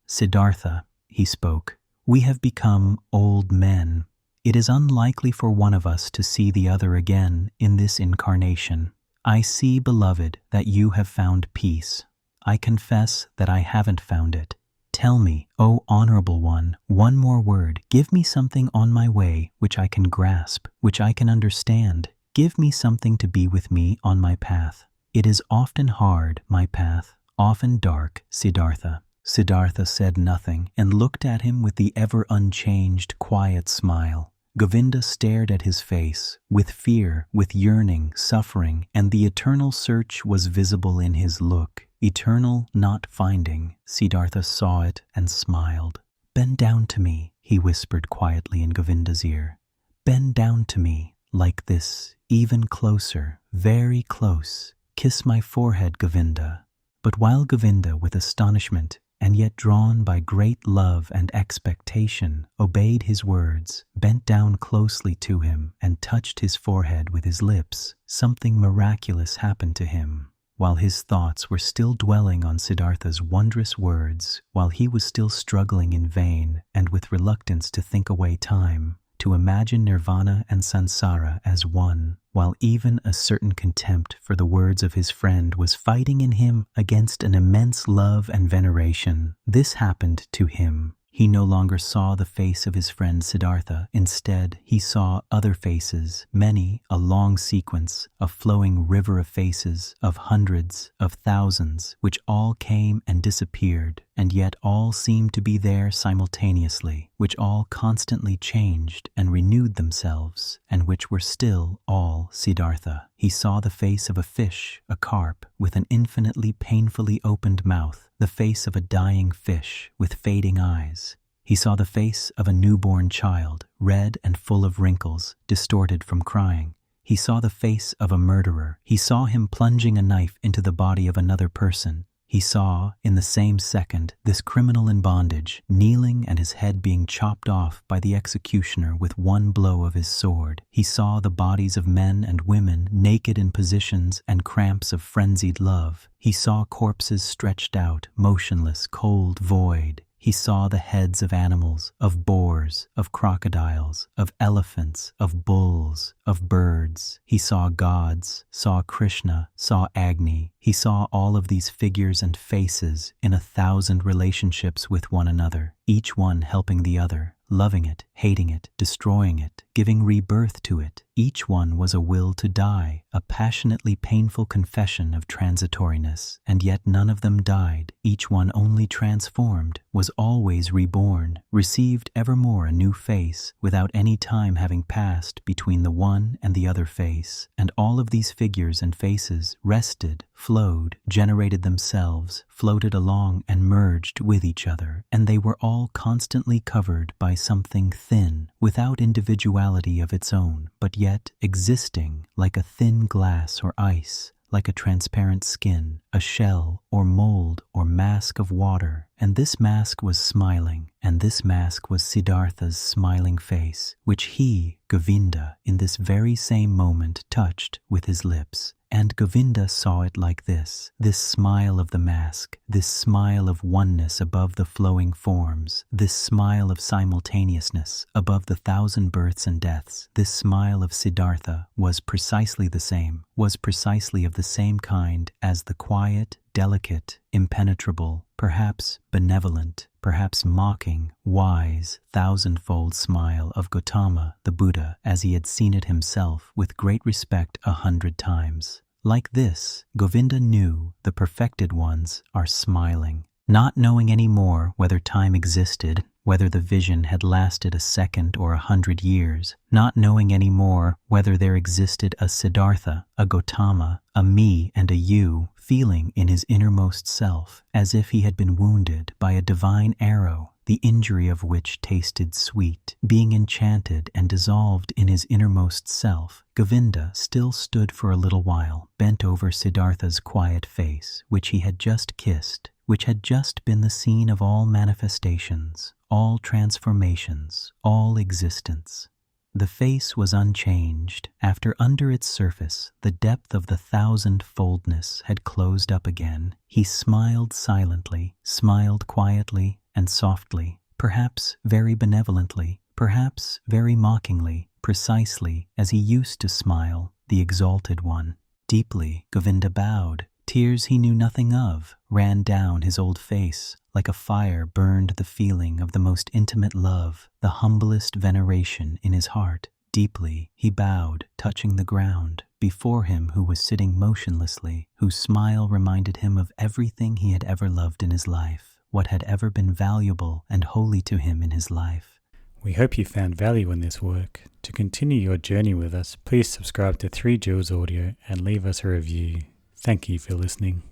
Siddhartha, he spoke, we have become old men. It is unlikely for one of us to see the other again in this incarnation. I see, beloved, that you have found peace. I confess that I haven't found it. Tell me, O honorable one, one more word. Give me something on my way which I can grasp, which I can understand. Give me something to be with me on my path. It is often hard, my path, often dark, Siddhartha. Siddhartha said nothing and looked at him with the ever unchanged, quiet smile. Govinda stared at his face, with fear, with yearning, suffering, and the eternal search was visible in his look. Eternal not finding. Siddhartha saw it and smiled. Bend down to me, he whispered quietly in Govinda's ear. Bend down to me, like this, even closer, very close. Kiss my forehead, Govinda. But while Govinda, with astonishment, and yet drawn by great love and expectation, obeyed his words, bent down closely to him, and touched his forehead with his lips, something miraculous happened to him. while his thoughts were still dwelling on Siddhartha's wondrous words, while he was still struggling in vain and with reluctance to think away time, to imagine nirvana and samsara as one, while even a certain contempt for the words of his friend was fighting in him against an immense love and veneration, this happened to him. He no longer saw the face of his friend Siddhartha. Instead, he saw other faces, many, a long sequence, a flowing river of faces, of hundreds, of thousands, which all came and disappeared, and yet all seemed to be there simultaneously, which all constantly changed and renewed themselves, and which were still all Siddhartha. He saw the face of a fish, a carp, with an infinitely painfully opened mouth, the face of a dying fish with fading eyes. He saw the face of a newborn child, red and full of wrinkles, distorted from crying. He saw the face of a murderer. He saw him plunging a knife into the body of another person. He saw, in the same second, this criminal in bondage, kneeling and his head being chopped off by the executioner with one blow of his sword. He saw the bodies of men and women naked in positions and cramps of frenzied love. He saw corpses stretched out, motionless, cold, void. He saw the heads of animals, of boars, of crocodiles, of elephants, of bulls, of birds. He saw gods, saw Krishna, saw Agni. He saw all of these figures and faces in 1,000 relationships with one another, each one helping the other, loving it, hating it, destroying it, giving rebirth to it. Each one was a will to die, a passionately painful confession of transitoriness, and yet none of them died. Each one only transformed, was always reborn, received evermore a new face, without any time having passed between the one and the other face. And all of these figures and faces rested, flowed, generated themselves, floated along and merged with each other, and they were all constantly covered by something thin, without individuality of its own, but yet existing like a thin glass or ice, like a transparent skin, a shell or mold or mask of water. And this mask was smiling, and this mask was Siddhartha's smiling face, which he, Govinda, in this very same moment touched with his lips. And Govinda saw it like this smile of the mask, this smile of oneness above the flowing forms, this smile of simultaneousness above the 1,000 births and deaths. This smile of Siddhartha was precisely the same, was precisely of the same kind as the quiet, delicate, impenetrable, perhaps benevolent, perhaps mocking, wise, 1,000-fold smile of Gautama, the Buddha, as he had seen it himself with great respect 100 times. Like this, Govinda knew the perfected ones are smiling, not knowing any more whether time existed, whether the vision had lasted a second or 100 years, not knowing any more whether there existed a Siddhartha, a Gautama, a me and a you, feeling in his innermost self as if he had been wounded by a divine arrow, the injury of which tasted sweet, being enchanted and dissolved in his innermost self. Govinda still stood for a little while, bent over Siddhartha's quiet face, which he had just kissed, which had just been the scene of all manifestations, all transformations, all existence. The face was unchanged, after under its surface the depth of the 1,000-foldness had closed up again. He smiled silently, smiled quietly and softly, perhaps very benevolently, perhaps very mockingly, precisely as he used to smile, the exalted one. Deeply, Govinda bowed. Tears he knew nothing of ran down his old face, like a fire burned the feeling of the most intimate love, the humblest veneration in his heart. Deeply he bowed, touching the ground, before him who was sitting motionlessly, whose smile reminded him of everything he had ever loved in his life, what had ever been valuable and holy to him in his life. We hope you found value in this work. To continue your journey with us, please subscribe to 3 Jewels Audio and leave us a review. Thank you for listening.